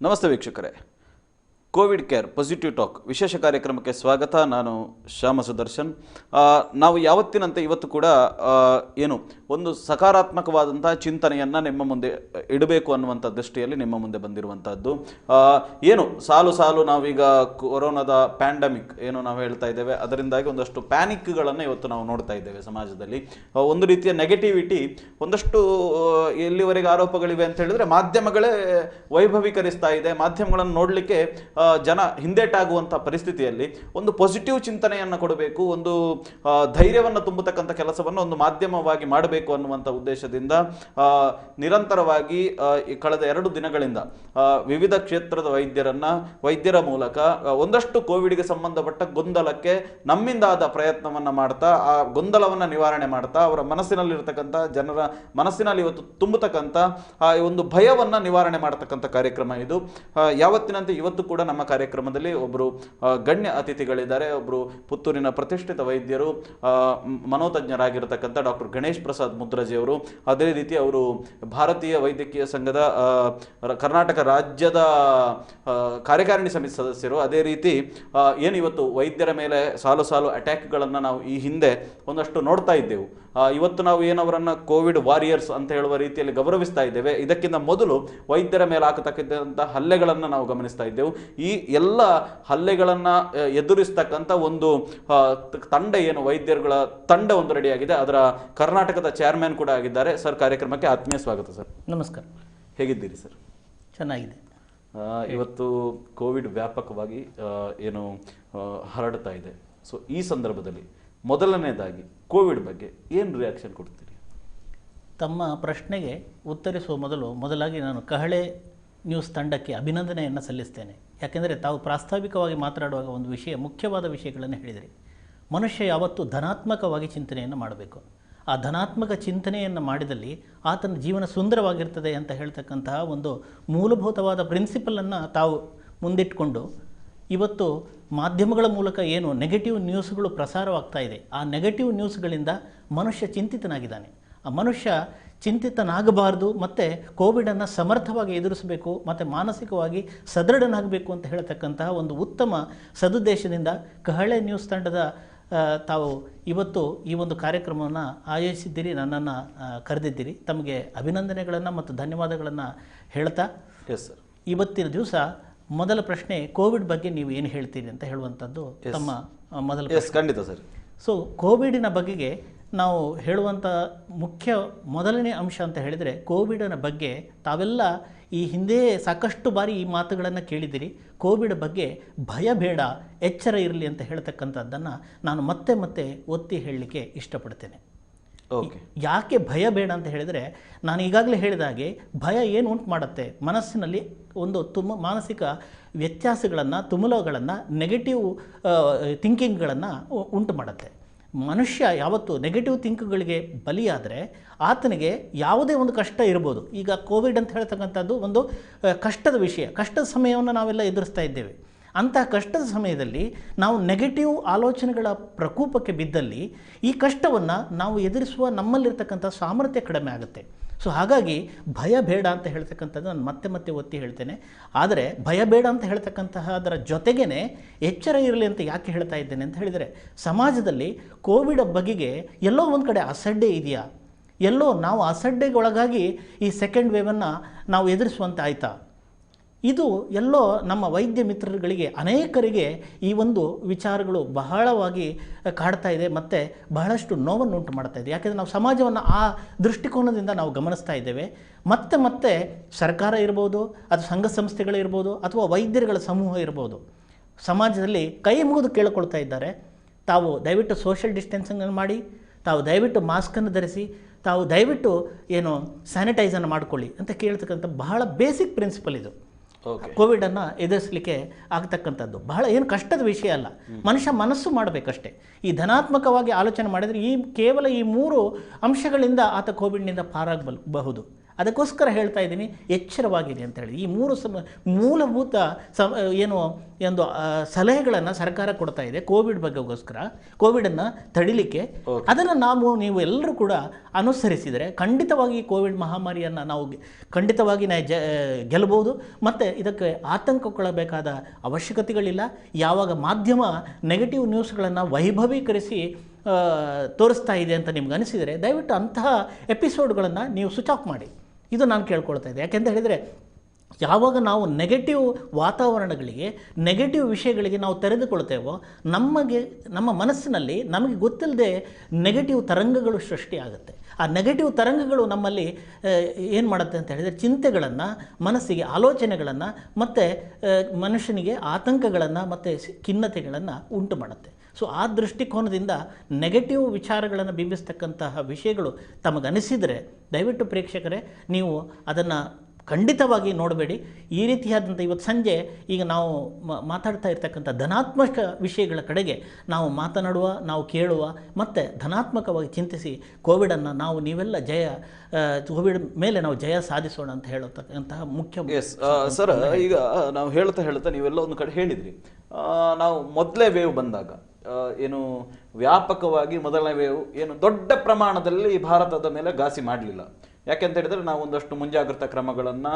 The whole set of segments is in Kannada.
ನಮಸ್ತೆ ವೀಕ್ಷಕರೇ, ಕೋವಿಡ್ ಕೇರ್ ಪಾಸಿಟಿವ್ ಟಾಕ್ ವಿಶೇಷ ಕಾರ್ಯಕ್ರಮಕ್ಕೆ ಸ್ವಾಗತ. ನಾನು ಶ್ಯಾಮ ಸುದರ್ಶನ್. ನಾವು ಯಾವತ್ತಿನಂತೆ ಇವತ್ತು ಕೂಡ ಒಂದು ಸಕಾರಾತ್ಮಕವಾದಂತಹ ಚಿಂತನೆಯನ್ನು ನಿಮ್ಮ ಮುಂದೆ ಇಡಬೇಕು ಅನ್ನುವಂಥ ದೃಷ್ಟಿಯಲ್ಲಿ ನಿಮ್ಮ ಮುಂದೆ ಬಂದಿರುವಂಥದ್ದು. ಸಾಲು ಸಾಲು ನಾವೀಗ ಕೊರೋನಾದ ಪ್ಯಾಂಡಮಿಕ್ ನಾವು ಹೇಳ್ತಾ ಇದ್ದೇವೆ, ಅದರಿಂದಾಗಿ ಒಂದಷ್ಟು ಪ್ಯಾನಿಕ್ಗಳನ್ನು ಇವತ್ತು ನಾವು ನೋಡ್ತಾ ಇದ್ದೇವೆ ಸಮಾಜದಲ್ಲಿ. ಒಂದು ರೀತಿಯ ನೆಗೆಟಿವಿಟಿ, ಒಂದಷ್ಟು ಎಲ್ಲಿವರೆಗೆ ಆರೋಪಗಳಿವೆ ಅಂತ ಹೇಳಿದ್ರೆ ಮಾಧ್ಯಮಗಳೇ ವೈಭವೀಕರಿಸ್ತಾ ಇದೆ. ಮಾಧ್ಯಮಗಳನ್ನು ನೋಡಲಿಕ್ಕೆ ಜನ ಹಿಂದೇಟಾಗುವಂಥ ಪರಿಸ್ಥಿತಿಯಲ್ಲಿ ಒಂದು ಪಾಸಿಟಿವ್ ಚಿಂತನೆಯನ್ನು ಕೊಡಬೇಕು, ಒಂದು ಧೈರ್ಯವನ್ನು ತುಂಬತಕ್ಕಂಥ ಕೆಲಸವನ್ನು ಒಂದು ಮಾಧ್ಯಮವಾಗಿ ಮಾಡಬೇಕು ಅನ್ನುವಂಥ ಉದ್ದೇಶದಿಂದ ನಿರಂತರವಾಗಿ ಕಳೆದ 2 ದಿನಗಳಿಂದ ವಿವಿಧ ಕ್ಷೇತ್ರದ ವೈದ್ಯರ ಮೂಲಕ ಒಂದಷ್ಟು ಕೋವಿಡ್ಗೆ ಸಂಬಂಧಪಟ್ಟ ಗೊಂದಲಕ್ಕೆ ನಮ್ಮಿಂದ ಆದ ಪ್ರಯತ್ನವನ್ನು ಮಾಡ್ತಾ, ಆ ಗೊಂದಲವನ್ನು ನಿವಾರಣೆ ಮಾಡ್ತಾ, ಅವರ ಮನಸ್ಸಿನಲ್ಲಿರ್ತಕ್ಕಂಥ ಜನರ ಮನಸ್ಸಿನಲ್ಲಿ ಇವತ್ತು ತುಂಬತಕ್ಕಂಥ ಆ ಒಂದು ಭಯವನ್ನು ನಿವಾರಣೆ ಮಾಡತಕ್ಕಂಥ ಕಾರ್ಯಕ್ರಮ ಇದು. ಯಾವತ್ತಿನಂತೆ ಇವತ್ತು ಕೂಡ ನಮ್ಮ ಕಾರ್ಯಕ್ರಮದಲ್ಲಿ ಒಬ್ಬರು ಗಣ್ಯ ಅತಿಥಿಗಳಿದ್ದಾರೆ. ಒಬ್ಬರು ಪುತ್ತೂರಿನ ಪ್ರತಿಷ್ಠಿತ ವೈದ್ಯರು, ಮನೋತಜ್ಞರಾಗಿರತಕ್ಕಂಥ ಡಾಕ್ಟರ್ ಗಣೇಶ್ ಪ್ರಸಾದ್ ಮುದ್ರಜಿಯವರು. ಅದೇ ರೀತಿ ಅವರು ಭಾರತೀಯ ವೈದ್ಯಕೀಯ ಸಂಘದ ಕರ್ನಾಟಕ ರಾಜ್ಯದ ಕಾರ್ಯಕಾರಿಣಿ ಸಮಿತಿ ಸದಸ್ಯರು. ಅದೇ ರೀತಿ ಇವತ್ತು ವೈದ್ಯರ ಮೇಲೆ ಸಾಲು ಸಾಲು ಅಟ್ಯಾಕ್ಗಳನ್ನು ನಾವು ಈ ಹಿಂದೆ ಒಂದಷ್ಟು ನೋಡ್ತಾ ಇದ್ದೆವು. ಇವತ್ತು ನಾವು ಅವರನ್ನು ಕೋವಿಡ್ ವಾರಿಯರ್ಸ್ ಅಂತ ಹೇಳುವ ರೀತಿಯಲ್ಲಿ ಗೌರವಿಸ್ತಾ ಇದ್ದೇವೆ. ಇದಕ್ಕಿಂತ ಮೊದಲು ವೈದ್ಯರ ಮೇಲೆ ಆಗತಕ್ಕಂಥ ಹಲ್ಲೆಗಳನ್ನು ನಾವು ಗಮನಿಸ್ತಾ ಇದ್ದೆವು. ಈ ಎಲ್ಲ ಹಲ್ಲೆಗಳನ್ನು ಎದುರಿಸ್ತಕ್ಕಂಥ ಒಂದು ತಂಡ, ವೈದ್ಯರುಗಳ ತಂಡ ಒಂದು ರೆಡಿಯಾಗಿದೆ. ಅದರ ಕರ್ನಾಟಕದ ಚೇರ್ಮನ್ ಕೂಡ ಆಗಿದ್ದಾರೆ. ಸರ್, ಕಾರ್ಯಕ್ರಮಕ್ಕೆ ಆತ್ಮೀಯ ಸ್ವಾಗತ. ಸರ್ ನಮಸ್ಕಾರ. ಹೇಗಿದ್ದೀರಿ ಸರ್? ಚೆನ್ನಾಗಿದೆ. ಇವತ್ತು ಕೋವಿಡ್ ವ್ಯಾಪಕವಾಗಿ ಹರಡ್ತಾ ಇದೆ. ಸೊ ಈ ಸಂದರ್ಭದಲ್ಲಿ ಮೊದಲನೇದಾಗಿ ಕೋವಿಡ್ ಬಗ್ಗೆ ಏನು ರಿಯಾಕ್ಷನ್ ಕೊಡ್ತೀರಿ? ತಮ್ಮ ಪ್ರಶ್ನೆಗೆ ಉತ್ತರಿಸುವ ಮೊದಲಾಗಿ ನಾನು ಕಹಳೆ ನ್ಯೂಸ್ ತಂಡಕ್ಕೆ ಅಭಿನಂದನೆಯನ್ನು ಸಲ್ಲಿಸ್ತೇನೆ. ಯಾಕೆಂದರೆ ತಾವು ಪ್ರಾಸ್ತಾವಿಕವಾಗಿ ಮಾತನಾಡುವಾಗ ಒಂದು ಮುಖ್ಯವಾದ ವಿಷಯಗಳನ್ನು ಹೇಳಿದಿರಿ. ಮನುಷ್ಯ ಯಾವತ್ತೂ ಧನಾತ್ಮಕವಾಗಿ ಚಿಂತನೆಯನ್ನು ಮಾಡಬೇಕು. ಆ ಧನಾತ್ಮಕ ಚಿಂತನೆಯನ್ನು ಮಾಡಿದಲ್ಲಿ ಆತನ ಜೀವನ ಸುಂದರವಾಗಿರ್ತದೆ ಅಂತ ಹೇಳ್ತಕ್ಕಂತಹ ಒಂದು ಮೂಲಭೂತವಾದ ಪ್ರಿನ್ಸಿಪಲನ್ನು ತಾವು ಮುಂದಿಟ್ಕೊಂಡು ಇವತ್ತು ಮಾಧ್ಯಮಗಳ ಮೂಲಕ ನೆಗೆಟಿವ್ ನ್ಯೂಸ್ಗಳು ಪ್ರಸಾರವಾಗ್ತಾ ಇದೆ. ಆ ನೆಗೆಟಿವ್ ನ್ಯೂಸ್ಗಳಿಂದ ಮನುಷ್ಯ ಚಿಂತಿತನಾಗಿದ್ದಾನೆ. ಆ ಮನುಷ್ಯ ಚಿಂತಿತನಾಗಬಾರ್ದು, ಮತ್ತು ಕೋವಿಡನ್ನು ಸಮರ್ಥವಾಗಿ ಎದುರಿಸಬೇಕು, ಮತ್ತು ಮಾನಸಿಕವಾಗಿ ಸದೃಢನಾಗಬೇಕು ಅಂತ ಹೇಳ್ತಕ್ಕಂತಹ ಒಂದು ಉತ್ತಮ ಸದುದ್ದೇಶದಿಂದ ಕಹಳೆ ನ್ಯೂಸ್ ತಂಡದ ತಾವು ಇವತ್ತು ಈ ಒಂದು ಕಾರ್ಯಕ್ರಮವನ್ನು ಆಯೋಜಿಸಿದ್ದೀರಿ, ನನ್ನನ್ನು ಕರೆದಿದ್ದೀರಿ. ತಮಗೆ ಅಭಿನಂದನೆಗಳನ್ನು ಮತ್ತು ಧನ್ಯವಾದಗಳನ್ನು ಹೇಳ್ತಾ, ಇವತ್ತಿನ ದಿವಸ ಮೊದಲ ಪ್ರಶ್ನೆ ಕೋವಿಡ್ ಬಗ್ಗೆ ನೀವು ಏನು ಹೇಳ್ತೀರಿ ಅಂತ ಹೇಳುವಂಥದ್ದು ತಮ್ಮ ಮೊದಲ ಪ್ರಶ್ನೆ. ಖಂಡಿತ ಸರ್. ಸೊ ಕೋವಿಡಿನ ಬಗೆಗೆ ನಾವು ಹೇಳುವಂಥ ಮೊದಲನೇ ಅಂಶ ಅಂತ ಹೇಳಿದರೆ, ಕೋವಿಡಿನ ಬಗ್ಗೆ ತಾವೆಲ್ಲ ಈ ಹಿಂದೆ ಸಾಕಷ್ಟು ಬಾರಿ ಈ ಮಾತುಗಳನ್ನು ಕೇಳಿದ್ದೀರಿ. ಕೋವಿಡ್ ಬಗ್ಗೆ ಭಯ ಬೇಡ, ಎಚ್ಚರ ಇರಲಿ ಅಂತ ಹೇಳ್ತಕ್ಕಂಥದ್ದನ್ನು ನಾನು ಮತ್ತೆ ಮತ್ತೆ ಒತ್ತಿ ಹೇಳಲಿಕ್ಕೆ ಇಷ್ಟಪಡ್ತೇನೆ. ಯಾಕೆ ಭಯ ಬೇಡ ಅಂತ ಹೇಳಿದರೆ, ನಾನು ಈಗಾಗಲೇ ಹೇಳಿದ ಹಾಗೆ ಭಯ ಏನು ಉಂಟು ಮಾಡುತ್ತೆ, ಮನಸ್ಸಿನಲ್ಲಿ ಒಂದು ಮಾನಸಿಕ ವ್ಯತ್ಯಾಸಗಳನ್ನು, ತುಮುಲಗಳನ್ನು, ನೆಗೆಟಿವ್ ಥಿಂಕಿಂಗ್ಗಳನ್ನು ಉಂಟು ಮಾಡುತ್ತೆ. ಮನುಷ್ಯ ಯಾವತ್ತು ನೆಗೆಟಿವ್ ಥಿಂಕ್ಗಳಿಗೆ ಬಲಿಯಾದರೆ ಆತನಿಗೆ ಯಾವುದೇ ಒಂದು ಕಷ್ಟ ಇರ್ಬೋದು. ಈಗ ಕೋವಿಡ್ ಅಂತ ಹೇಳ್ತಕ್ಕಂಥದ್ದು ಒಂದು ಕಷ್ಟದ ವಿಷಯ, ಕಷ್ಟದ ಸಮಯವನ್ನು ನಾವೆಲ್ಲ ಎದುರಿಸ್ತಾ ಇದ್ದೇವೆ. ಅಂತಹ ಕಷ್ಟದ ಸಮಯದಲ್ಲಿ ನಾವು ನೆಗೆಟಿವ್ ಆಲೋಚನೆಗಳ ಪ್ರಕೋಪಕ್ಕೆ ಬಿದ್ದಲ್ಲಿ ಈ ಕಷ್ಟವನ್ನು ನಾವು ಎದುರಿಸುವ ನಮ್ಮಲ್ಲಿರ್ತಕ್ಕಂಥ ಸಾಮರ್ಥ್ಯ ಕಡಿಮೆ ಆಗುತ್ತೆ. ಸೊ ಹಾಗಾಗಿ ಭಯ ಬೇಡ ಅಂತ ಹೇಳ್ತಕ್ಕಂಥದ್ದು ನಾನು ಮತ್ತೆ ಮತ್ತೆ ಒತ್ತಿ ಹೇಳ್ತೇನೆ. ಆದರೆ ಭಯ ಬೇಡ ಅಂತ ಹೇಳ್ತಕ್ಕಂತಹ ಅದರ ಜೊತೆಗೇ ಎಚ್ಚರ ಇರಲಿ ಅಂತ ಯಾಕೆ ಹೇಳ್ತಾ ಇದ್ದೇನೆ ಅಂತ ಹೇಳಿದರೆ, ಸಮಾಜದಲ್ಲಿ ಕೋವಿಡ್ ಬಗೆಗೆ ಎಲ್ಲೋ ಒಂದು ಕಡೆ ಅಸಡ್ಡೆ ಇದೆಯಾ, ಎಲ್ಲೋ ನಾವು ಅಸಡ್ಡೆಗೊಳಗಾಗಿ ಈ ಸೆಕೆಂಡ್ ವೇವನ್ನು ನಾವು ಎದುರಿಸುವಂತೆ ಆಯಿತಾ, ಇದು ಎಲ್ಲೋ ನಮ್ಮ ವೈದ್ಯ ಮಿತ್ರರುಗಳಿಗೆ ಅನೇಕರಿಗೆ ಈ ಒಂದು ವಿಚಾರಗಳು ಬಹಳವಾಗಿ ಕಾಡ್ತಾ ಇದೆ ಮತ್ತು ಬಹಳಷ್ಟು ನೋವನ್ನು ಉಂಟು ಮಾಡ್ತಾ ಇದೆ. ಯಾಕೆಂದರೆ ನಾವು ಸಮಾಜವನ್ನು ಆ ದೃಷ್ಟಿಕೋನದಿಂದ ನಾವು ಗಮನಿಸ್ತಾ ಇದ್ದೇವೆ. ಮತ್ತೆ ಮತ್ತೆ ಸರ್ಕಾರ ಇರ್ಬೋದು, ಅದು ಸಂಘ ಸಂಸ್ಥೆಗಳಿರ್ಬೋದು, ಅಥವಾ ವೈದ್ಯರುಗಳ ಸಮೂಹ ಇರ್ಬೋದು, ಸಮಾಜದಲ್ಲಿ ಕೈ ಮುಗಿದು ಕೇಳಿಕೊಳ್ತಾ ಇದ್ದಾರೆ, ತಾವು ದಯವಿಟ್ಟು ಸೋಷಿಯಲ್ ಡಿಸ್ಟೆನ್ಸಿಂಗನ್ನು ಮಾಡಿ, ತಾವು ದಯವಿಟ್ಟು ಮಾಸ್ಕನ್ನು ಧರಿಸಿ, ತಾವು ದಯವಿಟ್ಟು ಸ್ಯಾನಿಟೈಸನ್ನು ಮಾಡಿಕೊಳ್ಳಿ ಅಂತ ಕೇಳ್ತಕ್ಕಂಥ ಬಹಳ ಬೇಸಿಕ್ ಪ್ರಿನ್ಸಿಪಲ್ ಇದು. ಕೋವಿಡನ್ನು ಎದುರಿಸಲಿಕ್ಕೆ ಆಗ್ತಕ್ಕಂಥದ್ದು ಬಹಳ ಏನು ಕಷ್ಟದ ವಿಷಯ ಅಲ್ಲ. ಮನುಷ್ಯ ಮನಸ್ಸು ಮಾಡಬೇಕಷ್ಟೇ. ಈ ಧನಾತ್ಮಕವಾಗಿ ಆಲೋಚನೆ ಮಾಡಿದರೆ ಕೇವಲ ಈ 3 ಅಂಶಗಳಿಂದ ಆತ ಕೋವಿಡ್ನಿಂದ ಪಾರಾಗಬಹುದು. ಅದಕ್ಕೋಸ್ಕರ ಹೇಳ್ತಾ ಇದ್ದೀನಿ, ಎಚ್ಚರವಾಗಿರಿ ಅಂತ ಹೇಳಿ. ಈ ಮೂರು ಮೂಲಭೂತ ಏನು ಒಂದು ಸಲಹೆಗಳನ್ನು ಸರ್ಕಾರ ಕೊಡ್ತಾ ಇದೆ ಕೋವಿಡ್ ಬಗ್ಗೆಗೋಸ್ಕರ, ಕೋವಿಡನ್ನು ತಡಿಲಿಕ್ಕೆ. ಅದನ್ನು ನೀವು ಎಲ್ಲರೂ ಕೂಡ ಅನುಸರಿಸಿದರೆ ಖಂಡಿತವಾಗಿ ಕೋವಿಡ್ ಮಹಾಮಾರಿಯನ್ನು ನಾವು ಖಂಡಿತವಾಗಿ ಗೆಲ್ಲಬಹುದು. ಮತ್ತು ಇದಕ್ಕೆ ಆತಂಕಗೊಳ್ಳಬೇಕಾದ ಅವಶ್ಯಕತೆಗಳಿಲ್ಲ. ಯಾವಾಗ ಮಾಧ್ಯಮ ನೆಗೆಟಿವ್ ನ್ಯೂಸ್ಗಳನ್ನು ವೈಭವೀಕರಿಸಿ ತೋರಿಸ್ತಾ ಇದೆ ಅಂತ ನಿಮ್ಗೆ ಅನಿಸಿದರೆ ದಯವಿಟ್ಟು ಅಂತಹ ಎಪಿಸೋಡ್ಗಳನ್ನು ನೀವು ಸ್ವಿಚ್ ಆಫ್ ಮಾಡಿ. ಇದು ನಾನು ಕೇಳ್ಕೊಳ್ತಾ ಇದ್ದೆ. ಯಾಕೆಂತ ಹೇಳಿದರೆ, ಯಾವಾಗ ನಾವು ನೆಗೆಟಿವ್ ವಾತಾವರಣಗಳಿಗೆ, ನೆಗೆಟಿವ್ ವಿಷಯಗಳಿಗೆ ನಾವು ತೆರೆದುಕೊಳ್ತೇವೋ ನಮ್ಮ ಮನಸ್ಸಿನಲ್ಲಿ ನಮಗೆ ಗೊತ್ತಿಲ್ಲದೆ ನೆಗೆಟಿವ್ ತರಂಗಗಳು ಸೃಷ್ಟಿಯಾಗುತ್ತೆ. ಆ ನೆಗೆಟಿವ್ ತರಂಗಗಳು ನಮ್ಮಲ್ಲಿ ಏನು ಮಾಡುತ್ತೆ ಅಂತ ಹೇಳಿದರೆ, ಚಿಂತೆಗಳನ್ನು, ಮನಸ್ಸಿಗೆ ಆಲೋಚನೆಗಳನ್ನು ಮತ್ತು ಮನುಷ್ಯನಿಗೆ ಆತಂಕಗಳನ್ನು ಮತ್ತು ಖಿನ್ನತೆಗಳನ್ನು ಉಂಟು ಮಾಡುತ್ತೆ. ಸೊ ಆ ದೃಷ್ಟಿಕೋನದಿಂದ ನೆಗೆಟಿವ್ ವಿಚಾರಗಳನ್ನು ಬಿಂಬಿಸ್ತಕ್ಕಂತಹ ವಿಷಯಗಳು ತಮಗನಿಸಿದರೆ ದಯವಿಟ್ಟು ಪ್ರೇಕ್ಷಕರೇ ನೀವು ಅದನ್ನು ಖಂಡಿತವಾಗಿ ನೋಡಬೇಡಿ. ಈ ರೀತಿಯಾದಂಥ ಇವತ್ತು ಸಂಜೆ ಈಗ ನಾವು ಮಾತಾಡ್ತಾ ಇರ್ತಕ್ಕಂಥ ಧನಾತ್ಮಕ ವಿಷಯಗಳ ಕಡೆಗೆ ನಾವು ಮಾತನಾಡುವ, ನಾವು ಕೇಳುವ ಮತ್ತು ಧನಾತ್ಮಕವಾಗಿ ಚಿಂತಿಸಿ ಕೋವಿಡನ್ನು ನೀವೆಲ್ಲ ಕೋವಿಡ್ ಮೇಲೆ ನಾವು ಜಯ ಸಾಧಿಸೋಣ ಅಂತ ಹೇಳತಕ್ಕಂತಹ ಮುಖ್ಯ. ಸರ್, ಈಗ ನಾವು ಹೇಳ್ತಾ ನೀವೆಲ್ಲ ಒಂದು ಕಡೆ ಹೇಳಿದ್ರಿ, ನಾವು ಮೊದಲೇ ವೇವ್ ಬಂದಾಗ ಏನು ವ್ಯಾಪಕವಾಗಿ ಮೊದಲನೇ ವೇವ್ ಏನು ದೊಡ್ಡ ಪ್ರಮಾಣದಲ್ಲಿ ಭಾರತದ ಮೇಲೆ ಘಾಸಿ ಮಾಡಲಿಲ್ಲ. ಯಾಕೆಂತ ಹೇಳಿದ್ರೆ ನಾವು ಒಂದಷ್ಟು ಮುಂಜಾಗ್ರತಾ ಕ್ರಮಗಳನ್ನು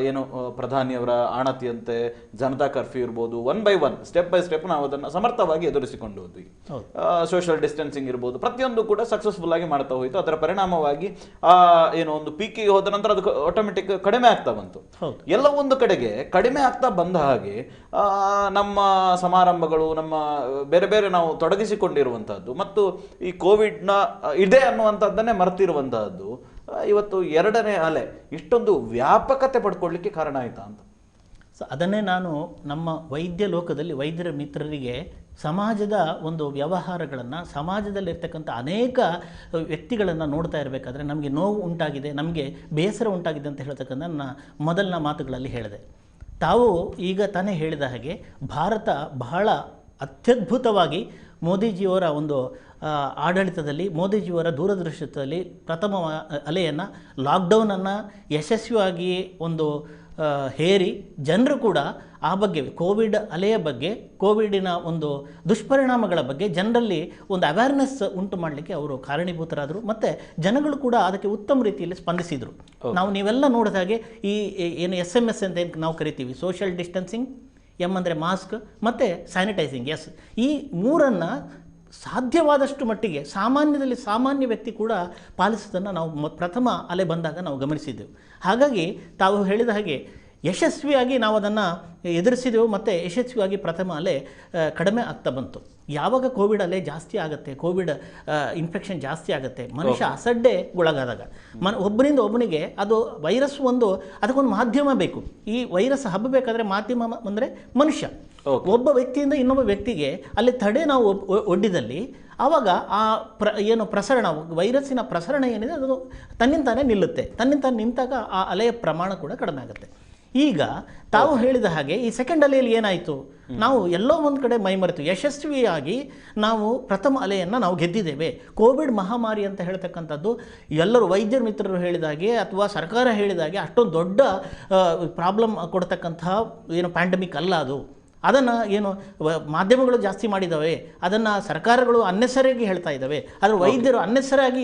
ಏನು ಪ್ರಧಾನಿಯವರ ಆಣತಿಯಂತೆ ಜನತಾ ಕರ್ಫ್ಯೂ ಇರ್ಬೋದು, 1 by 1 ಸ್ಟೆಪ್ ಬೈ ಸ್ಟೆಪ್ ನಾವು ಅದನ್ನು ಸಮರ್ಥವಾಗಿ ಎದುರಿಸಿಕೊಂಡು ಹೋದ್ವಿ. ಸೋಷಿಯಲ್ ಡಿಸ್ಟೆನ್ಸಿಂಗ್ ಇರ್ಬೋದು, ಪ್ರತಿಯೊಂದು ಕೂಡ ಸಕ್ಸಸ್ಫುಲ್ ಆಗಿ ಮಾಡ್ತಾ ಹೋಯಿತು. ಅದರ ಪರಿಣಾಮವಾಗಿ ಏನು ಒಂದು ಪೀಕಿಗೆ ಹೋದ ನಂತರ ಅದು ಆಟೋಮೆಟಿಕ್ ಕಡಿಮೆ ಆಗ್ತಾ ಬಂತು. ಎಲ್ಲ ಒಂದು ಕಡೆಗೆ ಕಡಿಮೆ ಆಗ್ತಾ ಬಂದ ಹಾಗೆ ನಮ್ಮ ಸಮಾರಂಭಗಳು, ನಮ್ಮ ಬೇರೆ ಬೇರೆ ನಾವು ತೊಡಗಿಸಿಕೊಂಡಿರುವಂತಹದ್ದು ಮತ್ತು ಈ ಕೋವಿಡ್ನ ಇದೆ ಅನ್ನುವಂಥದ್ದನ್ನೇ ಮರೆತಿರುವಂತಹದ್ದು ಇವತ್ತು ಎರಡನೇ ಅಲೆ ಇಷ್ಟೊಂದು ವ್ಯಾಪಕತೆ ಪಡ್ಕೊಳ್ಳಿಕ್ಕೆ ಕಾರಣ ಆಯ್ತಾ ಅಂತ. ಸೊ ಅದನ್ನೇ ನಾನು ನಮ್ಮ ವೈದ್ಯ ಲೋಕದಲ್ಲಿ ವೈದ್ಯರ ಮಿತ್ರರಿಗೆ ಸಮಾಜದ ಒಂದು ವ್ಯವಹಾರಗಳನ್ನು, ಸಮಾಜದಲ್ಲಿರ್ತಕ್ಕಂಥ ಅನೇಕ ವ್ಯಕ್ತಿಗಳನ್ನು ನೋಡ್ತಾ ಇರಬೇಕಾದ್ರೆ ನಮಗೆ ನೋವು ಉಂಟಾಗಿದೆ, ನಮಗೆ ಬೇಸರ ಉಂಟಾಗಿದೆ ಅಂತ ಹೇಳ್ತಕ್ಕಂಥ ನನ್ನ ಮೊದಲನ ಮಾತುಗಳಲ್ಲಿ ಹೇಳಿದೆ. ತಾವು ಈಗ ತಾನೇ ಹೇಳಿದ ಹಾಗೆ ಭಾರತ ಬಹಳ ಅತ್ಯದ್ಭುತವಾಗಿ ಮೋದಿಜಿಯವರ ಒಂದು ಆಡಳಿತದಲ್ಲಿ, ಮೋದಿಜಿಯವರ ದೂರದೃಷ್ಟಿಯಲ್ಲಿ ಪ್ರಥಮ ಅಲೆಯನ್ನು, ಲಾಕ್ಡೌನನ್ನು ಯಶಸ್ವಿಯಾಗಿ ಒಂದು ಹೇರಿ ಜನರು ಕೂಡ ಆ ಬಗ್ಗೆ, ಕೋವಿಡ್ ಅಲೆಯ ಬಗ್ಗೆ, ಕೋವಿಡಿನ ಒಂದು ದುಷ್ಪರಿಣಾಮಗಳ ಬಗ್ಗೆ ಜನರಲ್ಲಿ ಒಂದು ಅವೇರ್ನೆಸ್ ಉಂಟು ಮಾಡಲಿಕ್ಕೆ ಅವರು ಕಾರಣೀಭೂತರಾದರು. ಮತ್ತು ಜನಗಳು ಕೂಡ ಅದಕ್ಕೆ ಉತ್ತಮ ರೀತಿಯಲ್ಲಿ ಸ್ಪಂದಿಸಿದರು. ನೀವೆಲ್ಲ ನೋಡಿದ ಹಾಗೆ ಈ ಏನು SMS ಅಂತ ಏನು ನಾವು ಕರಿತೀವಿ, ಸೋಷಿಯಲ್ ಡಿಸ್ಟೆನ್ಸಿಂಗ್, M ಅಂದರೆ ಮಾಸ್ಕ್ ಮತ್ತು ಸ್ಯಾನಿಟೈಸಿಂಗ್, ಈ ಮೂರನ್ನು ಸಾಧ್ಯವಾದಷ್ಟು ಮಟ್ಟಿಗೆ ಸಾಮಾನ್ಯ ವ್ಯಕ್ತಿ ಕೂಡ ಪಾಲಿಸೋದನ್ನು ನಾವು ಪ್ರಥಮ ಅಲೆ ಬಂದಾಗ ನಾವು ಗಮನಿಸಿದ್ದೆವು. ಹಾಗಾಗಿ ತಾವು ಹೇಳಿದ ಹಾಗೆ ಯಶಸ್ವಿಯಾಗಿ ನಾವು ಅದನ್ನು ಎದುರಿಸಿದೆವು ಮತ್ತು ಯಶಸ್ವಿಯಾಗಿ ಪ್ರಥಮ ಅಲೆ ಕಡಿಮೆ ಆಗ್ತಾ ಬಂತು. ಯಾವಾಗ ಕೋವಿಡ್ ಅಲೆ ಜಾಸ್ತಿ ಆಗುತ್ತೆ, ಕೋವಿಡ್ ಇನ್ಫೆಕ್ಷನ್ ಜಾಸ್ತಿ ಆಗುತ್ತೆ, ಮನುಷ್ಯ ಅಸಡ್ಡೆಗೊಳಗಾದಾಗ ಒಬ್ಬನಿಂದ ಒಬ್ಬನಿಗೆ ಅದು ವೈರಸ್ ಅದಕ್ಕೊಂದು ಮಾಧ್ಯಮ ಬೇಕು. ಈ ವೈರಸ್ ಹಬ್ಬಬೇಕಾದ್ರೆ ಮಾಧ್ಯಮ ಅಂದರೆ ಮನುಷ್ಯ. ಒಬ್ಬ ವ್ಯಕ್ತಿಯಿಂದ ಇನ್ನೊಬ್ಬ ವ್ಯಕ್ತಿಗೆ ಅಲ್ಲಿ ತಡೆ ನಾವು ಒಡ್ಡಿದಲ್ಲಿ ಆವಾಗ ಆ ಪ್ರಸರಣ, ವೈರಸ್ಸಿನ ಪ್ರಸರಣ ಏನಿದೆ ಅದು ತನ್ನಿಂತಾನೇ ನಿಲ್ಲುತ್ತೆ. ತನ್ನಿಂತಾನೆ ನಿಂತಾಗ ಆ ಅಲೆಯ ಪ್ರಮಾಣ ಕೂಡ ಕಡಿಮೆ ಆಗುತ್ತೆ. ಈಗ ತಾವು ಹೇಳಿದ ಹಾಗೆ ಈ ಸೆಕೆಂಡ್ ಅಲೆಯಲ್ಲಿ ಏನಾಯಿತು, ನಾವು ಎಲ್ಲೋ ಒಂದು ಕಡೆ ಮೈಮರೆತು ಯಶಸ್ವಿಯಾಗಿ ನಾವು ಪ್ರಥಮ ಅಲೆಯನ್ನು ನಾವು ಗೆದ್ದಿದ್ದೇವೆ. ಕೋವಿಡ್ ಮಹಾಮಾರಿ ಅಂತ ಹೇಳ್ತಕ್ಕಂಥದ್ದು ಎಲ್ಲರೂ ವೈದ್ಯರ ಮಿತ್ರರು ಹೇಳಿದಾಗೆ ಅಥವಾ ಸರ್ಕಾರ ಹೇಳಿದಾಗೆ ಅಷ್ಟೊಂದು ದೊಡ್ಡ ಪ್ರಾಬ್ಲಮ್ ಕೊಡ್ತಕ್ಕಂತಹ ಏನು ಪ್ಯಾಂಡಮಿಕ್ ಅಲ್ಲ ಅದು. ಅದನ್ನು ಮಾಧ್ಯಮಗಳು ಜಾಸ್ತಿ ಮಾಡಿದ್ದಾವೆ, ಅದನ್ನು ಸರ್ಕಾರಗಳು ಅನ್ನೆಸರಿಯಾಗಿ ಹೇಳ್ತಾ ಇದ್ದಾವೆ, ಆದರೆ ವೈದ್ಯರು ಅನ್ನೆಸರಿಯಾಗಿ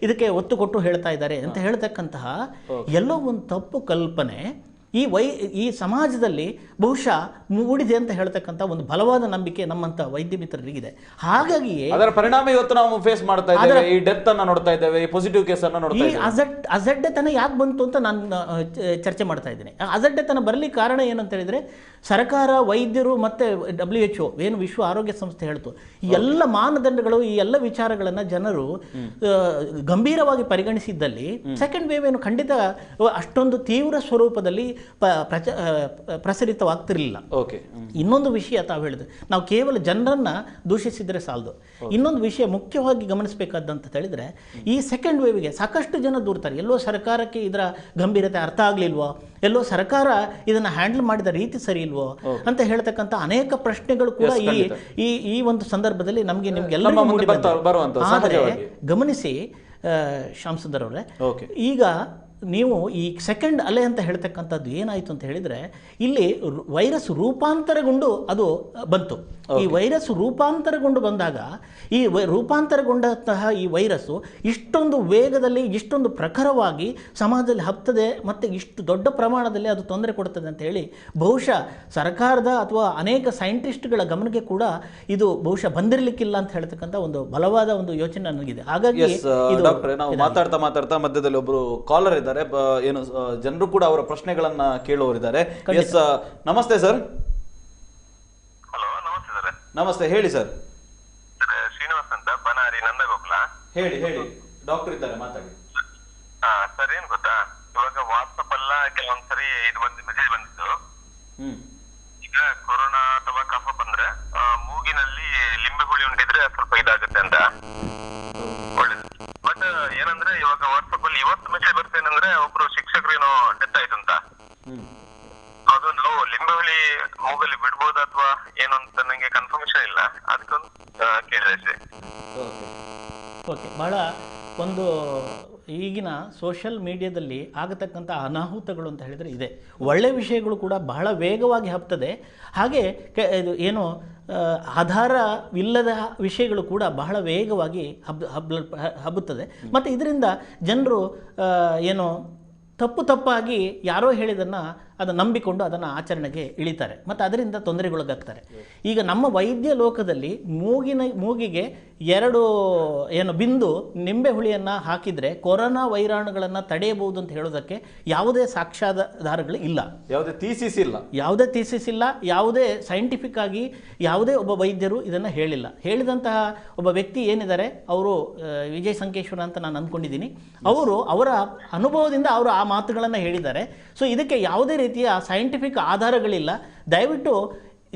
ಇದಕ್ಕೆ ಒತ್ತು ಕೊಟ್ಟು ಹೇಳ್ತಾ ಇದ್ದಾರೆ ಅಂತ ಹೇಳ್ತಕ್ಕಂತಹ ಎಲ್ಲೋ ಒಂದು ತಪ್ಪು ಕಲ್ಪನೆ ಈ ಸಮಾಜದಲ್ಲಿ ಬಹುಶಃ ಮೂಡಿದೆ ಅಂತ ಹೇಳ್ತಕ್ಕಂಥ ಒಂದು ಬಲವಾದ ನಂಬಿಕೆ ನಮ್ಮಂತ ವೈದ್ಯ ಮಿತ್ರರಿಗಿದೆ. ಹಾಗಾಗಿ ಅದರ ಪರಿಣಾಮ ಇವತ್ತು ನಾವು ಫೇಸ್ ಮಾಡ್ತಾ ಇದ್ದೇವೆ. ಈ ಡೆತ್ ಅನ್ನು ನೋಡ್ತಾ ಇದ್ದೇವೆ, ಈ ಪಾಸಿಟಿವ್ ಕೇಸ್ ಅನ್ನು ನೋಡ್ತಾ ಇದ್ದೇವೆ. ಅಸಡ್ಡೆತನ ಯಾಕೆ ಬಂತು ಅಂತ ನಾನು ಚರ್ಚೆ ಮಾಡ್ತಾ ಇದ್ದೀನಿ. ಅಸಡ್ಡೆತನ ಬರಲಿಕ್ಕೆ ಕಾರಣ ಏನಂತ ಹೇಳಿದ್ರೆ, ಸರ್ಕಾರ, ವೈದ್ಯರು ಮತ್ತು WHO ಏನು ವಿಶ್ವ ಆರೋಗ್ಯ ಸಂಸ್ಥೆ ಹೇಳ್ತು, ಈ ಎಲ್ಲ ಮಾನದಂಡಗಳು, ಈ ಎಲ್ಲ ವಿಚಾರಗಳನ್ನು ಜನರು ಗಂಭೀರವಾಗಿ ಪರಿಗಣಿಸಿದ್ದಲ್ಲಿ ಸೆಕೆಂಡ್ ವೇವ್ ಏನು ಖಂಡಿತ ಅಷ್ಟೊಂದು ತೀವ್ರ ಸ್ವರೂಪದಲ್ಲಿ ಪ್ರಸರಿತವಾಗ್ತಿರಲಿಲ್ಲ. ಇನ್ನೊಂದು ವಿಷಯ ತಾವು ಹೇಳಿದ್ರೆ, ನಾವು ಕೇವಲ ಜನರನ್ನ ದೂಷಿಸಿದ್ರೆ ಸಾಲದು. ಇನ್ನೊಂದು ವಿಷಯ ಮುಖ್ಯವಾಗಿ ಗಮನಿಸಬೇಕಾದಂತ ಹೇಳಿದ್ರೆ, ಈ ಸೆಕೆಂಡ್ ವೇವ್ಗೆ ಸಾಕಷ್ಟು ಜನ ದೂರ್ತಾರೆ. ಎಲ್ಲೋ ಸರ್ಕಾರಕ್ಕೆ ಇದರ ಗಂಭೀರತೆ ಅರ್ಥ ಆಗ್ಲಿಲ್ವೋ, ಎಲ್ಲೋ ಸರ್ಕಾರ ಇದನ್ನ ಹ್ಯಾಂಡಲ್ ಮಾಡಿದ ರೀತಿ ಸರಿ ಇಲ್ವೋ ಅಂತ ಹೇಳ್ತಕ್ಕಂಥ ಅನೇಕ ಪ್ರಶ್ನೆಗಳು ಕೂಡ ಈ ಒಂದು ಸಂದರ್ಭದಲ್ಲಿ ನಿಮ್ಗೆಲ್ಲರಿಗೂ ಮೂಡಿ ಬಂದಿದೆ. ಆದರೆ ಗಮನಿಸಿ ಶ್ಯಾಮ್ ಸುಂದರ್ ಅವರೇ, ಈಗ ನೀವು ಈ ಸೆಕೆಂಡ್ ಅಲೆ ಅಂತ ಹೇಳ್ತಕ್ಕಂಥದ್ದು ಏನಾಯಿತು ಅಂತ ಹೇಳಿದರೆ, ಇಲ್ಲಿ ವೈರಸ್ ರೂಪಾಂತರಗೊಂಡು ಅದು ಬಂತು. ಈ ವೈರಸ್ ರೂಪಾಂತರಗೊಂಡು ಬಂದಾಗ ಈ ರೂಪಾಂತರಗೊಂಡಂತಹ ಈ ವೈರಸ್ಸು ಇಷ್ಟೊಂದು ವೇಗದಲ್ಲಿ ಇಷ್ಟೊಂದು ಪ್ರಖರವಾಗಿ ಸಮಾಜದಲ್ಲಿ ಹಬ್ತದೆ ಮತ್ತು ಇಷ್ಟು ದೊಡ್ಡ ಪ್ರಮಾಣದಲ್ಲಿ ಅದು ತೊಂದರೆ ಕೊಡ್ತದೆ ಅಂತ ಹೇಳಿ ಬಹುಶಃ ಸರ್ಕಾರದ ಅಥವಾ ಅನೇಕ ಸೈಂಟಿಸ್ಟ್ಗಳ ಗಮನಕ್ಕೆ ಕೂಡ ಇದು ಬಹುಶಃ ಬಂದಿರಲಿಕ್ಕಿಲ್ಲ ಅಂತ ಹೇಳ್ತಕ್ಕಂಥ ಒಂದು ಬಲವಾದ ಒಂದು ಯೋಚನೆ ನನಗಿದೆ. ಹಾಗಾಗಿ ಡಾಕ್ಟ್ರೆ, ನಾವು ಮಾತಾಡ್ತಾ ಮಧ್ಯದಲ್ಲಿ ಒಬ್ರು ಕಾಲರ್ ಇದ್ದಾರೆ, ಏನು ಜನರು ಕೂಡ ಅವರ ಪ್ರಶ್ನೆಗಳನ್ನ ಕೇಳುವವರಿದ್ದಾರೆ. ಎಸ್, ನಮಸ್ತೆ ಸರ್. ಹಲೋ, ನಮಸ್ತೆ ಸರ್. ನಮಸ್ತೆ, ಹೇಳಿ ಸರ್. ಶ್ರೀನಿವಾಸ್ ಅಂತ, ಬನಾರಿ, ನಂದಗೋಪಾಲ. ಹೇಳಿ ಡಾಕ್ಟರ್ ಇದ್ದಾರೆ, ಮಾತಾಡಿ. ಸರ್, ಏನ್ ಗೊತ್ತಾ, ಇವಾಗ ವಾಟ್ಸಪ್ ಎಲ್ಲ ಕೆಲವೊಂದ್ಸರಿ ಇದು ಮೆಸೇಜ್ ಬಂದಿತ್ತು. ಈಗ ಕೊರೋನಾ ಅಥವಾ ಕಫ ಬಂದ್ರೆ ಮೂಗಿನಲ್ಲಿ ಲಿಂಬೆ ಹುಳಿ ಉಂಡಿದ್ರೆ ಸ್ವಲ್ಪ ಇದಾಗುತ್ತೆ ಅಂತ ಒಳ್ಳೇದು. ಬಟ್ ಏನಂದ್ರೆ ಇವಾಗ ವಾಟ್ಸಪ್ ಅಲ್ಲಿ ಇವತ್ತು ಮೆಸೇಜ್ ಬರ್ತೇನಂದ್ರೆ ಒಬ್ರು ಶಿಕ್ಷಕರು ಏನೋ ಡೆತ್ ಆಯ್ತು ಅಂತ. ಅದು ನಾವು ಲಿಂಬೆ ಹುಳಿ ಮೂಗಲ್ಲಿ ಬಿಡ್ಬೋದು ಅಥವಾ ಏನು ಅಂತ ನಂಗೆ ಕನ್ಫರ್ಮೇಶನ್ ಇಲ್ಲ, ಅದಕ್ಕೊಂದು ಕೇಳಿದೆ. ಓಕೆ, ಬಹಳ ಒಂದು ಈಗಿನ ಸೋಷಿಯಲ್ ಮೀಡಿಯಾದಲ್ಲಿ ಆಗತಕ್ಕಂಥ ಅನಾಹುತಗಳು ಅಂತ ಹೇಳಿದರೆ ಇದೆ. ಒಳ್ಳೆಯ ವಿಷಯಗಳು ಕೂಡ ಬಹಳ ವೇಗವಾಗಿ ಹಬ್ತದೆ, ಹಾಗೆ ಇದು ಏನು ಆಧಾರವಿಲ್ಲದ ವಿಷಯಗಳು ಕೂಡ ಬಹಳ ವೇಗವಾಗಿ ಹಬ್ಬುತ್ತದೆ. ಮತ್ತು ಇದರಿಂದ ಜನರು ಏನು ತಪ್ಪಾಗಿ ಯಾರೋ ಹೇಳಿದ್ದನ್ನು ಅದನ್ನು ನಂಬಿಕೊಂಡು ಅದನ್ನು ಆಚರಣೆಗೆ ಇಳಿತಾರೆ ಮತ್ತು ಅದರಿಂದ ತೊಂದರೆಗೊಳಗಾಗ್ತಾರೆ. ಈಗ ನಮ್ಮ ವೈದ್ಯ ಲೋಕದಲ್ಲಿ ಮೂಗಿಗೆ 2 ಏನು ಬಿಂದು ನಿಂಬೆ ಹುಳಿಯನ್ನು ಹಾಕಿದರೆ ಕೊರೋನಾ ವೈರಾಣುಗಳನ್ನು ತಡೆಯಬಹುದು ಅಂತ ಹೇಳೋದಕ್ಕೆ ಯಾವುದೇ ಸಾಕ್ಷ್ಯಾಧಾರಗಳು ಇಲ್ಲ, ಯಾವುದೇ ಥೀಸಿಸ್ ಇಲ್ಲ, ಯಾವುದೇ ಸೈಂಟಿಫಿಕ್ ಆಗಿ ಯಾವುದೇ ಒಬ್ಬ ವೈದ್ಯರು ಇದನ್ನು ಹೇಳಿಲ್ಲ. ಹೇಳಿದಂತಹ ಒಬ್ಬ ವ್ಯಕ್ತಿ ಏನಿದ್ದಾರೆ ಅವರು ವಿಜಯ್ ಸಂಕೇಶ್ವರ ಅಂತ ನಾನು ಅಂದ್ಕೊಂಡಿದ್ದೀನಿ. ಅವರ ಅನುಭವದಿಂದ ಅವರು ಆ ಮಾತುಗಳನ್ನು ಹೇಳಿದ್ದಾರೆ. ಸೊ ಇದಕ್ಕೆ ಯಾವುದೇ ರೀತಿಯ ಸೈಂಟಿಫಿಕ್ ಆಧಾರಗಳಿಲ್ಲ. ದಯವಿಟ್ಟು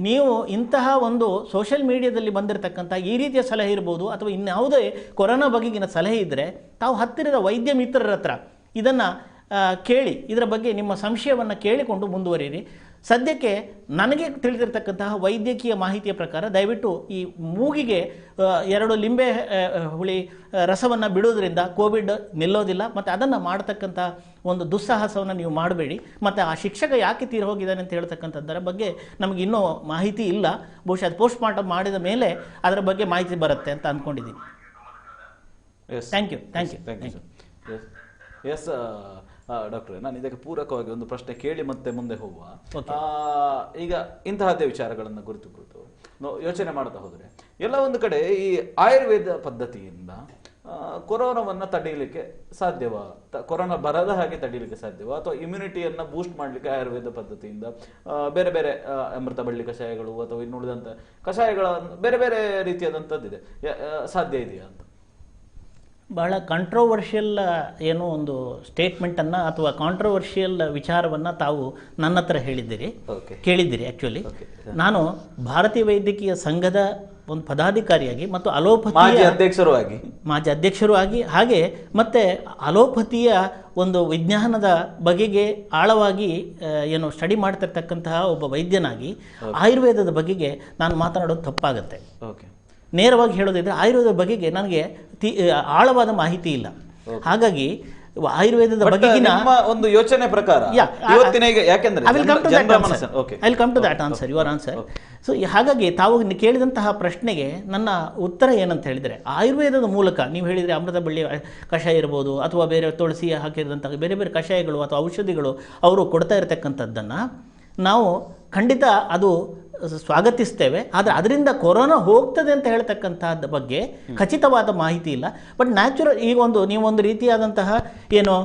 ನೀವು ಇಂತಹ ಒಂದು ಸೋಷಿಯಲ್ ಮೀಡಿಯಾದಲ್ಲಿ ಬಂದಿರತಕ್ಕಂಥ ಈ ರೀತಿಯ ಸಲಹೆ ಇರ್ಬೋದು ಅಥವಾ ಇನ್ಯಾವುದೇ ಕೊರೋನಾ ಬಗೆಗಿನ ಸಲಹೆ ಇದ್ದರೆ ತಾವು ಹತ್ತಿರದ ವೈದ್ಯ ಮಿತ್ರರ ಹತ್ರ ಇದನ್ನು ಕೇಳಿ, ಇದರ ಬಗ್ಗೆ ನಿಮ್ಮ ಸಂಶಯವನ್ನು ಕೇಳಿಕೊಂಡು ಮುಂದುವರಿಯಿರಿ. ಸದ್ಯಕ್ಕೆ ನನಗೆ ತಿಳಿದಿರತಕ್ಕಂತಹ ವೈದ್ಯಕೀಯ ಮಾಹಿತಿಯ ಪ್ರಕಾರ ದಯವಿಟ್ಟು ಈ ಮೂಗಿಗೆ 2 ಲಿಂಬೆ ಹುಳಿ ರಸವನ್ನು ಬಿಡೋದ್ರಿಂದ ಕೋವಿಡ್ ನಿಲ್ಲೋದಿಲ್ಲ ಮತ್ತು ಅದನ್ನು ಮಾಡತಕ್ಕಂಥ ಒಂದು ದುಸ್ಸಾಹಸವನ್ನು ನೀವು ಮಾಡಬೇಡಿ. ಮತ್ತು ಆ ಶಿಕ್ಷಕ ಯಾಕೆ ತೀರಿ ಹೋಗಿದ್ದಾನೆ ಅಂತ ಹೇಳ್ತಕ್ಕಂಥದ್ದರ ಬಗ್ಗೆ ನಮಗೆ ಇನ್ನೂ ಮಾಹಿತಿ ಇಲ್ಲ. ಬಹುಶಃ ಅದು ಪೋಸ್ಟ್ ಮಾರ್ಟಮ್ ಮಾಡಿದ ಮೇಲೆ ಅದರ ಬಗ್ಗೆ ಮಾಹಿತಿ ಬರುತ್ತೆ ಅಂತ ಅಂದ್ಕೊಂಡಿದ್ದೀನಿ. Thank you. ಎಸ್ ಡಾಕ್ಟ್ರೆ, ನಾನು ಇದಕ್ಕೆ ಪೂರಕವಾಗಿ ಒಂದು ಪ್ರಶ್ನೆ ಕೇಳಿ ಮತ್ತೆ ಮುಂದೆ ಹೋಗುವ. ಈಗ ಇಂತಹದ್ದೇ ವಿಚಾರಗಳನ್ನು ಕುರಿತು ಯೋಚನೆ ಮಾಡ್ತಾ ಹೋದರೆ ಎಲ್ಲ ಒಂದು ಕಡೆ ಈ ಆಯುರ್ವೇದ ಪದ್ಧತಿಯಿಂದ ಕೊರೋನಾವನ್ನು ತಡೆಯಲಿಕ್ಕೆ ಸಾಧ್ಯವಾ, ಕೊರೋನಾ ಬರದ ಹಾಗೆ ತಡೆಯಲಿಕ್ಕೆ ಸಾಧ್ಯವಾ, ಅಥವಾ ಇಮ್ಯುನಿಟಿಯನ್ನು ಬೂಸ್ಟ್ ಮಾಡಲಿಕ್ಕೆ ಆಯುರ್ವೇದ ಪದ್ಧತಿಯಿಂದ ಬೇರೆ ಬೇರೆ ಅಮೃತ ಬಳ್ಳಿ ಕಷಾಯಗಳು ಅಥವಾ ಇನ್ನುಳಿದಂಥ ಕಷಾಯಗಳ ಬೇರೆ ಬೇರೆ ರೀತಿಯಾದಂಥದ್ದಿದೆ, ಸಾಧ್ಯ ಇದೆಯಾ ಅಂತ? ಬಹಳ ಕಾಂಟ್ರೋವರ್ಷಿಯಲ್ ಏನೋ ಒಂದು ಸ್ಟೇಟ್ಮೆಂಟನ್ನು ಅಥವಾ ಕಾಂಟ್ರೋವರ್ಷಿಯಲ್ ವಿಚಾರವನ್ನು ತಾವು ನನ್ನ ಹತ್ರ ಕೇಳಿದ್ದೀರಿ. ಆ್ಯಕ್ಚುಲಿ ನಾನು ಭಾರತೀಯ ವೈದ್ಯಕೀಯ ಸಂಘದ ಒಂದು ಪದಾಧಿಕಾರಿಯಾಗಿ ಮತ್ತು ಮಾಜಿ ಅಧ್ಯಕ್ಷರು ಆಗಿ ಹಾಗೆ ಮತ್ತು ಅಲೋಪತಿಯ ಒಂದು ವಿಜ್ಞಾನದ ಬಗೆಗೆ ಆಳವಾಗಿ ಏನು ಸ್ಟಡಿ ಮಾಡ್ತಿರ್ತಕ್ಕಂತಹ ಒಬ್ಬ ವೈದ್ಯನಾಗಿ ಆಯುರ್ವೇದದ ಬಗೆಗೆ ನಾನು ಮಾತನಾಡೋದು ತಪ್ಪಾಗುತ್ತೆ. ನೇರವಾಗಿ ಹೇಳೋದಿದ್ರೆ ಆಯುರ್ವೇದದ ಬಗೆಗೆ ನನಗೆ ಆಳವಾದ ಮಾಹಿತಿ ಇಲ್ಲ. ಹಾಗಾಗಿ ಆಯುರ್ವೇದದ ಬಗೆಗಿನ ಒಂದು ಯೋಚನೆ ಪ್ರಕಾರ ಸೊ ಹಾಗಾಗಿ ತಾವು ಕೇಳಿದಂತಹ ಪ್ರಶ್ನೆಗೆ ನನ್ನ ಉತ್ತರ ಏನಂತ ಹೇಳಿದರೆ, ಆಯುರ್ವೇದದ ಮೂಲಕ ನೀವು ಹೇಳಿದರೆ ಅಮೃತ ಬಳ್ಳಿ ಕಷಾಯ ಇರ್ಬೋದು ಅಥವಾ ಬೇರೆ ತುಳಸಿ ಹಾಕಿದಂತಹ ಬೇರೆ ಬೇರೆ ಕಷಾಯಗಳು ಅಥವಾ ಔಷಧಿಗಳು ಅವರು ಕೊಡ್ತಾ ಇರತಕ್ಕಂಥದ್ದನ್ನು ನಾವು ಖಂಡಿತ ಅದು ಸ್ವಾಗತಿಸ್ತೇವೆ. ಆದರೆ ಅದರಿಂದ ಕೊರೋನಾ ಹೋಗ್ತದೆ ಅಂತ ಹೇಳ್ತಕ್ಕಂಥದ್ದು ಬಗ್ಗೆ ಖಚಿತವಾದ ಮಾಹಿತಿ ಇಲ್ಲ. ಬಟ್ ನ್ಯಾಚುರಲ್ ನೀವೊಂದು ರೀತಿಯಾದಂತಹ ಏನು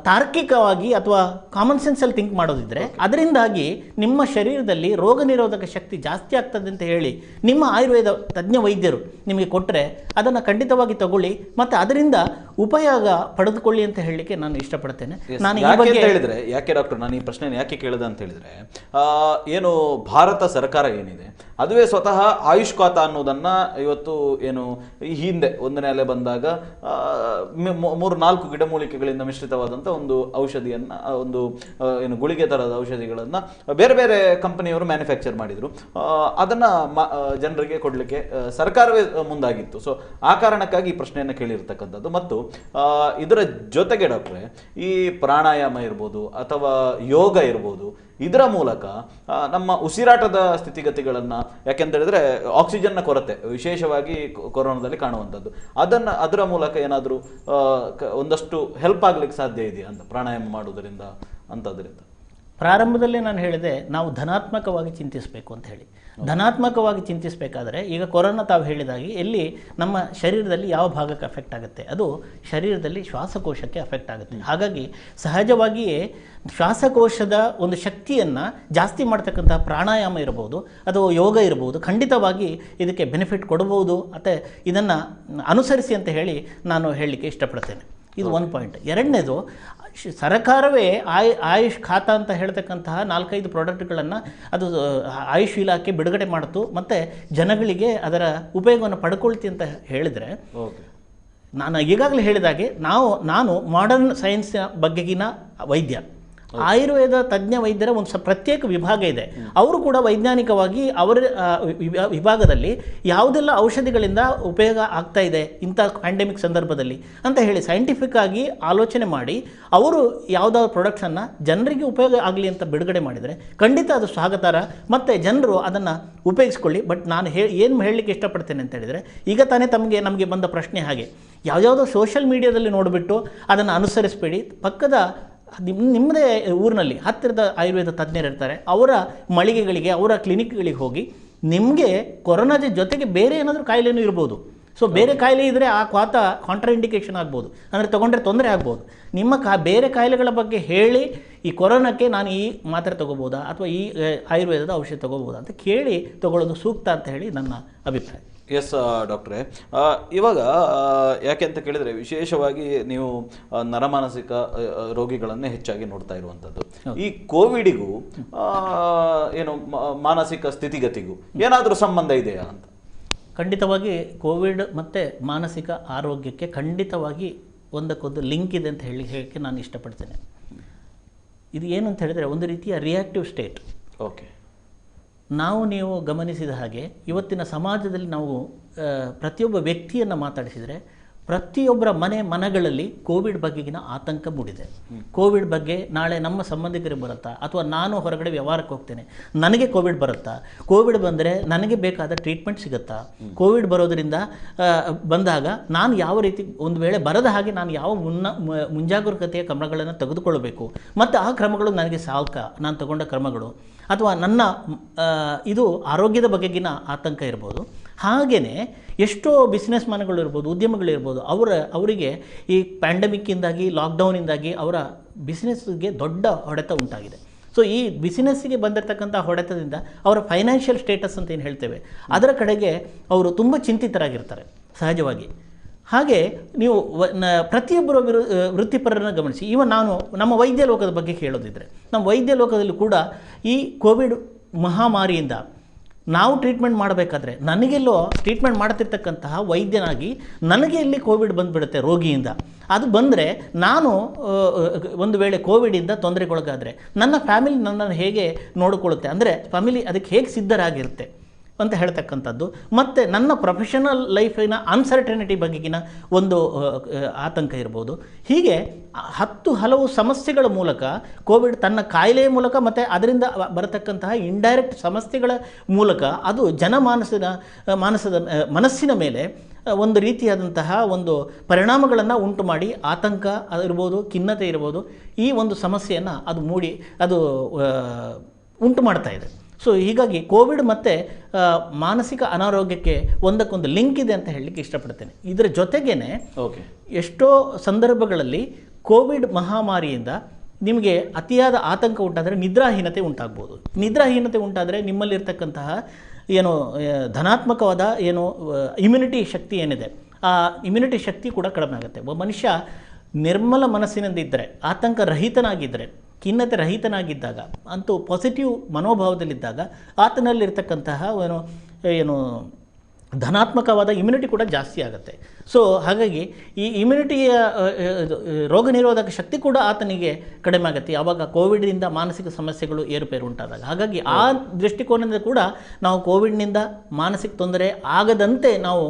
ತಾರ್ಕಿಕವಾಗಿ ಅಥವಾ ಕಾಮನ್ ಸೆನ್ಸಲ್ಲಿ ಥಿಂಕ್ ಮಾಡೋದಿದ್ರೆ ಅದರಿಂದಾಗಿ ನಿಮ್ಮ ಶರೀರದಲ್ಲಿ ರೋಗ ನಿರೋಧಕ ಶಕ್ತಿ ಜಾಸ್ತಿ ಆಗ್ತದೆ ಅಂತ ಹೇಳಿ ನಿಮ್ಮ ಆಯುರ್ವೇದ ತಜ್ಞ ವೈದ್ಯರು ನಿಮಗೆ ಕೊಟ್ಟರೆ ಅದನ್ನು ಖಂಡಿತವಾಗಿ ತಗೊಳ್ಳಿ ಮತ್ತು ಅದರಿಂದ ಉಪಯೋಗ ಪಡೆದುಕೊಳ್ಳಿ ಅಂತ ಹೇಳಲಿಕ್ಕೆ ನಾನು ಇಷ್ಟಪಡ್ತೇನೆ. ನಾನು ಈ ಬಗ್ಗೆ ಹೇಳಿದ್ರೆ ಯಾಕೆ ಡಾಕ್ಟರ್, ನಾನು ಈ ಪ್ರಶ್ನೆ ಯಾಕೆ ಕೇಳಿದೆ ಅಂತ ಹೇಳಿದ್ರೆ, ಏನು ಭಾರತ ಸರ್ಕಾರ ಏನಿದೆ ಅದುವೇ ಸ್ವತಃ ಆಯುಷ್ ಖಾತಾ ಅನ್ನೋದನ್ನು ಇವತ್ತು ಏನು ಈ ಹಿಂದೆ 1ನೇ ಅಲೆ ಬಂದಾಗ 3-4 ಗಿಡಮೂಲಿಕೆಗಳಿಂದ ಮಿಶ್ರಿತವಾದಂಥ ಒಂದು ಔಷಧಿಯನ್ನು ಒಂದು ಏನು ಗುಳಿಗೆ ಥರದ ಔಷಧಿಗಳನ್ನು ಬೇರೆ ಬೇರೆ ಕಂಪನಿಯವರು ಮ್ಯಾನುಫ್ಯಾಕ್ಚರ್ ಮಾಡಿದರು. ಅದನ್ನು ಜನರಿಗೆ ಕೊಡಲಿಕ್ಕೆ ಸರ್ಕಾರವೇ ಮುಂದಾಗಿತ್ತು. ಸೊ ಆ ಕಾರಣಕ್ಕಾಗಿ ಈ ಪ್ರಶ್ನೆಯನ್ನು ಕೇಳಿರ್ತಕ್ಕಂಥದ್ದು. ಮತ್ತು ಇದರ ಜೊತೆಗೆ ಡಾಕ್ಟ್ರೆ, ಈ ಪ್ರಾಣಾಯಾಮ ಇರ್ಬೋದು ಅಥವಾ ಯೋಗ ಇರ್ಬೋದು, ಇದರ ಮೂಲಕ ನಮ್ಮ ಉಸಿರಾಟದ ಸ್ಥಿತಿಗತಿಗಳನ್ನು, ಯಾಕೆಂತೇಳಿದ್ರೆ ಆಕ್ಸಿಜನ್ನ ಕೊರತೆ ವಿಶೇಷವಾಗಿ ಕೊರೋನಾದಲ್ಲಿ ಕಾಣುವಂಥದ್ದು, ಅದರ ಮೂಲಕ ಏನಾದರೂ ಒಂದಷ್ಟು ಹೆಲ್ಪ್ ಆಗ್ಲಿಕ್ಕೆ ಸಾಧ್ಯ ಇದೆಯಾ ಅಂತ ಪ್ರಾಣಾಯಾಮ ಮಾಡುವುದರಿಂದ ಅಂತದ್ರಿಂದ? ಪ್ರಾರಂಭದಲ್ಲೇ ನಾನು ಹೇಳಿದೆ, ನಾವು ಧನಾತ್ಮಕವಾಗಿ ಚಿಂತಿಸಬೇಕು ಅಂತ ಹೇಳಿ. ಧನಾತ್ಮಕವಾಗಿ ಚಿಂತಿಸಬೇಕಾದ್ರೆ ಈಗ ಕೊರೋನಾ ತಾವು ಹೇಳಿದಾಗೆ ಎಲ್ಲಿ ನಮ್ಮ ಶರೀರದಲ್ಲಿ ಯಾವ ಭಾಗಕ್ಕೆ ಅಫೆಕ್ಟ್ ಆಗುತ್ತೆ, ಅದು ಶರೀರದಲ್ಲಿ ಶ್ವಾಸಕೋಶಕ್ಕೆ ಅಫೆಕ್ಟ್ ಆಗುತ್ತೆ. ಹಾಗಾಗಿ ಸಹಜವಾಗಿಯೇ ಶ್ವಾಸಕೋಶದ ಒಂದು ಶಕ್ತಿಯನ್ನು ಜಾಸ್ತಿ ಮಾಡ್ತಕ್ಕಂಥ ಪ್ರಾಣಾಯಾಮ ಇರ್ಬೋದು ಅಥವಾ ಯೋಗ ಇರ್ಬೋದು, ಖಂಡಿತವಾಗಿ ಇದಕ್ಕೆ ಬೆನಿಫಿಟ್ ಕೊಡ್ಬೋದು. ಮತ್ತು ಇದನ್ನು ಅನುಸರಿಸಿ ಅಂತ ಹೇಳಿ ನಾನು ಹೇಳಲಿಕ್ಕೆ ಇಷ್ಟಪಡ್ತೇನೆ. ಇದು ಒಂದು ಪಾಯಿಂಟ್. ಎರಡನೇದು, ಸರ್ಕಾರವೇ ಆಯುಷ್ ಖಾತಾ ಅಂತ ಹೇಳ್ತಕ್ಕಂತಹ 4-5 ಪ್ರಾಡಕ್ಟ್ಗಳನ್ನು ಅದು ಆಯುಷ್ ಇಲಾಖೆ ಬಿಡುಗಡೆ ಮಾಡ್ತು ಮತ್ತು ಜನಗಳಿಗೆ ಅದರ ಉಪಯೋಗವನ್ನು ಪಡ್ಕೊಳ್ತಿ ಅಂತ ಹೇಳಿದರೆ, ನಾನು ಈಗಾಗಲೇ ಹೇಳಿದಾಗೆ ನಾನು ಮಾಡರ್ನ್ ಸೈನ್ಸ್ನ ಬಗೆಗಿನ ವೈದ್ಯ, ಆಯುರ್ವೇದ ತಜ್ಞ ವೈದ್ಯರ ಒಂದು ಪ್ರತ್ಯೇಕ ವಿಭಾಗ ಇದೆ. ಅವರು ಕೂಡ ವೈಜ್ಞಾನಿಕವಾಗಿ ಅವರ ವಿಭಾಗದಲ್ಲಿ ಯಾವುದೆಲ್ಲ ಔಷಧಿಗಳಿಂದ ಉಪಯೋಗ ಆಗ್ತಾ ಇದೆ ಇಂಥ ಪ್ಯಾಂಡೆಮಿಕ್ ಸಂದರ್ಭದಲ್ಲಿ ಅಂತ ಹೇಳಿ ಸೈಂಟಿಫಿಕ್ ಆಗಿ ಆಲೋಚನೆ ಮಾಡಿ ಅವರು ಯಾವುದಾದ್ರು ಪ್ರಾಡಕ್ಟ್ಸನ್ನು ಜನರಿಗೆ ಉಪಯೋಗ ಆಗಲಿ ಅಂತ ಬಿಡುಗಡೆ ಮಾಡಿದರೆ ಖಂಡಿತ ಅದು ಸ್ವಾಗತಾರ್ಹ ಮತ್ತು ಜನರು ಅದನ್ನು ಉಪಯೋಗಿಸ್ಕೊಳ್ಳಿ. ಬಟ್ ನಾನು ಏನು ಹೇಳಲಿಕ್ಕೆ ಇಷ್ಟಪಡ್ತೇನೆ ಅಂತ ಹೇಳಿದರೆ, ಈಗ ತಾನೇ ನಮಗೆ ಬಂದ ಪ್ರಶ್ನೆ ಹಾಗೆ, ಯಾವುದ್ಯಾವುದೋ ಸೋಷಿಯಲ್ ಮೀಡಿಯಾದಲ್ಲಿ ನೋಡಿಬಿಟ್ಟು ಅದನ್ನು ಅನುಸರಿಸಬೇಡಿ. ಪಕ್ಕದ ನಿಮ್ಮದೇ ಊರಿನಲ್ಲಿ ಹತ್ತಿರದ ಆಯುರ್ವೇದ ತಜ್ಞರು ಇರ್ತಾರೆ, ಅವರ ಮಳಿಗೆಗಳಿಗೆ ಅವರ ಕ್ಲಿನಿಕ್ಗಳಿಗೆ ಹೋಗಿ, ನಿಮಗೆ ಕೊರೋನಾದ ಜೊತೆಗೆ ಬೇರೆ ಏನಾದರೂ ಕಾಯಿಲೆನೂ ಇರ್ಬೋದು. ಸೊ ಬೇರೆ ಕಾಯಿಲೆ ಇದ್ದರೆ ಆ ಕಾಂಟ್ರಾ ಇಂಡಿಕೇಷನ್ ಆಗ್ಬೋದು, ಅಂದರೆ ತೊಗೊಂಡ್ರೆ ತೊಂದರೆ ಆಗ್ಬೋದು. ನಿಮ್ಮ ಬೇರೆ ಕಾಯಿಲೆಗಳ ಬಗ್ಗೆ ಹೇಳಿ, ಈ ಕೊರೋನಾಕ್ಕೆ ನಾನು ಈ ಮಾತ್ರೆ ತೊಗೋಬೋದಾ ಅಥವಾ ಈ ಆಯುರ್ವೇದದ ಔಷಧಿ ತೊಗೋಬೋದಾ ಅಂತ ಕೇಳಿ ತೊಗೊಳ್ಳೋದು ಸೂಕ್ತ ಅಂತ ಹೇಳಿ ನನ್ನ ಅಭಿಪ್ರಾಯ. ಎಸ್ ಡಾಕ್ಟ್ರೇ, ಇವಾಗ ಯಾಕೆ ಅಂತ ಕೇಳಿದರೆ, ವಿಶೇಷವಾಗಿ ನೀವು ನರಮಾನಸಿಕ ರೋಗಿಗಳನ್ನೇ ಹೆಚ್ಚಾಗಿ ನೋಡ್ತಾ ಇರುವಂಥದ್ದು. ಈ ಕೋವಿಡಿಗೂ ಏನು ಮಾನಸಿಕ ಸ್ಥಿತಿಗತಿಗೂ ಏನಾದರೂ ಸಂಬಂಧ ಇದೆಯಾ ಅಂತ? ಖಂಡಿತವಾಗಿ ಕೋವಿಡ್ ಮತ್ತು ಮಾನಸಿಕ ಆರೋಗ್ಯಕ್ಕೆ ಖಂಡಿತವಾಗಿ ಒಂದಕ್ಕೊಂದು ಲಿಂಕ್ ಇದೆ ಅಂತ ಹೇಳಲಿಕ್ಕೆ ನಾನು ಇಷ್ಟಪಡ್ತೇನೆ. ಇದು ಏನು ಅಂತ ಹೇಳಿದರೆ, ಒಂದು ರೀತಿಯ ರಿಯಾಕ್ಟಿವ್ ಸ್ಟೇಟ್. ಓಕೆ, ನೀವು ಗಮನಿಸಿದ ಹಾಗೆ ಇವತ್ತಿನ ಸಮಾಜದಲ್ಲಿ ನಾವು ಪ್ರತಿಯೊಬ್ಬ ವ್ಯಕ್ತಿಯನ್ನು ಮಾತಾಡಿಸಿದರೆ ಪ್ರತಿಯೊಬ್ಬರ ಮನಗಳಲ್ಲಿ ಕೋವಿಡ್ ಬಗೆಗಿನ ಆತಂಕ ಮೂಡಿದೆ. ಕೋವಿಡ್ ಬಗ್ಗೆ ನಾಳೆ ನಮ್ಮ ಸಂಬಂಧಿಕರಿಗೆ ಬರುತ್ತಾ, ಅಥವಾ ನಾನು ಹೊರಗಡೆ ವ್ಯವಹಾರಕ್ಕೆ ಹೋಗ್ತೇನೆ, ನನಗೆ ಕೋವಿಡ್ ಬರುತ್ತಾ, ಕೋವಿಡ್ ಬಂದರೆ ನನಗೆ ಬೇಕಾದ ಟ್ರೀಟ್ಮೆಂಟ್ ಸಿಗುತ್ತಾ, ಕೋವಿಡ್ ಬರೋದರಿಂದ ಬಂದಾಗ ನಾನು ಯಾವ ರೀತಿ, ಒಂದು ವೇಳೆ ಬರದ ಹಾಗೆ ನಾನು ಯಾವ ಮುಂಜಾಗರೂಕತೆಯ ಕ್ರಮಗಳನ್ನು ತೆಗೆದುಕೊಳ್ಳಬೇಕು, ಮತ್ತು ಆ ಕ್ರಮಗಳು ನನಗೆ ನಾನು ತಗೊಂಡ ಕ್ರಮಗಳು, ಅಥವಾ ನನ್ನ ಇದು ಆರೋಗ್ಯದ ಬಗೆಗಿನ ಆತಂಕ ಇರ್ಬೋದು. ಹಾಗೆಯೇ ಎಷ್ಟೋ ಬಿಸ್ನೆಸ್ ಮ್ಯಾನ್ಗಳು ಇರ್ಬೋದು, ಉದ್ಯಮಗಳಿರ್ಬೋದು, ಅವರಿಗೆ ಈ ಪ್ಯಾಂಡಮಿಕ್ಕಿಂದಾಗಿ, ಲಾಕ್ಡೌನಿಂದಾಗಿ ಅವರ ಬಿಸ್ನೆಸ್ಗೆ ದೊಡ್ಡ ಹೊಡೆತ ಉಂಟಾಗಿದೆ. ಸೊ ಈ ಬಿಸಿನೆಸ್ಸಿಗೆ ಬಂದಿರತಕ್ಕಂಥ ಹೊಡೆತದಿಂದ ಅವರ ಫೈನಾನ್ಷಿಯಲ್ ಸ್ಟೇಟಸ್ ಅಂತ ಏನು ಹೇಳ್ತೇವೆ, ಅದರ ಕಡೆಗೆ ಅವರು ತುಂಬ ಚಿಂತಿತರಾಗಿರ್ತಾರೆ ಸಹಜವಾಗಿ. ಹಾಗೆ ನೀವು ಪ್ರತಿಯೊಬ್ಬರ ವೃತ್ತಿಪರರನ್ನು ಗಮನಿಸಿ. ನಾನು ನಮ್ಮ ವೈದ್ಯ ಲೋಕದ ಬಗ್ಗೆ ಹೇಳೋದಿದ್ರೆ, ನಮ್ಮ ವೈದ್ಯ ಲೋಕದಲ್ಲಿ ಕೂಡ ಈ ಕೋವಿಡ್ ಮಹಾಮಾರಿಯಿಂದ ನಾವು ಟ್ರೀಟ್ಮೆಂಟ್ ಮಾಡಬೇಕಾದ್ರೆ, ನನಗೆಲ್ಲೋ ಟ್ರೀಟ್ಮೆಂಟ್ ಮಾಡ್ತಿರ್ತಕ್ಕಂತಹ ವೈದ್ಯನಾಗಿ ನನಗೆ ಎಲ್ಲಿ ಕೋವಿಡ್ ಬಂದುಬಿಡುತ್ತೆ ರೋಗಿಯಿಂದ, ಅದು ಬಂದರೆ ನಾನು ಒಂದು ವೇಳೆ ಕೋವಿಡಿಂದ ತೊಂದರೆಗೊಳಗಾದರೆ ನನ್ನ ಫ್ಯಾಮಿಲಿ ನನ್ನನ್ನು ಹೇಗೆ ನೋಡಿಕೊಳ್ಳುತ್ತೆ, ಅಂದರೆ ಫ್ಯಾಮಿಲಿ ಅದಕ್ಕೆ ಹೇಗೆ ಸಿದ್ಧರಾಗಿರುತ್ತೆ ಅಂತ ಹೇಳ್ತಕ್ಕಂಥದ್ದು. ಮತ್ತು ನನ್ನ ಪ್ರೊಫೆಷನಲ್ ಲೈಫಿನ ಅನ್ಸರ್ಟನಿಟಿ ಬಗೆಗಿನ ಒಂದು ಆತಂಕ ಇರ್ಬೋದು. ಹೀಗೆ ಹಲವು ಸಮಸ್ಯೆಗಳ ಮೂಲಕ ಕೋವಿಡ್ ತನ್ನ ಕಾಯಿಲೆಯ ಮೂಲಕ ಮತ್ತು ಅದರಿಂದ ಬರತಕ್ಕಂತಹ ಇಂಡೈರೆಕ್ಟ್ ಸಮಸ್ಯೆಗಳ ಮೂಲಕ ಅದು ಮನಸ್ಸಿನ ಮೇಲೆ ಒಂದು ರೀತಿಯಾದಂತಹ ಒಂದು ಪರಿಣಾಮಗಳನ್ನು ಉಂಟು ಮಾಡಿ, ಆತಂಕ ಇರ್ಬೋದು, ಖಿನ್ನತೆ ಇರ್ಬೋದು, ಈ ಒಂದು ಸಮಸ್ಯೆಯನ್ನು ಅದು ಉಂಟು ಮಾಡ್ತಾ ಇದೆ. ಸೊ ಹೀಗಾಗಿ ಕೋವಿಡ್ ಮತ್ತು ಮಾನಸಿಕ ಅನಾರೋಗ್ಯಕ್ಕೆ ಒಂದಕ್ಕೊಂದು ಲಿಂಕ್ ಇದೆ ಅಂತ ಹೇಳಲಿಕ್ಕೆ ಇಷ್ಟಪಡ್ತೇನೆ. ಇದರ ಜೊತೆಗೇನೆ ಎಷ್ಟೋ ಸಂದರ್ಭಗಳಲ್ಲಿ ಕೋವಿಡ್ ಮಹಾಮಾರಿಯಿಂದ ನಿಮಗೆ ಅತಿಯಾದ ಆತಂಕ ಉಂಟಾದರೆ ನಿದ್ರಾಹೀನತೆ ಉಂಟಾಗ್ಬೋದು. ನಿದ್ರಾಹೀನತೆ ಉಂಟಾದರೆ ನಿಮ್ಮಲ್ಲಿರ್ತಕ್ಕಂತಹ ಧನಾತ್ಮಕವಾದ ಇಮ್ಯುನಿಟಿ ಶಕ್ತಿ ಏನಿದೆ, ಆ ಇಮ್ಯುನಿಟಿ ಶಕ್ತಿ ಕೂಡ ಕಡಿಮೆ ಆಗುತ್ತೆ. ಒಬ್ಬ ಮನುಷ್ಯ ನಿರ್ಮಲ ಮನಸ್ಸಿನಿಂದ ಇದ್ದರೆ, ಆತಂಕ ರಹಿತನಾಗಿದ್ದರೆ, ಖಿನ್ನತೆ ರಹಿತನಾಗಿದ್ದಾಗ, ಅಂತೂ ಪಾಸಿಟಿವ್ ಮನೋಭಾವದಲ್ಲಿದ್ದಾಗ ಆತನಲ್ಲಿರ್ತಕ್ಕಂತಹ ಏನು ಧನಾತ್ಮಕವಾದ ಇಮ್ಯುನಿಟಿ ಕೂಡ ಜಾಸ್ತಿ ಆಗುತ್ತೆ. ಸೊ ಹಾಗಾಗಿ ಈ ಇಮ್ಯುನಿಟಿಯ ರೋಗ ನಿರೋಧಕ ಶಕ್ತಿ ಕೂಡ ಆತನಿಗೆ ಕಡಿಮೆ ಆಗುತ್ತೆ ಯಾವಾಗ ಕೋವಿಡ್ನಿಂದ ಮಾನಸಿಕ ಸಮಸ್ಯೆಗಳು ಏರುಪೇರು ಉಂಟಾದಾಗ. ಹಾಗಾಗಿ ಆ ದೃಷ್ಟಿಕೋನದಿಂದ ಕೂಡ ನಾವು ಕೋವಿಡ್ನಿಂದ ಮಾನಸಿಕ ತೊಂದರೆ ಆಗದಂತೆ ನಾವು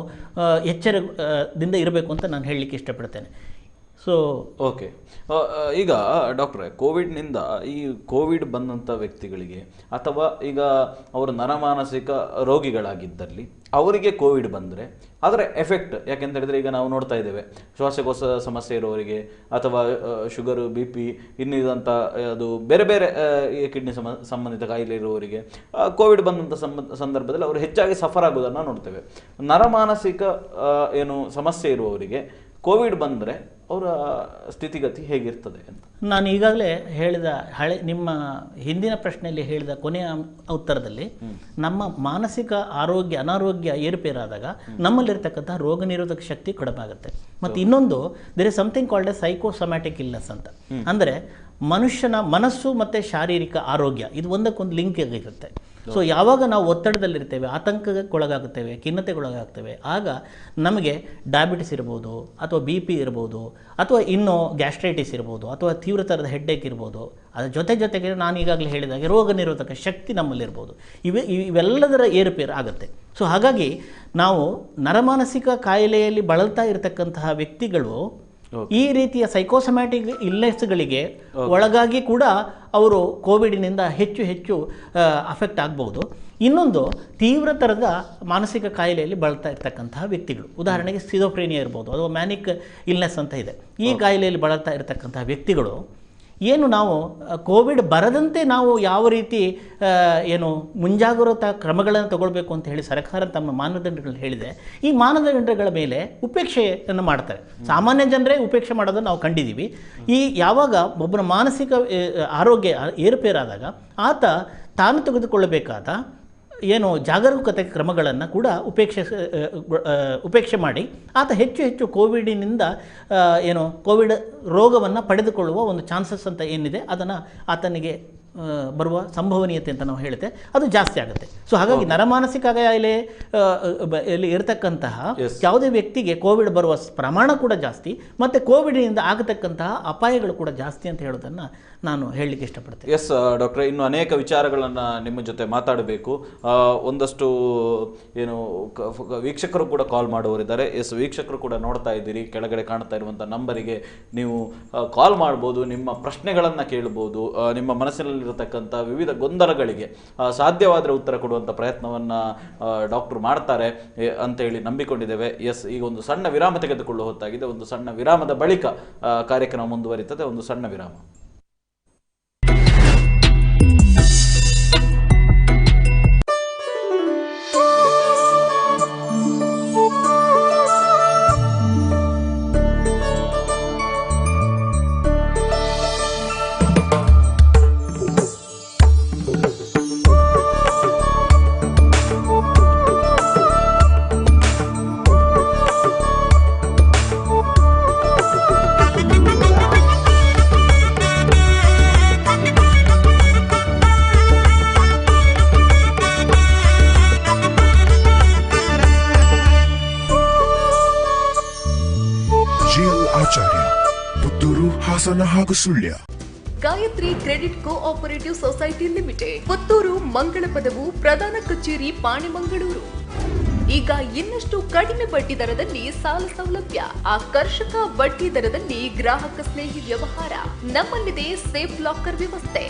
ಎಚ್ಚರದಿಂದ ಇರಬೇಕು ಅಂತ ನಾನು ಹೇಳಲಿಕ್ಕೆ ಇಷ್ಟಪಡ್ತೇನೆ. ಸೊ ಓಕೆ, ಈಗ ಡಾಕ್ಟ್ರೆ, ಕೋವಿಡ್ನಿಂದ ಈ ಕೋವಿಡ್ ಬಂದಂಥ ವ್ಯಕ್ತಿಗಳಿಗೆ ಅಥವಾ ಈಗ ಅವರು ನರಮಾನಸಿಕ ರೋಗಿಗಳಾಗಿದ್ದಲ್ಲಿ ಅವರಿಗೆ ಕೋವಿಡ್ ಬಂದರೆ ಅದರ ಎಫೆಕ್ಟ್ ಯಾಕೆಂತ ಹೇಳಿದರೆ ಈಗ ನಾವು ನೋಡ್ತಾ ಇದ್ದೇವೆ ಶ್ವಾಸಕೋಶ ಸಮಸ್ಯೆ ಇರೋವರಿಗೆ ಅಥವಾ ಶುಗರು, BP ಇನ್ನಿದಂಥ ಅದು ಬೇರೆ ಬೇರೆ ಕಿಡ್ನಿ ಸಂಬಂಧಿತ ಕಾಯಿಲೆ ಇರುವವರಿಗೆ ಕೋವಿಡ್ ಬಂದಂಥ ಸಂದರ್ಭದಲ್ಲಿ ಅವರು ಹೆಚ್ಚಾಗಿ ಸಫರ್ ಆಗೋದನ್ನು ನೋಡ್ತೇವೆ. ನರಮಾನಸಿಕ ಏನು ಸಮಸ್ಯೆ ಇರುವವರಿಗೆ ಕೋವಿಡ್ ಬಂದರೆ ಅವರ ಸ್ಥಿತಿಗತಿ ಹೇಗಿರ್ತದೆ ಅಂತ ನಾನು ಈಗಾಗಲೇ ಹೇಳಿದ ನಿಮ್ಮ ಹಿಂದಿನ ಪ್ರಶ್ನೆಯಲ್ಲಿ ಹೇಳಿದ ಕೊನೆಯ ಉತ್ತರದಲ್ಲಿ ನಮ್ಮ ಮಾನಸಿಕ ಆರೋಗ್ಯ ಅನಾರೋಗ್ಯ ಏರುಪೇರಾದಾಗ ನಮ್ಮಲ್ಲಿರ್ತಕ್ಕಂಥ ರೋಗ ನಿರೋಧಕ ಶಕ್ತಿ ಕಡಿಮೆ ಆಗುತ್ತೆ. ಮತ್ತು ಇನ್ನೊಂದು there is something called a psychosomatic illness ಅಂತ. ಅಂದರೆ ಮನುಷ್ಯನ ಮನಸ್ಸು ಮತ್ತು ಶಾರೀರಿಕ ಆರೋಗ್ಯ ಇದು ಒಂದಕ್ಕೊಂದು ಲಿಂಕ್ ಆಗಿರುತ್ತೆ. ಸೊ ಯಾವಾಗ ನಾವು ಒತ್ತಡದಲ್ಲಿರ್ತೇವೆ, ಆತಂಕಕ್ಕೊಳಗಾಗುತ್ತೇವೆ, ಖಿನ್ನತೆಗೊಳಗಾಗ್ತೇವೆ, ಆಗ ನಮಗೆ ಡಯಾಬಿಟಿಸ್ ಇರ್ಬೋದು ಅಥವಾ BP ಇರ್ಬೋದು ಅಥವಾ ಇನ್ನೂ ಗ್ಯಾಸ್ಟ್ರೈಟಿಸ್ ಇರ್ಬೋದು ಅಥವಾ ತೀವ್ರತರದ ಹೆಡ್ಡೇಕ್ ಇರ್ಬೋದು. ಅದರ ಜೊತೆಗೆ ನಾನು ಈಗಾಗಲೇ ಹೇಳಿದಾಗೆ ರೋಗ ನಿರೋಧಕ ಶಕ್ತಿ ನಮ್ಮಲ್ಲಿರ್ಬೋದು. ಇವೆಲ್ಲದರ ಏರುಪೇರು ಆಗುತ್ತೆ. ಸೊ ಹಾಗಾಗಿ ನಾವು ನರಮಾನಸಿಕ ಕಾಯಿಲೆಯಲ್ಲಿ ಬಳಲ್ತಾ ಇರತಕ್ಕಂತಹ ವ್ಯಕ್ತಿಗಳು ಈ ರೀತಿಯ ಸೈಕೋಸೊಮ್ಯಾಟಿಕ್ ಇಲ್ನೆಸ್ಗಳಿಗೆ ಒಳಗಾಗಿ ಕೂಡ ಅವರು ಕೋವಿಡ್ನಿಂದ ಹೆಚ್ಚು ಅಫೆಕ್ಟ್ ಆಗ್ಬೋದು. ಇನ್ನೊಂದು ತೀವ್ರತರದ ಮಾನಸಿಕ ಕಾಯಿಲೆಯಲ್ಲಿ ಬಳಲ್ತಾ ಇರ್ತಕ್ಕಂತಹ ವ್ಯಕ್ತಿಗಳು, ಉದಾಹರಣೆಗೆ ಸ್ಕಿಜೋಫ್ರೇನಿಯಾ ಇರ್ಬೋದು ಅಥವಾ ಮ್ಯಾನಿಕ್ ಇಲ್ನೆಸ್ ಅಂತ ಇದೆ. ಈ ಕಾಯಿಲೆಯಲ್ಲಿ ಬಳಲ್ತಾ ಇರತಕ್ಕಂತಹ ವ್ಯಕ್ತಿಗಳು ಏನು ನಾವು ಕೋವಿಡ್ ಬರದಂತೆ ನಾವು ಯಾವ ರೀತಿ ಏನು ಮುಂಜಾಗ್ರತಾ ಕ್ರಮಗಳನ್ನು ತಗೊಳ್ಬೇಕು ಅಂತ ಹೇಳಿ ಸರ್ಕಾರ ತಮ್ಮ ಮಾನದಂಡಗಳನ್ನು ಹೇಳಿದೆ. ಈ ಮಾನದಂಡಗಳ ಮೇಲೆ ಉಪೇಕ್ಷೆಯನ್ನು ಮಾಡ್ತಾರೆ. ಸಾಮಾನ್ಯ ಜನರೇ ಉಪೇಕ್ಷೆ ಮಾಡೋದನ್ನು ನಾವು ಕಂಡಿದ್ದೀವಿ. ಈ ಯಾವಾಗ ಒಬ್ಬನ ಮಾನಸಿಕ ಆರೋಗ್ಯ ಏರುಪೇರಾದಾಗ ಆತ ತಾನು ತೆಗೆದುಕೊಳ್ಳಬೇಕಾದ ಏನು ಜಾಗರೂಕತೆ ಕ್ರಮಗಳನ್ನು ಕೂಡ ಉಪೇಕ್ಷೆ ಮಾಡಿ ಆತ ಹೆಚ್ಚು ಕೋವಿಡಿನಿಂದ ಏನು ಕೋವಿಡ್ ರೋಗವನ್ನು ಪಡೆದುಕೊಳ್ಳುವ ಒಂದು ಚಾನ್ಸಸ್ ಅಂತ ಏನಿದೆ ಅದನ್ನು ಆತನಿಗೆ ಬರುವ ಸಂಭವನೀಯತೆ ಅಂತ ನಾವು ಹೇಳುತ್ತೆ ಅದು ಜಾಸ್ತಿ ಆಗುತ್ತೆ. ಸೊ ಹಾಗಾಗಿ ನರಮಾನಸಿಕ ಕಾಯಿಲೆ ಇರತಕ್ಕಂತಹ ಯಾವುದೇ ವ್ಯಕ್ತಿಗೆ ಕೋವಿಡ್ ಬರುವ ಪ್ರಮಾಣ ಕೂಡ ಜಾಸ್ತಿ ಮತ್ತು ಕೋವಿಡ್ನಿಂದ ಆಗತಕ್ಕಂತಹ ಅಪಾಯಗಳು ಕೂಡ ಜಾಸ್ತಿ ಅಂತ ಹೇಳೋದನ್ನು ನಾನು ಹೇಳಲಿಕ್ಕೆ ಇಷ್ಟಪಡ್ತೇನೆ. ಎಸ್ ಡಾಕ್ಟ್ರೆ, ಇನ್ನು ಅನೇಕ ವಿಚಾರಗಳನ್ನು ನಿಮ್ಮ ಜೊತೆ ಮಾತಾಡಬೇಕು. ಒಂದಷ್ಟು ಏನು ವೀಕ್ಷಕರು ಕೂಡ ಕಾಲ್ ಮಾಡುವವರಿದ್ದಾರೆ. ಎಸ್, ವೀಕ್ಷಕರು ಕೂಡ ನೋಡ್ತಾ ಇದ್ದೀರಿ, ಕೆಳಗಡೆ ಕಾಣ್ತಾ ಇರುವಂಥ ನಂಬರಿಗೆ ನೀವು ಕಾಲ್ ಮಾಡ್ಬೋದು, ನಿಮ್ಮ ಪ್ರಶ್ನೆಗಳನ್ನು ಕೇಳ್ಬೋದು, ನಿಮ್ಮ ಮನಸ್ಸಿನಲ್ಲಿರತಕ್ಕಂಥ ವಿವಿಧ ಗೊಂದಲಗಳಿಗೆ ಸಾಧ್ಯವಾದರೆ ಉತ್ತರ ಕೊಡುವಂಥ ಪ್ರಯತ್ನವನ್ನು ಡಾಕ್ಟರ್ ಮಾಡ್ತಾರೆ ಅಂತೇಳಿ ನಂಬಿಕೊಂಡಿದ್ದೇವೆ. ಎಸ್, ಈಗ ಒಂದು ಸಣ್ಣ ವಿರಾಮ ತೆಗೆದುಕೊಳ್ಳುವ ಹೊತ್ತಾಗಿದೆ. ಒಂದು ಸಣ್ಣ ವಿರಾಮದ ಬಳಿಕ ಕಾರ್ಯಕ್ರಮ ಮುಂದುವರಿತದೆ. ಒಂದು ಸಣ್ಣ ವಿರಾಮ. ಹಾಗೂ Sullia. Gayatri credit cooperative society limited, Puttur, Mangalapadavu, ಪ್ರಧಾನ ಕಚೇರಿ, ಪಾಣೆಮಂಗಳೂರು. ಈಗ ಇನ್ನಷ್ಟು ಕಡಿಮೆ ಬಡ್ಡಿ ದರದಲ್ಲಿ ಸಾಲ ಸೌಲಭ್ಯ, ಆಕರ್ಷಕ ಬಡ್ಡಿ ದರದಲ್ಲಿ ಗ್ರಾಹಕ ಸ್ನೇಹಿ ವ್ಯವಹಾರ. ನಮ್ಮಲ್ಲಿದೆ ಸೇಫ್ ಲಾಕರ್ ವ್ಯವಸ್ಥೆ.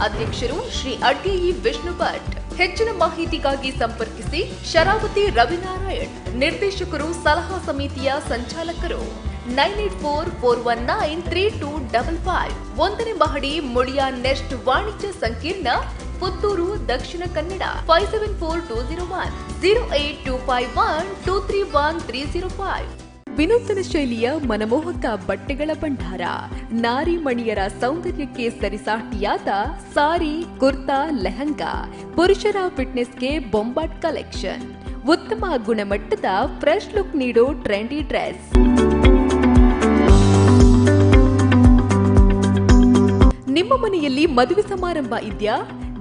ಅಧ್ಯಕ್ಷರು ಶ್ರೀ ಅಡ್ಗೆಯಿ ವಿಷ್ಣು ಭಟ್. ಹೆಚ್ಚಿನ ಮಾಹಿತಿಗಾಗಿ ಸಂಪರ್ಕಿಸಿ ಶರಾವತಿ ರವಿನಾರಾಯಣ್, ನಿರ್ದೇಶಕರು, ಸಲಹಾ ಸಮಿತಿಯ ಸಂಚಾಲಕರು. 9844193255. 1ನೇ ಮಹಡಿ, ಮುಳಿಯಾ ನೆಸ್ಟ್ ವಾಣಿಜ್ಯ ಸಂಕೀರ್ಣ, ಪುತ್ತೂರು, ದಕ್ಷಿಣ ಕನ್ನಡ. 574201 08251231305. ವಿನೂತನ ಶೈಲಿಯ ಮನಮೋಹಕ ಬಟ್ಟೆಗಳ ಭಂಡಾರ. ನಾರಿ ಮಣಿಯರ ಸೌಂದರ್ಯಕ್ಕೆ ಸರಿಸಾಟಿಯಾದ ಸಾರಿ, ಕುರ್ತಾ, ಲೆಹಂಗಾ. ಪುರುಷರ ಫಿಟ್ನೆಸ್ಗೆ ಬೊಂಬಾಟ್ ಕಲೆಕ್ಷನ್. ಉತ್ತಮ ಗುಣಮಟ್ಟದ ಫ್ರೆಶ್ ಲುಕ್ ನೀಡೋ ಟ್ರೆಂಡಿ ಡ್ರೆಸ್. ನಿಮ್ಮ ಮನೆಯಲ್ಲಿ ಮದುವೆ ಸಮಾರಂಭ ಇದೆಯಾ?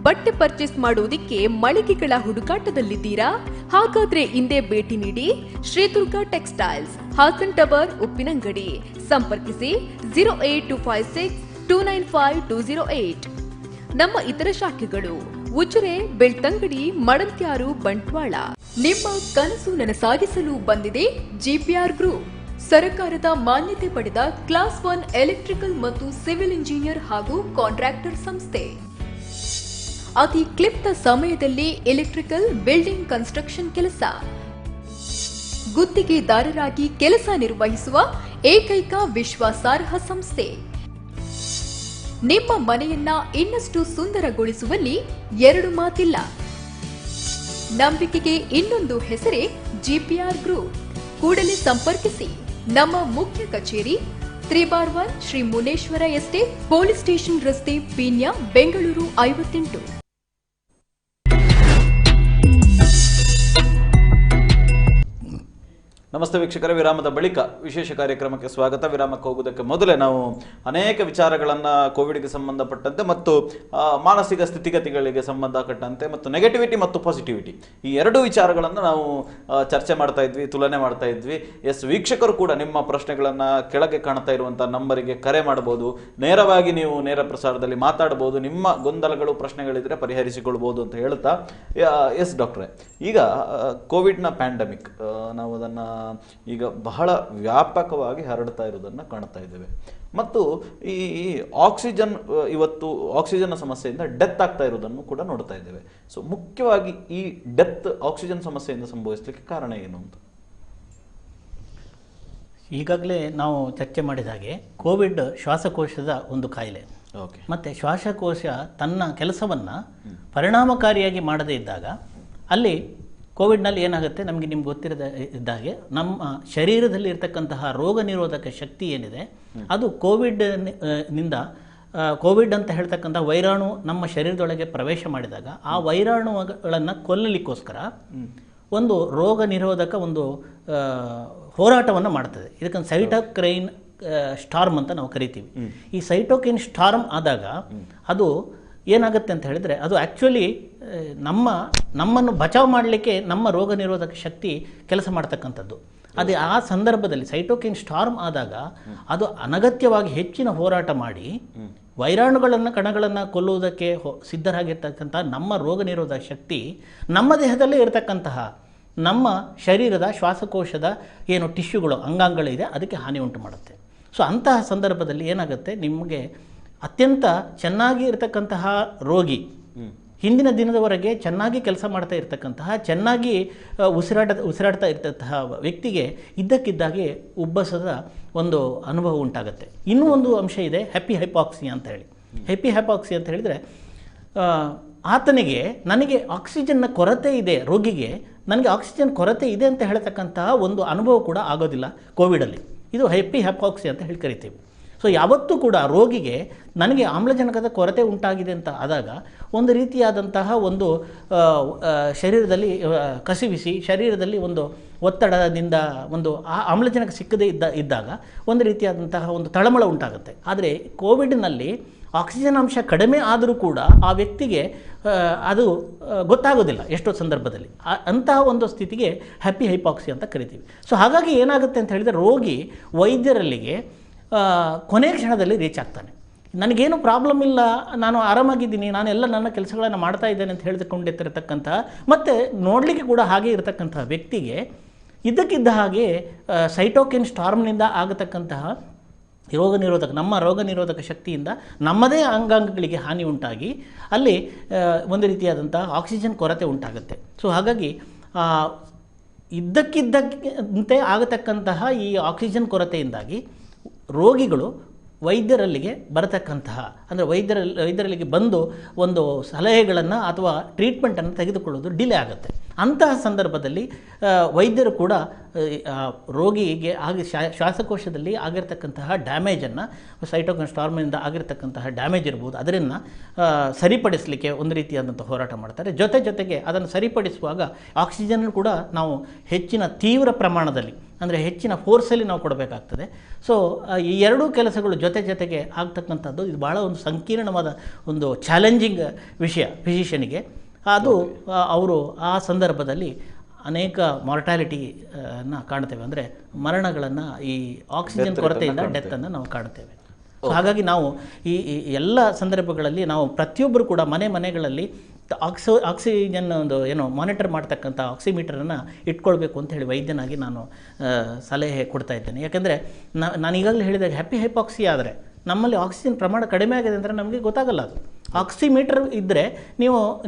ಬಟ್ಟೆ ಪರ್ಚೇಸ್ ಮಾಡುವುದಕ್ಕೆ ಮಳಿಗೆಗಳ ಹುಡುಕಾಟದಲ್ಲಿದ್ದೀರಾ? ಹಾಗಾದ್ರೆ ಇಂದೇ ಭೇಟಿ ನೀಡಿ ಶ್ರೀ ದುರ್ಗಾ ಟೆಕ್ಸ್ಟೈಲ್ಸ್, ಹಾಸನ್ ಟವರ್, ಉಪ್ಪಿನಂಗಡಿ. ಸಂಪರ್ಕಿಸಿ 08256295208. ನಮ್ಮ ಇತರ ಶಾಖೆಗಳು ಉಜಿರೆ, ಬೆಳ್ತಂಗಡಿ, ಮಡಂತ್ಯಾರು, ಬಂಟ್ವಾಳ. ನಿಮ್ಮ ಕನಸು ನನಸಾಗಿಸಲು ಬಂದಿದೆ ಜಿಪಿಆರ್ ಗ್ರೂಪ್. ಸರ್ಕಾರದ ಮಾನ್ಯತೆ ಪಡೆದ ಕ್ಲಾಸ್ 1 ಎಲೆಕ್ಟ್ರಿಕಲ್ ಮತ್ತು ಸಿವಿಲ್ ಇಂಜಿನಿಯರ್ ಹಾಗೂ ಕಾಂಟ್ರಾಕ್ಟರ್ ಸಂಸ್ಥೆ. ಅತಿ ಕ್ಲಿಪ್ತ ಸಮಯದಲ್ಲಿ ಎಲೆಕ್ಟ್ರಿಕಲ್, ಬಿಲ್ಡಿಂಗ್, ಕನ್ಸ್ಟ್ರಕ್ಷನ್ ಕೆಲಸ, ಗುತ್ತಿಗೆದಾರರಾಗಿ ಕೆಲಸ ನಿರ್ವಹಿಸುವ ಏಕೈಕ ವಿಶ್ವಾಸಾರ್ಹ ಸಂಸ್ಥೆ. ನಿಮ್ಮ ಮನೆಯನ್ನ ಇನ್ನಷ್ಟು ಸುಂದರಗೊಳಿಸುವಲ್ಲಿ ಎರಡು ಮಾತಿಲ್ಲ. ನಂಬಿಕೆಗೆ ಇನ್ನೊಂದು ಹೆಸರೇ ಜಿಪಿಆರ್ ಗ್ರೂಪ್. ಕೂಡಲೇ ಸಂಪರ್ಕಿಸಿ. ನಮ್ಮ ಮುಖ್ಯ ಕಚೇರಿ 3/1 Shri Muneshwara estate, police station ರಸ್ತೆ, ಪೀಣ್ಯ, ಬೆಂಗಳೂರು 58. ನಮಸ್ತೆ ವೀಕ್ಷಕರೇ, ವಿರಾಮದ ಬಳಿಕ ವಿಶೇಷ ಕಾರ್ಯಕ್ರಮಕ್ಕೆ ಸ್ವಾಗತ. ವಿರಾಮಕ್ಕೆ ಹೋಗೋದಕ್ಕೆ ಮೊದಲೇ ನಾವು ಅನೇಕ ವಿಚಾರಗಳನ್ನು ಕೋವಿಡ್ಗೆ ಸಂಬಂಧಪಟ್ಟಂತೆ ಮತ್ತು ಮಾನಸಿಕ ಸ್ಥಿತಿಗತಿಗಳಿಗೆ ಸಂಬಂಧಪಟ್ಟಂತೆ ಮತ್ತು ನೆಗೆಟಿವಿಟಿ ಮತ್ತು ಪಾಸಿಟಿವಿಟಿ, ಈ ಎರಡೂ ವಿಚಾರಗಳನ್ನು ನಾವು ಚರ್ಚೆ ಮಾಡ್ತಾ ಇದ್ವಿ, ತುಲನೆ ಮಾಡ್ತಾ ಇದ್ವಿ. ವೀಕ್ಷಕರು ಕೂಡ ನಿಮ್ಮ ಪ್ರಶ್ನೆಗಳನ್ನು ಕೆಳಗೆ ಕಾಣ್ತಾ ಇರುವಂಥ ನಂಬರಿಗೆ ಕರೆ ಮಾಡ್ಬೋದು, ನೇರವಾಗಿ ನೀವು ನೇರ ಪ್ರಸಾರದಲ್ಲಿ ಮಾತಾಡ್ಬೋದು, ನಿಮ್ಮ ಗೊಂದಲಗಳು ಪ್ರಶ್ನೆಗಳಿದ್ರೆ ಪರಿಹರಿಸಿಕೊಳ್ಬೋದು ಅಂತ ಹೇಳ್ತಾ, ಡಾಕ್ಟ್ರೆ, ಈಗ ಕೋವಿಡ್ನ ಪ್ಯಾಂಡಮಿಕ್ ನಾವು ಅದನ್ನು ಈಗ ಬಹಳ ವ್ಯಾಪಕವಾಗಿ ಹರಡ್ತಾ ಇರೋದನ್ನು ಕಾಣ್ತಾ ಇದ್ದೇವೆ. ಮತ್ತು ಈ ಆಕ್ಸಿಜನ್, ಇವತ್ತು ಆಕ್ಸಿಜನ್ನ ಸಮಸ್ಯೆಯಿಂದ ಡೆತ್ ಆಗ್ತಾ ಇರೋದನ್ನು ಕೂಡ ನೋಡ್ತಾ ಇದ್ದೇವೆ. ಸೊ ಮುಖ್ಯವಾಗಿ ಈ ಡೆತ್ ಆಕ್ಸಿಜನ್ ಸಮಸ್ಯೆಯಿಂದ ಸಂಭವಿಸಲಿಕ್ಕೆ ಕಾರಣ ಏನು ಅಂತ? ಈಗಾಗಲೇ ನಾವು ಚರ್ಚೆ ಮಾಡಿದ ಹಾಗೆ ಕೋವಿಡ್ ಶ್ವಾಸಕೋಶದ ಒಂದು ಕಾಯಿಲೆ. ಓಕೆ. ಮತ್ತು ಶ್ವಾಸಕೋಶ ತನ್ನ ಕೆಲಸವನ್ನು ಪರಿಣಾಮಕಾರಿಯಾಗಿ ಮಾಡದೇ ಇದ್ದಾಗ ಅಲ್ಲಿ ಕೋವಿಡ್ನಲ್ಲಿ ಏನಾಗುತ್ತೆ, ನಿಮ್ಗೆ ಗೊತ್ತಿರದ ಇದ್ದಾಗೆ ನಮ್ಮ ಶರೀರದಲ್ಲಿ ಇರತಕ್ಕಂತಹ ರೋಗ ನಿರೋಧಕ ಶಕ್ತಿ ಏನಿದೆ ಅದು ಕೋವಿಡ್ ಅಂತ ಹೇಳ್ತಕ್ಕಂಥ ವೈರಾಣು ನಮ್ಮ ಶರೀರದೊಳಗೆ ಪ್ರವೇಶ ಮಾಡಿದಾಗ ಆ ವೈರಾಣುಗಳನ್ನು ಕೊಲ್ಲಲಿಕ್ಕೋಸ್ಕರ ಒಂದು ರೋಗ ನಿರೋಧಕ ಒಂದು ಹೋರಾಟವನ್ನು ಮಾಡ್ತದೆ. ಇದಕ್ಕೆ ಸೈಟೋಕೈನ್ ಸ್ಟಾರ್ಮ್ ಅಂತ ನಾವು ಕರಿತೀವಿ. ಈ ಸೈಟೋಕೈನ್ ಸ್ಟಾರ್ಮ್ ಆದಾಗ ಅದು ಏನಾಗುತ್ತೆ ಅಂತ ಹೇಳಿದರೆ, ಅದು ಆ್ಯಕ್ಚುಲಿ ನಮ್ಮನ್ನು ಬಚಾವ್ ಮಾಡಲಿಕ್ಕೆ ನಮ್ಮ ರೋಗ ನಿರೋಧಕ ಶಕ್ತಿ ಕೆಲಸ ಮಾಡ್ತಕ್ಕಂಥದ್ದು. ಅದೇ ಆ ಸಂದರ್ಭದಲ್ಲಿ ಸೈಟೋಕೈನ್ ಸ್ಟಾರ್ಮ್ ಆದಾಗ ಅದು ಅನಗತ್ಯವಾಗಿ ಹೆಚ್ಚಿನ ಹೋರಾಟ ಮಾಡಿ ಕಣಗಳನ್ನು ಕೊಲ್ಲುವುದಕ್ಕೆ ಸಿದ್ಧರಾಗಿರ್ತಕ್ಕಂಥ ನಮ್ಮ ರೋಗ ನಿರೋಧಕ ಶಕ್ತಿ ನಮ್ಮ ದೇಹದಲ್ಲೇ ಇರತಕ್ಕಂತಹ ನಮ್ಮ ಶರೀರದ ಶ್ವಾಸಕೋಶದ ಏನು ಟಿಶ್ಯೂಗಳು, ಅಂಗಾಂಗಗಳಿದೆ, ಅದಕ್ಕೆ ಹಾನಿ ಉಂಟು ಮಾಡುತ್ತೆ. ಸೊ ಅಂತಹ ಸಂದರ್ಭದಲ್ಲಿ ಏನಾಗುತ್ತೆ, ನಿಮಗೆ ಅತ್ಯಂತ ಚೆನ್ನಾಗಿ ಇರತಕ್ಕಂತಹ ರೋಗಿ, ಹಿಂದಿನ ದಿನದವರೆಗೆ ಚೆನ್ನಾಗಿ ಕೆಲಸ ಮಾಡ್ತಾ ಇರ್ತಕ್ಕಂತಹ, ಚೆನ್ನಾಗಿ ಉಸಿರಾಡ್ತಾ ಇರ್ತಂತಹ ವ್ಯಕ್ತಿಗೆ ಇದ್ದಕ್ಕಿದ್ದಾಗೆ ಉಬ್ಬಸದ ಒಂದು ಅನುಭವ ಉಂಟಾಗುತ್ತೆ. ಇನ್ನೂ ಒಂದು ಅಂಶ ಇದೆ, ಹ್ಯಾಪಿ ಹೈಪಾಕ್ಸಿಯಾ ಅಂತ ಹೇಳಿ. ಹ್ಯಾಪಿ ಹೈಪಾಕ್ಸಿಯಾ ಅಂತ ಹೇಳಿದರೆ, ಆತನಿಗೆ ನನಗೆ ಆಕ್ಸಿಜನ್ನ ಕೊರತೆ ಇದೆ, ರೋಗಿಗೆ ನನಗೆ ಆಕ್ಸಿಜನ್ ಕೊರತೆ ಇದೆ ಅಂತ ಹೇಳ್ತಕ್ಕಂತಹ ಒಂದು ಅನುಭವ ಕೂಡ ಆಗೋದಿಲ್ಲ ಕೋವಿಡಲ್ಲಿ. ಇದು ಹ್ಯಾಪಿ ಹೈಪಾಕ್ಸಿಯಾ ಅಂತ ಹೇಳಿ ಕರಿತೀವಿ. ಸೊ ಯಾವತ್ತೂ ಕೂಡ ರೋಗಿಗೆ ನನಗೆ ಆಮ್ಲಜನಕದ ಕೊರತೆ ಉಂಟಾಗಿದೆ ಅಂತ ಆದಾಗ ಒಂದು ರೀತಿಯಾದಂತಹ ಒಂದು ಶರೀರದಲ್ಲಿ ಕಸಿವಿಸಿ, ಶರೀರದಲ್ಲಿ ಒಂದು ಒತ್ತಡದಿಂದ ಒಂದು ಆಮ್ಲಜನಕ ಸಿಕ್ಕದೇ ಇದ್ದಾಗ ಒಂದು ರೀತಿಯಾದಂತಹ ಒಂದು ತಳಮಳ ಉಂಟಾಗುತ್ತೆ. ಆದರೆ ಕೋವಿಡ್ನಲ್ಲಿ ಆಕ್ಸಿಜನ್ ಅಂಶ ಕಡಿಮೆ ಆದರೂ ಕೂಡ ಆ ವ್ಯಕ್ತಿಗೆ ಅದು ಗೊತ್ತಾಗೋದಿಲ್ಲ ಎಷ್ಟೋ ಸಂದರ್ಭದಲ್ಲಿ. ಅಂತಹ ಒಂದು ಸ್ಥಿತಿಗೆ ಹ್ಯಾಪಿ ಹೈಪಾಕ್ಸಿಯಾ ಅಂತ ಕರಿತೀವಿ. ಸೊ ಹಾಗಾಗಿ ಏನಾಗುತ್ತೆ ಅಂತ ಹೇಳಿದರೆ, ರೋಗಿ ವೈದ್ಯರಲ್ಲಿಗೆ ಕೊನೆಯ ಕ್ಷಣದಲ್ಲಿ ರೀಚ್ ಆಗ್ತಾನೆ. ನನಗೇನು ಪ್ರಾಬ್ಲಮ್ ಇಲ್ಲ, ನಾನು ಆರಾಮಾಗಿದ್ದೀನಿ, ನಾನೆಲ್ಲ ನನ್ನ ಕೆಲಸಗಳನ್ನು ಮಾಡ್ತಾ ಇದ್ದೇನೆ ಅಂತ ಹೇಳಿಕೊಂಡಿರ್ತಿರತಕ್ಕಂಥ, ಮತ್ತು ನೋಡಲಿಕ್ಕೆ ಕೂಡ ಹಾಗೆ ಇರತಕ್ಕಂಥ ವ್ಯಕ್ತಿಗೆ ಇದ್ದಕ್ಕಿದ್ದ ಹಾಗೆ ಸೈಟೋಕೈನ್ ಸ್ಟಾರ್ಮ್ನಿಂದ ಆಗತಕ್ಕಂತಹ ನಮ್ಮ ರೋಗ ನಿರೋಧಕ ಶಕ್ತಿಯಿಂದ ನಮ್ಮದೇ ಅಂಗಾಂಗಗಳಿಗೆ ಹಾನಿ ಉಂಟಾಗಿ ಅಲ್ಲಿ ಒಂದು ರೀತಿಯಾದಂಥ ಆಕ್ಸಿಜನ್ ಕೊರತೆ ಉಂಟಾಗುತ್ತೆ. ಸೊ ಹಾಗಾಗಿ ಇದ್ದಕ್ಕಿದ್ದಂತೆ ಆಗತಕ್ಕಂತಹ ಈ ಆಕ್ಸಿಜನ್ ಕೊರತೆಯಿಂದಾಗಿ ರೋಗಿಗಳು ವೈದ್ಯರಲ್ಲಿಗೆ ಬರತಕ್ಕಂತಹ, ಅಂದರೆ ವೈದ್ಯರಲ್ಲಿಗೆ ಬಂದು ಒಂದು ಸಲಹೆಗಳನ್ನು ಅಥವಾ ಟ್ರೀಟ್ಮೆಂಟನ್ನು ತೆಗೆದುಕೊಳ್ಳೋದು ಡಿಲೇ ಆಗುತ್ತೆ. ಅಂತಹ ಸಂದರ್ಭದಲ್ಲಿ ವೈದ್ಯರು ಕೂಡ ರೋಗಿಗೆ ಶ್ವಾಸಕೋಶದಲ್ಲಿ ಆಗಿರ್ತಕ್ಕಂತಹ ಡ್ಯಾಮೇಜನ್ನು, ಸೈಟೋಕೈನ್ ಸ್ಟಾರ್ಮ್ನಿಂದ ಆಗಿರ್ತಕ್ಕಂತಹ ಡ್ಯಾಮೇಜ್ ಇರ್ಬೋದು, ಅದನ್ನು ಸರಿಪಡಿಸಲಿಕ್ಕೆ ಒಂದು ರೀತಿಯಾದಂಥ ಹೋರಾಟ ಮಾಡ್ತಾರೆ. ಜೊತೆಗೆ ಅದನ್ನು ಸರಿಪಡಿಸುವಾಗ ಆಕ್ಸಿಜನ್ ಕೂಡ ನಾವು ಹೆಚ್ಚಿನ ತೀವ್ರ ಪ್ರಮಾಣದಲ್ಲಿ, ಅಂದರೆ ಹೆಚ್ಚಿನ ಫೋರ್ಸಲ್ಲಿ ನಾವು ಕೊಡಬೇಕಾಗ್ತದೆ. ಸೊ ಈ ಎರಡೂ ಕೆಲಸಗಳು ಜೊತೆಗೆ ಆಗ್ತಕ್ಕಂಥದ್ದು ಇದು ಭಾಳ ಒಂದು ಸಂಕೀರ್ಣವಾದ ಒಂದು ಚಾಲೆಂಜಿಂಗ್ ವಿಷಯ ಫಿಸಿಷಿಯನಿಗೆ. ಅದು ಅವರು ಆ ಸಂದರ್ಭದಲ್ಲಿ ಅನೇಕ ಮಾರ್ಟಾಲಿಟಿನ ಕಾಣ್ತೇವೆ, ಅಂದರೆ ಮರಣಗಳನ್ನು, ಈ ಆಕ್ಸಿಜನ್ ಕೊರತೆಯಿಂದ ಡೆತ್ತನ್ನು ನಾವು ಕಾಣ್ತೇವೆ. ಹಾಗಾಗಿ ನಾವು ಈ ಎಲ್ಲ ಸಂದರ್ಭಗಳಲ್ಲಿ ನಾವು ಪ್ರತಿಯೊಬ್ಬರು ಕೂಡ ಮನೆಗಳಲ್ಲಿ ಆಕ್ಸಿಜನ್ ಒಂದು ಮಾನಿಟರ್ ಮಾಡ್ತಕ್ಕಂಥ ಆಕ್ಸಿಮೀಟರನ್ನು ಇಟ್ಕೊಳ್ಬೇಕು ಅಂತ ಹೇಳಿ ವೈದ್ಯನಾಗಿ ನಾನು ಸಲಹೆ ಕೊಡ್ತಾ ಇದ್ದೇನೆ. ಯಾಕೆಂದರೆ ನಾನು ಈಗಾಗಲೇ ಹೇಳಿದಾಗ ಹೈಪಾಕ್ಸಿ ಆದರೆ ನಮ್ಮಲ್ಲಿ ಆಕ್ಸಿಜನ್ ಪ್ರಮಾಣ ಕಡಿಮೆ ಆಗಿದೆ ಅಂದರೆ ನಮಗೆ ಗೊತ್ತಾಗಲ್ಲ. ಅದು ಆಕ್ಸಿಮೀಟರ್ ಇದ್ದರೆ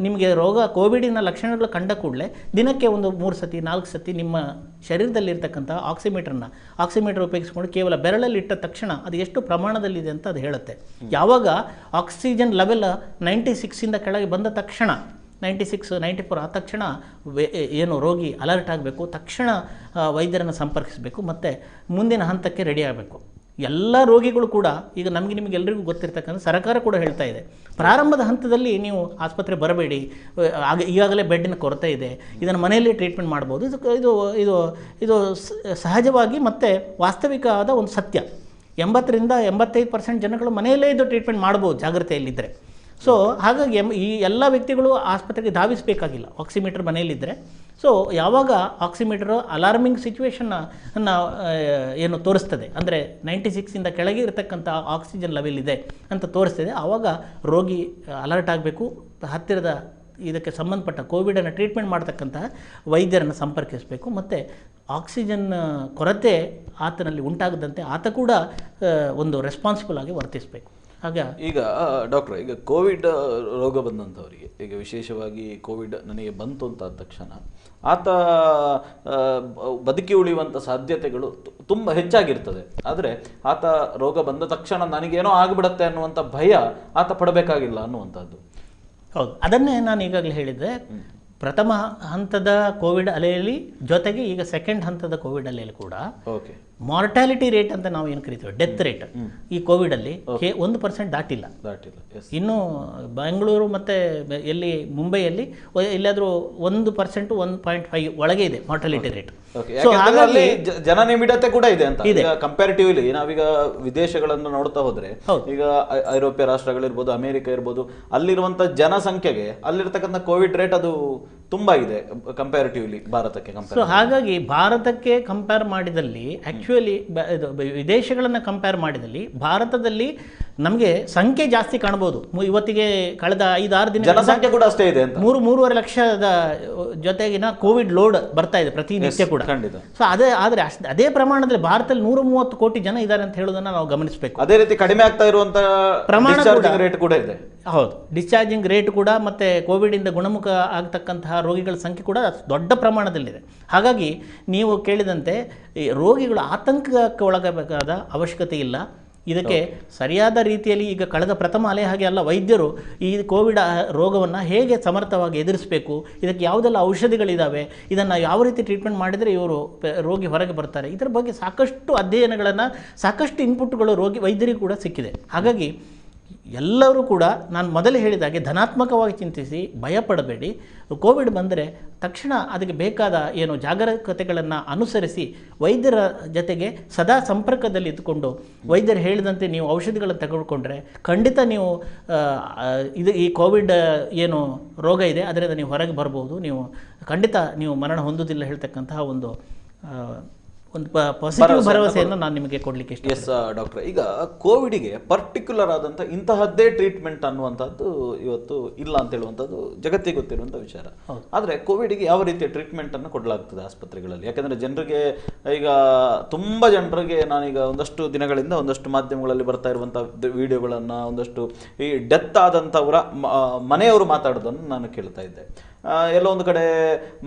ನಿಮಗೆ ಕೋವಿಡಿನ ಲಕ್ಷಣಗಳು ಕಂಡ ಕೂಡಲೇ ದಿನಕ್ಕೆ ಒಂದು 3 ಸತಿ 4 ಸತಿ ನಿಮ್ಮ ಶರೀರದಲ್ಲಿರ್ತಕ್ಕಂಥ ಆಕ್ಸಿಮೀಟರ್ ಉಪಯೋಗಿಸ್ಕೊಂಡು ಕೇವಲ ಬೆರಳಲ್ಲಿ ಇಟ್ಟ ತಕ್ಷಣ ಅದು ಎಷ್ಟು ಪ್ರಮಾಣದಲ್ಲಿದೆ ಅಂತ ಅದು ಹೇಳುತ್ತೆ. ಯಾವಾಗ ಆಕ್ಸಿಜನ್ ಲೆವೆಲ್ 96ಇಂದ ಕೆಳಗೆ ಬಂದ ತಕ್ಷಣ 96, 94 ಆ ತಕ್ಷಣ ರೋಗಿ ಅಲರ್ಟ್ ಆಗಬೇಕು, ತಕ್ಷಣ ವೈದ್ಯರನ್ನು ಸಂಪರ್ಕಿಸಬೇಕು ಮತ್ತು ಮುಂದಿನ ಹಂತಕ್ಕೆ ರೆಡಿ ಆಗಬೇಕು. ಎಲ್ಲ ರೋಗಿಗಳು ಕೂಡ ಈಗ ನಿಮಗೆಲ್ಲರಿಗೂ ಗೊತ್ತಿರ್ತಕ್ಕಂಥ ಸರ್ಕಾರ ಕೂಡ ಹೇಳ್ತಾ ಇದೆ, ಪ್ರಾರಂಭದ ಹಂತದಲ್ಲಿ ನೀವು ಆಸ್ಪತ್ರೆ ಬರಬೇಡಿ, ಈಗಾಗಲೇ ಬೆಡ್ಡಿನ ಕೊರತೆ ಇದೆ, ಇದನ್ನು ಮನೆಯಲ್ಲಿ ಟ್ರೀಟ್ಮೆಂಟ್ ಮಾಡ್ಬೋದು. ಇದು ಇದು ಇದು ಸಹಜವಾಗಿ ಮತ್ತು ವಾಸ್ತವಿಕವಾದ ಒಂದು ಸತ್ಯ. 80ರಿಂದ 85% ಜನಗಳು ಮನೆಯಲ್ಲೇ ಇದು ಟ್ರೀಟ್ಮೆಂಟ್ ಮಾಡ್ಬೋದು ಜಾಗ್ರತೆಯಲ್ಲಿದ್ದರೆ. ಸೊ ಹಾಗಾಗಿ ಈ ಎಲ್ಲ ವ್ಯಕ್ತಿಗಳು ಆಸ್ಪತ್ರೆಗೆ ಧಾವಿಸಬೇಕಾಗಿಲ್ಲ ಆಕ್ಸಿಮೀಟರ್ ಮನೆಯಲ್ಲಿದ್ದರೆ. ಸೊ ಯಾವಾಗ ಆಕ್ಸಿಮೀಟರ್ ಅಲಾರ್ಮಿಂಗ್ ಸಿಚುವೇಷನ್ನ ತೋರಿಸ್ತದೆ, ಅಂದರೆ 96ಇಂದ ಕೆಳಗೆ ಇರತಕ್ಕಂಥ ಆಕ್ಸಿಜನ್ ಲೆವೆಲ್ ಇದೆ ಅಂತ ತೋರಿಸ್ತದೆ, ಆವಾಗ ರೋಗಿ ಅಲರ್ಟ್ ಆಗಬೇಕು, ಹತ್ತಿರದ ಇದಕ್ಕೆ ಸಂಬಂಧಪಟ್ಟ ಕೋವಿಡನ್ನು ಟ್ರೀಟ್ಮೆಂಟ್ ಮಾಡ್ತಕ್ಕಂತಹ ವೈದ್ಯರನ್ನು ಸಂಪರ್ಕಿಸಬೇಕು. ಮತ್ತು ಆಕ್ಸಿಜನ್ ಕೊರತೆ ಆತನಲ್ಲಿ ಉಂಟಾಗದಂತೆ ಆತ ಕೂಡ ಒಂದು ರೆಸ್ಪಾನ್ಸಿಬಲ್ ಆಗಿ ವರ್ತಿಸಬೇಕು. ಈಗ ಡಾಕ್ಟ್ರೆ, ಈಗ ಕೋವಿಡ್ ರೋಗ ಬಂದಂಥವರಿಗೆ, ಈಗ ವಿಶೇಷವಾಗಿ ಕೋವಿಡ್ ನನಗೆ ಬಂತು ಅಂತ ಆದ ತಕ್ಷಣ ಆತ ಬದುಕಿ ಉಳಿಯುವಂಥ ಸಾಧ್ಯತೆಗಳು ತುಂಬ ಹೆಚ್ಚಾಗಿರ್ತದೆ. ಆದರೆ ಆತ ರೋಗ ಬಂದ ತಕ್ಷಣ ನನಗೇನೋ ಆಗಿಬಿಡತ್ತೆ ಅನ್ನುವಂಥ ಭಯ ಆತ ಪಡಬೇಕಾಗಿಲ್ಲ ಅನ್ನುವಂಥದ್ದು. ಹೌದು, ಅದನ್ನೇ ನಾನು ಈಗಾಗಲೇ ಹೇಳಿದ್ದೆ. ಪ್ರಥಮ ಹಂತದ ಕೋವಿಡ್ ಅಲೆಯಲ್ಲಿ ಜೊತೆಗೆ ಈಗ ಸೆಕೆಂಡ್ ಹಂತದ ಕೋವಿಡ್ ಅಲೆಯಲ್ಲಿ ಕೂಡ ಮಾರ್ಟಾಲಿಟಿ ರೇಟ್ ಅಂತ ನಾವು ಏನು ಕರಿತೀವಿ, ಡೆತ್ ರೇಟ್, ಈ ಕೋವಿಡಲ್ಲಿ 1% ದಾಟಿಲ್ಲ. ಇನ್ನು ಬೆಂಗಳೂರು ಮತ್ತು ಮುಂಬೈಯಲ್ಲಿ ಎಲ್ಲಾದರೂ 1%, 1.5 ಒಳಗೆ ಇದೆ ಮಾರ್ಟಾಲಿಟಿ ರೇಟ್. ಸೊ ಹಾಗಾಗಿ ಜನನಿಬಿಡತೆ ಕೂಡ ಇದೆ ಅಂತ ಈಗ ಕಂಪ್ಯಾರಿಟಿವ್ಲಿ ನಾವೀಗ ವಿದೇಶಗಳನ್ನು ನೋಡ್ತಾ ಹೋದ್ರೆ, ಈಗ ಐರೋಪ್ಯ ರಾಷ್ಟ್ರಗಳಿರ್ಬೋದು, ಅಮೆರಿಕ ಇರ್ಬೋದು, ಅಲ್ಲಿರುವಂತ ಜನಸಂಖ್ಯೆಗೆ ಅಲ್ಲಿರ್ತಕ್ಕಂಥ ಕೋವಿಡ್ ರೇಟ್ ಅದು ತುಂಬಾ ಇದೆ ಕಂಪ್ಯಾರಿಟಿವ್ಲಿ ಭಾರತಕ್ಕೆ. ಸೊ ಹಾಗಾಗಿ ಭಾರತಕ್ಕೆ ಕಂಪೇರ್ ಮಾಡಿದಲ್ಲಿ, ಆಕ್ಚುಲಿ ವಿದೇಶಗಳನ್ನು ಕಂಪೇರ್ ಮಾಡಿದಲ್ಲಿ ಭಾರತದಲ್ಲಿ ನಮಗೆ ಸಂಖ್ಯೆ ಜಾಸ್ತಿ ಕಾಣಬಹುದು. ಇವತ್ತಿಗೆ ಕಳೆದ 5-6 ದಿನ ಜನಸಂಖ್ಯೆ ಕೂಡ ಅಷ್ಟೇ ಇದೆ ಅಂತ, 3-3.5 ಲಕ್ಷದ ಜೊತೆಗಿನ ಕೋವಿಡ್ ಲೋಡ್ ಬರ್ತಾ ಇದೆ ಪ್ರತಿನಿತ್ಯ ಕೂಡ. ಸೊ ಆದರೆ ಅದೇ ಪ್ರಮಾಣದಲ್ಲಿ ಭಾರತದಲ್ಲಿ 130 ಕೋಟಿ ಜನ ಇದ್ದಾರೆ ಅಂತ ಹೇಳೋದನ್ನ ನಾವು ಗಮನಿಸಬೇಕು. ಅದೇ ರೀತಿ ಕಡಿಮೆ ಆಗ್ತಾ ಇರುವಂತ ಪ್ರಮಾಣ ರೇಟ್ ಕೂಡ ಇದೆ. ಹೌದು, ಡಿಸ್ಚಾರ್ಜಿಂಗ್ ರೇಟ್ ಕೂಡ ಮತ್ತು ಕೋವಿಡ್ ಇಂದ ಗುಣಮುಖ ಆಗ್ತಕ್ಕಂತಹ ರೋಗಿಗಳ ಸಂಖ್ಯೆ ಕೂಡ ದೊಡ್ಡ ಪ್ರಮಾಣದಲ್ಲಿದೆ. ಹಾಗಾಗಿ ನೀವು ಕೇಳಿದಂತೆ ಈ ರೋಗಿಗಳು ಆತಂಕಕ್ಕೆ ಒಳಗಬೇಕಾದ ಅವಶ್ಯಕತೆ ಇಲ್ಲ. ಇದಕ್ಕೆ ಸರಿಯಾದ ರೀತಿಯಲ್ಲಿ ಈಗ ಕಳೆದ ಪ್ರಥಮ ಅಲೆ ಹಾಗೆ ಅಲ್ಲ, ವೈದ್ಯರು ಈ ಕೋವಿಡ್ ರೋಗವನ್ನು ಹೇಗೆ ಸಮರ್ಥವಾಗಿ ಎದುರಿಸಬೇಕು, ಇದಕ್ಕೆ ಯಾವುದೆಲ್ಲ ಔಷಧಿಗಳಿದ್ದಾವೆ, ಇದನ್ನು ಯಾವ ರೀತಿ ಟ್ರೀಟ್ಮೆಂಟ್ ಮಾಡಿದರೆ ಇವರು ರೋಗಿ ಹೊರಗೆ ಬರ್ತಾರೆ, ಇದರ ಬಗ್ಗೆ ಸಾಕಷ್ಟು ಅಧ್ಯಯನಗಳನ್ನು, ಸಾಕಷ್ಟು ಇನ್ಪುಟ್ಗಳು ವೈದ್ಯರಿಗೂ ಕೂಡ ಸಿಕ್ಕಿದೆ. ಹಾಗಾಗಿ ಎಲ್ಲರೂ ಕೂಡ ನಾನು ಮೊದಲೇ ಹೇಳಿದಾಗೆ ಧನಾತ್ಮಕವಾಗಿ ಚಿಂತಿಸಿ ಭಯಪಡಬೇಡಿ. ಕೋವಿಡ್ ಬಂದರೆ ತಕ್ಷಣ ಅದಕ್ಕೆ ಬೇಕಾದ ಜಾಗರೂಕತೆಗಳನ್ನು ಅನುಸರಿಸಿ ವೈದ್ಯರ ಜೊತೆಗೆ ಸದಾ ಸಂಪರ್ಕದಲ್ಲಿ ಇದ್ದುಕೊಂಡು ವೈದ್ಯರು ಹೇಳಿದಂತೆ ನೀವು ಔಷಧಿಗಳನ್ನು ತೆಗೆದುಕೊಂಡ್ರೆ ಖಂಡಿತ ನೀವು ಈ ಕೋವಿಡ್ ರೋಗ ಇದೆ ಅದರಿಂದ ನೀವು ಹೊರಗೆ ಬರ್ಬೋದು, ನೀವು ಖಂಡಿತ ನೀವು ಮರಣ ಹೊಂದುವುದಿಲ್ಲ ಹೇಳ್ತಕ್ಕಂತಹ ಒಂದು ಪಾಸಿಟಿವ್ ಭರವಸೆಯನ್ನು ನಾನು ನಿಮಗೆ ಕೊಡಲಿಕ್ಕೆ ಇಷ್ಟ. ಎಸ್ ಡಾಕ್ಟ್ರೆ, ಈಗ ಕೋವಿಡ್ಗೆ ಪರ್ಟಿಕ್ಯುಲರ್ ಆದಂಥ ಇಂತಹದ್ದೇ ಟ್ರೀಟ್ಮೆಂಟ್ ಅನ್ನುವಂಥದ್ದು ಇವತ್ತು ಇಲ್ಲ ಅಂತ ಹೇಳುವಂಥದ್ದು ಜಗತ್ತಿಗೆ ಗೊತ್ತಿರುವಂಥ ವಿಚಾರ. ಆದರೆ ಕೋವಿಡ್ಗೆ ಯಾವ ರೀತಿಯ ಟ್ರೀಟ್ಮೆಂಟನ್ನು ಕೊಡಲಾಗ್ತದೆ ಆಸ್ಪತ್ರೆಗಳಲ್ಲಿ? ಯಾಕಂದರೆ ಜನರಿಗೆ ಈಗ ತುಂಬ ಜನರಿಗೆ ನಾನೀಗ ಒಂದಷ್ಟು ದಿನಗಳಿಂದ ಒಂದಷ್ಟು ಮಾಧ್ಯಮಗಳಲ್ಲಿ ಬರ್ತಾ ಇರುವಂಥ ವಿಡಿಯೋಗಳನ್ನು, ಒಂದಷ್ಟು ಈ ಡೆತ್ ಆದಂಥವರ ಮನೆಯವರು ಮಾತಾಡೋದನ್ನು ನಾನು ಕೇಳ್ತಾ ಇದ್ದೆ. ಎಲ್ಲೋ ಒಂದು ಕಡೆ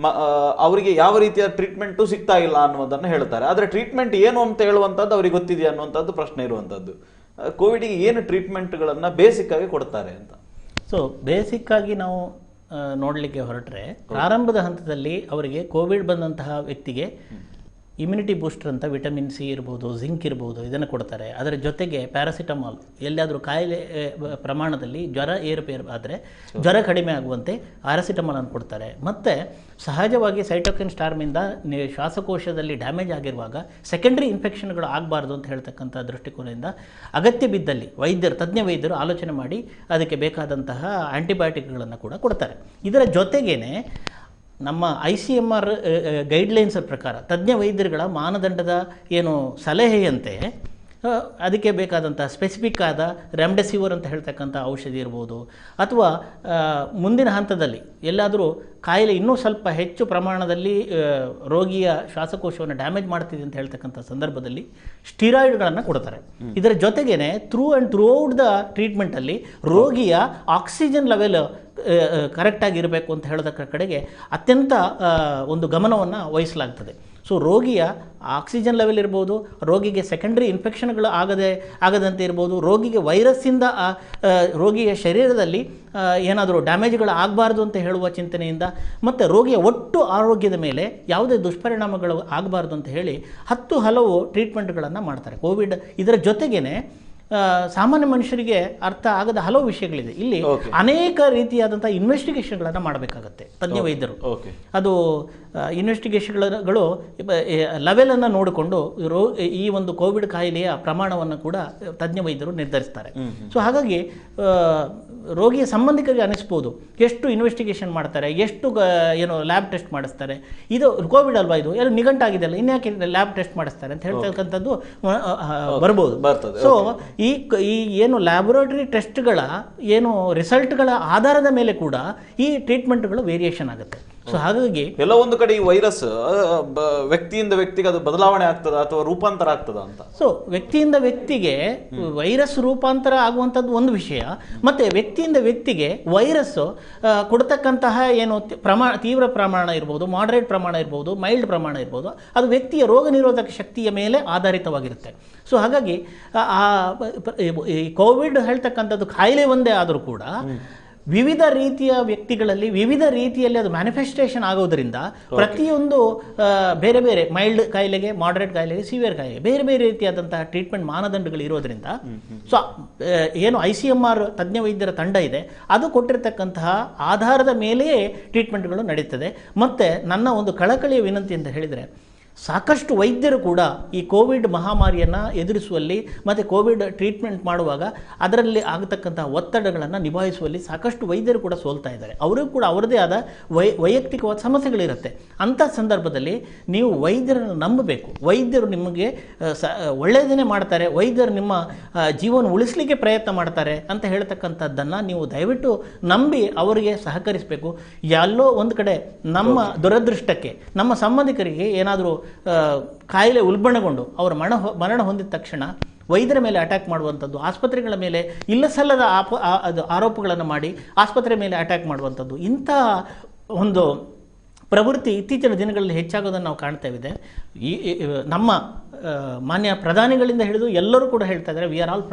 ಅವರಿಗೆ ಯಾವ ರೀತಿಯ ಟ್ರೀಟ್ಮೆಂಟು ಸಿಗ್ತಾ ಇಲ್ಲ ಅನ್ನೋದನ್ನು ಹೇಳ್ತಾರೆ. ಆದರೆ ಟ್ರೀಟ್ಮೆಂಟ್ ಏನು ಅಂತ ಹೇಳುವಂಥದ್ದು ಅವ್ರಿಗೆ ಗೊತ್ತಿದೆಯಾ ಅನ್ನುವಂಥದ್ದು ಪ್ರಶ್ನೆ ಇರುವಂಥದ್ದು. ಕೋವಿಡ್ಗೆ ಏನು ಟ್ರೀಟ್ಮೆಂಟ್ಗಳನ್ನು ಬೇಸಿಕ್ ಆಗಿ ಕೊಡ್ತಾರೆ ಅಂತ? ಸೊ ಬೇಸಿಕ್ ಆಗಿ ನಾವು ನೋಡಲಿಕ್ಕೆ ಹೊರಟ್ರೆ, ಪ್ರಾರಂಭದ ಹಂತದಲ್ಲಿ ಅವರಿಗೆ ಕೋವಿಡ್ ಬಂದಂತಹ ವ್ಯಕ್ತಿಗೆ ಇಮ್ಯುನಿಟಿ ಬೂಸ್ಟರ್ ಅಂತ ವಿಟಮಿನ್ ಸಿ ಇರ್ಬೋದು, ಜಿಂಕ್ ಇರ್ಬೋದು, ಇದನ್ನು ಕೊಡ್ತಾರೆ. ಅದರ ಜೊತೆಗೆ ಪ್ಯಾರಾಸಿಟಮಾಲ್, ಎಲ್ಲಾದರೂ ಕಾಯಿಲೆ ಪ್ರಮಾಣದಲ್ಲಿ ಜ್ವರ ಏರುಪೇರು ಆದರೆ ಜ್ವರ ಕಡಿಮೆ ಆಗುವಂತೆ ಪ್ಯಾರಾಸಿಟಮಾಲನ್ನು ಕೊಡ್ತಾರೆ. ಮತ್ತು ಸಹಜವಾಗಿ ಸೈಟೋಕಿನ್ ಸ್ಟಾರ್ಮಿಂದ ಶ್ವಾಸಕೋಶದಲ್ಲಿ ಡ್ಯಾಮೇಜ್ ಆಗಿರುವಾಗ ಸೆಕೆಂಡ್ರಿ ಇನ್ಫೆಕ್ಷನ್ಗಳು ಆಗಬಾರ್ದು ಅಂತ ಹೇಳ್ತಕ್ಕಂಥ ದೃಷ್ಟಿಕೋನದಿಂದ ಅಗತ್ಯ ಬಿದ್ದಲ್ಲಿ ತಜ್ಞ ವೈದ್ಯರು ಆಲೋಚನೆ ಮಾಡಿ ಅದಕ್ಕೆ ಬೇಕಾದಂತಹ ಆ್ಯಂಟಿಬಯೋಟಿಕ್ಗಳನ್ನು ಕೂಡ ಕೊಡ್ತಾರೆ. ಇದರ ಜೊತೆಗೇ ನಮ್ಮ ICMR ಗೈಡ್ಲೈನ್ಸ್ ಪ್ರಕಾರ ತಜ್ಞ ವೈದ್ಯರುಗಳ ಮಾನದಂಡದ ಏನು ಸಲಹೆಯಂತೆ ಅದಕ್ಕೆ ಬೇಕಾದಂಥ ಸ್ಪೆಸಿಫಿಕ್ ಆದ ರೆಮ್ಡೆಸಿವಿರ್ ಅಂತ ಹೇಳ್ತಕ್ಕಂಥ ಔಷಧಿ ಇರ್ಬೋದು, ಅಥವಾ ಮುಂದಿನ ಹಂತದಲ್ಲಿ ಎಲ್ಲಾದರೂ ಕಾಯಿಲೆ ಇನ್ನೂ ಸ್ವಲ್ಪ ಹೆಚ್ಚು ಪ್ರಮಾಣದಲ್ಲಿ ರೋಗಿಯ ಶ್ವಾಸಕೋಶವನ್ನು ಡ್ಯಾಮೇಜ್ ಮಾಡ್ತಿದೆ ಅಂತ ಹೇಳ್ತಕ್ಕಂಥ ಸಂದರ್ಭದಲ್ಲಿ ಸ್ಟಿರಾಯ್ಡ್ಗಳನ್ನು ಕೊಡ್ತಾರೆ. ಇದರ ಜೊತೆಗೇ ಥ್ರೂಔಟ್ ದ ಟ್ರೀಟ್ಮೆಂಟಲ್ಲಿ ರೋಗಿಯ ಆಕ್ಸಿಜನ್ ಲೆವೆಲ್ ಕರೆಕ್ಟಾಗಿರಬೇಕು ಅಂತ ಹೇಳೋದಕ್ಕೆ ಕಡೆಗೆ ಅತ್ಯಂತ ಒಂದು ಗಮನವನ್ನು ವಹಿಸಲಾಗ್ತದೆ. ಸೊ ರೋಗಿಯ ಆಕ್ಸಿಜನ್ ಲೆವೆಲ್ ಇರ್ಬೋದು, ರೋಗಿಗೆ ಸೆಕೆಂಡ್ರಿ ಇನ್ಫೆಕ್ಷನ್ಗಳು ಆಗದಂತೆ ಇರ್ಬೋದು, ರೋಗಿಗೆ ವೈರಸ್ಸಿಂದ ರೋಗಿಯ ಶರೀರದಲ್ಲಿ ಏನಾದರೂ ಡ್ಯಾಮೇಜ್ಗಳು ಆಗಬಾರ್ದು ಅಂತ ಹೇಳುವ ಚಿಂತನೆಯಿಂದ, ಮತ್ತು ರೋಗಿಯ ಒಟ್ಟು ಆರೋಗ್ಯದ ಮೇಲೆ ಯಾವುದೇ ದುಷ್ಪರಿಣಾಮಗಳು ಆಗಬಾರ್ದು ಅಂತ ಹೇಳಿ ಹಲವು ಟ್ರೀಟ್ಮೆಂಟ್ಗಳನ್ನು ಮಾಡ್ತಾರೆ. ಕೋವಿಡ್ ಇದರ ಜೊತೆಗೇ ಸಾಮಾನ್ಯ ಮನುಷ್ಯರಿಗೆ ಅರ್ಥ ಆಗದ ಹಲವು ವಿಷಯಗಳಿದೆ. ಇಲ್ಲಿ ಅನೇಕ ರೀತಿಯಾದಂಥ ಇನ್ವೆಸ್ಟಿಗೇಷನ್ಗಳನ್ನು ಮಾಡಬೇಕಾಗತ್ತೆ ತಜ್ಞ ವೈದ್ಯರು. ಅದು ಇನ್ವೆಸ್ಟಿಗೇಷನ್ಗಳು ಲೆವೆಲನ್ನು ನೋಡಿಕೊಂಡು ಈ ಒಂದು ಕೋವಿಡ್ ಕಾಯಿಲೆಯ ಪ್ರಮಾಣವನ್ನು ಕೂಡ ತಜ್ಞ ವೈದ್ಯರು ನಿರ್ಧರಿಸ್ತಾರೆ. ಸೊ ಹಾಗಾಗಿ ರೋಗಿಯ ಸಂಬಂಧಿಕರಿಗೆ ಅನಿಸ್ಬೋದು ಎಷ್ಟು ಇನ್ವೆಸ್ಟಿಗೇಷನ್ ಮಾಡ್ತಾರೆ, ಎಷ್ಟು ಲ್ಯಾಬ್ ಟೆಸ್ಟ್ ಮಾಡಿಸ್ತಾರೆ, ಇದು ಕೋವಿಡ್ ಅಲ್ವಾ, ಇದು ಎಲ್ಲ ನಿಘಂಟಾಗಿದೆ ಅಲ್ಲ, ಇನ್ಯಾಕೆ ಲ್ಯಾಬ್ ಟೆಸ್ಟ್ ಮಾಡಿಸ್ತಾರೆ ಅಂತ ಹೇಳ್ತಕ್ಕಂಥದ್ದು ಬರ್ಬೋದು. ಸೊ ಈ ಏನು ಲ್ಯಾಬೊರೇಟರಿ ಟೆಸ್ಟ್ಗಳ ಏನು ರಿಸಲ್ಟ್ಗಳ ಆಧಾರದ ಮೇಲೆ ಕೂಡ ಈ ಟ್ರೀಟ್ಮೆಂಟ್ಗಳು ವೇರಿಯೇಷನ್ ಆಗುತ್ತೆ. ಸೊ ಹಾಗಾಗಿ ಎಲ್ಲ ಒಂದು ಕಡೆ ಈ ವೈರಸ್ ವ್ಯಕ್ತಿಯಿಂದ ವ್ಯಕ್ತಿಗೆ ಅದು ಬದಲಾವಣೆ ಆಗ್ತದ ಅಥವಾ ರೂಪಾಂತರ ಆಗ್ತದ ಅಂತ. ಸೊ ವ್ಯಕ್ತಿಯಿಂದ ವ್ಯಕ್ತಿಗೆ ವೈರಸ್ ರೂಪಾಂತರ ಆಗುವಂಥದ್ದು ಒಂದು ವಿಷಯ, ಮತ್ತು ವ್ಯಕ್ತಿಯಿಂದ ವ್ಯಕ್ತಿಗೆ ವೈರಸ್ ಕೊಡ್ತಕ್ಕಂತಹ ಏನು ತೀವ್ರ ಪ್ರಮಾಣ ಇರ್ಬೋದು, ಮಾಡರೇಟ್ ಪ್ರಮಾಣ ಇರ್ಬೋದು, ಮೈಲ್ಡ್ ಪ್ರಮಾಣ ಇರ್ಬೋದು, ಅದು ವ್ಯಕ್ತಿಯ ರೋಗ ನಿರೋಧಕ ಶಕ್ತಿಯ ಮೇಲೆ ಆಧಾರಿತವಾಗಿರುತ್ತೆ. ಸೊ ಹಾಗಾಗಿ ಈ ಕೋವಿಡ್ ಹೇಳ್ತಕ್ಕಂಥದ್ದು ಕಾಯಿಲೆ ಒಂದೇ ಆದರೂ ಕೂಡ ವಿವಿಧ ರೀತಿಯ ವ್ಯಕ್ತಿಗಳಲ್ಲಿ ವಿವಿಧ ರೀತಿಯಲ್ಲಿ ಅದು ಮ್ಯಾನಿಫೆಸ್ಟೇಷನ್ ಆಗೋದ್ರಿಂದ ಪ್ರತಿಯೊಂದು ಬೇರೆ ಬೇರೆ ಮೈಲ್ಡ್ ಕಾಯಿಲೆಗೆ, ಮಾಡರೇಟ್ ಕಾಯಿಲೆಗೆ, ಸಿವಿಯರ್ ಕಾಯಿಲೆಗೆ ಬೇರೆ ಬೇರೆ ರೀತಿಯಾದಂತಹ ಟ್ರೀಟ್ಮೆಂಟ್ ಮಾನದಂಡಗಳು ಇರೋದ್ರಿಂದ ಸೊ ಏನು ICMR ತಜ್ಞ ವೈದ್ಯರ ತಂಡ ಇದೆ ಅದು ಕೊಟ್ಟಿರ್ತಕ್ಕಂತಹ ಆಧಾರದ ಮೇಲೆಯೇ ಟ್ರೀಟ್ಮೆಂಟ್ಗಳು ನಡೀತದೆ. ಮತ್ತು ನನ್ನ ಒಂದು ಕಳಕಳಿಯ ವಿನಂತಿ ಅಂತ ಹೇಳಿದರೆ, ಸಾಕಷ್ಟು ವೈದ್ಯರು ಕೂಡ ಈ ಕೋವಿಡ್ ಮಹಾಮಾರಿಯನ್ನು ಎದುರಿಸುವಲ್ಲಿ ಮತ್ತು ಕೋವಿಡ್ ಟ್ರೀಟ್ಮೆಂಟ್ ಮಾಡುವಾಗ ಅದರಲ್ಲಿ ಆಗತಕ್ಕಂಥ ಒತ್ತಡಗಳನ್ನು ನಿಭಾಯಿಸುವಲ್ಲಿ ಸಾಕಷ್ಟು ವೈದ್ಯರು ಕೂಡ ಸೋಲ್ತಾ ಇದ್ದಾರೆ. ಅವರು ಕೂಡ ಅವರದೇ ಆದ ವೈಯಕ್ತಿಕವಾದ ಸಮಸ್ಯೆಗಳಿರುತ್ತೆ. ಅಂಥ ಸಂದರ್ಭದಲ್ಲಿ ನೀವು ವೈದ್ಯರನ್ನು ನಂಬಬೇಕು. ವೈದ್ಯರು ನಿಮಗೆ ಒಳ್ಳೆಯದನ್ನೇ ಮಾಡ್ತಾರೆ, ವೈದ್ಯರು ನಿಮ್ಮ ಜೀವನ ಉಳಿಸಲಿಕ್ಕೆ ಪ್ರಯತ್ನ ಮಾಡ್ತಾರೆ ಅಂತ ಹೇಳ್ತಕ್ಕಂಥದ್ದನ್ನು ನೀವು ದಯವಿಟ್ಟು ನಂಬಿ ಅವರಿಗೆ ಸಹಕರಿಸಬೇಕು. ಎಲ್ಲೋ ಒಂದು ಕಡೆ ನಮ್ಮ ದುರದೃಷ್ಟಕ್ಕೆ ನಮ್ಮ ಸಂಬಂಧಿಕರಿಗೆ ಏನಾದರೂ ಕಾಯಿಲೆ ಉಲ್ಬಣಗೊಂಡು ಅವರು ಮರಣ ಹೊಂದಿದ ತಕ್ಷಣ ವೈದ್ಯರ ಮೇಲೆ ಅಟ್ಯಾಕ್ ಮಾಡುವಂಥದ್ದು, ಆಸ್ಪತ್ರೆಗಳ ಮೇಲೆ ಇಲ್ಲಸಲ್ಲದ ಆರೋಪಗಳನ್ನು ಮಾಡಿ ಆಸ್ಪತ್ರೆ ಮೇಲೆ ಅಟ್ಯಾಕ್ ಮಾಡುವಂಥದ್ದು, ಇಂಥ ಒಂದು ಪ್ರವೃತ್ತಿ ಇತ್ತೀಚಿನ ದಿನಗಳಲ್ಲಿ ಹೆಚ್ಚಾಗೋದನ್ನು ನಾವು ಕಾಣ್ತೇವೆ. ಈ ನಮ್ಮ ಮಾನ್ಯ ಪ್ರಧಾನಿಗಳಿಂದ ಹಿಡಿದು ಎಲ್ಲರೂ ಕೂಡ ಹೇಳ್ತಾ ಇದ್ದಾರೆ, ವಿ ಆರ್ ಆಲ್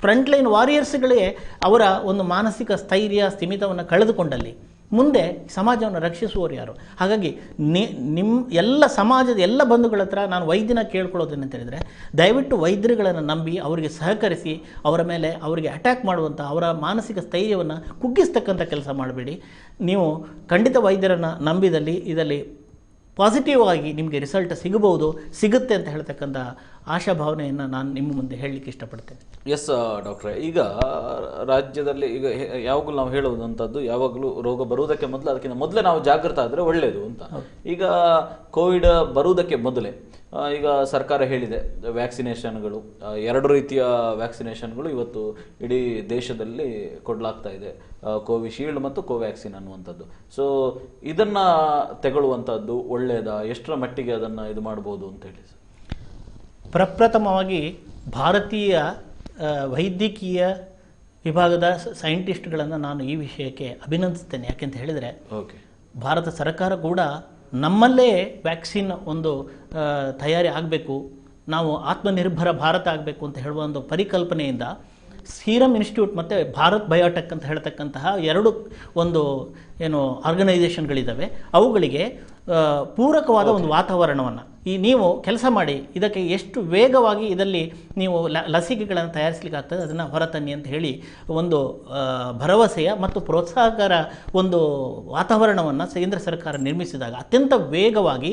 ಫ್ರಂಟ್ಲೈನ್ ವಾರಿಯರ್ಸ್ಗಳೇ ಅವರ ಒಂದು ಮಾನಸಿಕ ಸ್ಥೈರ್ಯ ಸ್ಥಿಮಿತವನ್ನು ಕಳೆದುಕೊಂಡಲ್ಲಿ ಮುಂದೆ ಸಮಾಜವನ್ನು ರಕ್ಷಿಸುವವರು ಯಾರು? ಹಾಗಾಗಿ ನಿಮ್ಮ ಎಲ್ಲ ಸಮಾಜದ ಎಲ್ಲ ಬಂಧುಗಳ ಹತ್ರ ನಾನು ವೈದ್ಯನ ಕೇಳ್ಕೊಳ್ಳೋದೇನಂತ ಹೇಳಿದರೆ, ದಯವಿಟ್ಟು ವೈದ್ಯರುಗಳನ್ನು ನಂಬಿ ಅವರಿಗೆ ಸಹಕರಿಸಿ ಅವರ ಮೇಲೆ ಅವರಿಗೆ ಅಟ್ಯಾಕ್ ಮಾಡುವಂಥ ಅವರ ಮಾನಸಿಕ ಸ್ಥೈರ್ಯವನ್ನು ಕುಗ್ಗಿಸ್ತಕ್ಕಂಥ ಕೆಲಸ ಮಾಡಬೇಡಿ. ನೀವು ಖಂಡಿತ ವೈದ್ಯರನ್ನು ನಂಬಿದಲ್ಲಿ ಇದರಲ್ಲಿ ಪಾಸಿಟಿವ್ ಆಗಿ ನಿಮಗೆ ರಿಸಲ್ಟ್ ಸಿಗುತ್ತೆ ಅಂತ ಹೇಳ್ತಕ್ಕಂಥ ಆಶಾಭಾವನೆಯನ್ನು ನಾನು ನಿಮ್ಮ ಮುಂದೆ ಹೇಳಲಿಕ್ಕೆ ಇಷ್ಟಪಡ್ತೇನೆ. ಎಸ್ ಡಾಕ್ಟ್ರೆ, ಈಗ ರಾಜ್ಯದಲ್ಲಿ ಈಗ ಯಾವಾಗಲೂ ನಾವು ಹೇಳುವಂಥದ್ದು, ಯಾವಾಗಲೂ ರೋಗ ಬರುವುದಕ್ಕೆ ಮೊದಲು ಅದಕ್ಕಿಂತ ಮೊದಲೇ ನಾವು ಜಾಗೃತ ಆದರೆ ಒಳ್ಳೆಯದು ಅಂತ. ಈಗ ಕೋವಿಡ್ ಬರುವುದಕ್ಕೆ ಮೊದಲೇ ಈಗ ಸರ್ಕಾರ ಹೇಳಿದೆ ವ್ಯಾಕ್ಸಿನೇಷನ್ಗಳು, 2 ರೀತಿಯ ವ್ಯಾಕ್ಸಿನೇಷನ್ಗಳು ಇವತ್ತು ಇಡೀ ದೇಶದಲ್ಲಿ ಕೊಡಲಾಗ್ತಾ ಇದೆ, ಕೋವಿಶೀಲ್ಡ್ ಮತ್ತು ಕೋವ್ಯಾಕ್ಸಿನ್ ಅನ್ನುವಂಥದ್ದು. ಸೊ ಇದನ್ನು ತೆಗೊಳ್ಳುವಂಥದ್ದು ಒಳ್ಳೆಯದಾ? ಎಷ್ಟರ ಮಟ್ಟಿಗೆ ಅದನ್ನು ಇದು ಮಾಡ್ಬೋದು ಅಂತ ಹೇಳಿ? ಪ್ರಪ್ರಥಮವಾಗಿ ಭಾರತೀಯ ವೈದ್ಯಕೀಯ ವಿಭಾಗದ ಸೈಂಟಿಸ್ಟ್ಗಳನ್ನು ನಾನು ಈ ವಿಷಯಕ್ಕೆ ಅಭಿನಂದಿಸ್ತೇನೆ. ಯಾಕೆಂತ ಹೇಳಿದರೆ, ಭಾರತ ಸರ್ಕಾರ ಕೂಡ ನಮ್ಮಲ್ಲೇ ವ್ಯಾಕ್ಸಿನ್ ಒಂದು ತಯಾರಿ ಆಗಬೇಕು, ನಾವು ಆತ್ಮನಿರ್ಭರ ಭಾರತ ಆಗಬೇಕು ಅಂತ ಹೇಳುವ ಒಂದು ಪರಿಕಲ್ಪನೆಯಿಂದ ಸೀರಮ್ ಇನ್ಸ್ಟಿಟ್ಯೂಟ್ ಮತ್ತು ಭಾರತ್ ಬಯೋಟೆಕ್ ಅಂತ ಹೇಳ್ತಕ್ಕಂತಹ 2 ಒಂದು ಏನು ಆರ್ಗನೈಸೇಷನ್ಗಳಿದ್ದಾವೆ, ಅವುಗಳಿಗೆ ಪೂರಕವಾದ ಒಂದು ವಾತಾವರಣವನ್ನು ನೀವು ಕೆಲಸ ಮಾಡಿ ಇದಕ್ಕೆ ಎಷ್ಟು ವೇಗವಾಗಿ ಇದರಲ್ಲಿ ನೀವು ಲಸಿಕೆಗಳನ್ನು ತಯಾರಿಸಲಿಕ್ಕೆ ಆಗ್ತದೆ ಅದನ್ನು ಹೊರತನ್ನಿ ಅಂತ ಹೇಳಿ ಒಂದು ಭರವಸೆಯ ಮತ್ತು ಪ್ರೋತ್ಸಾಹಕರ ಒಂದು ವಾತಾವರಣವನ್ನು ಕೇಂದ್ರ ಸರ್ಕಾರ ನಿರ್ಮಿಸಿದಾಗ ಅತ್ಯಂತ ವೇಗವಾಗಿ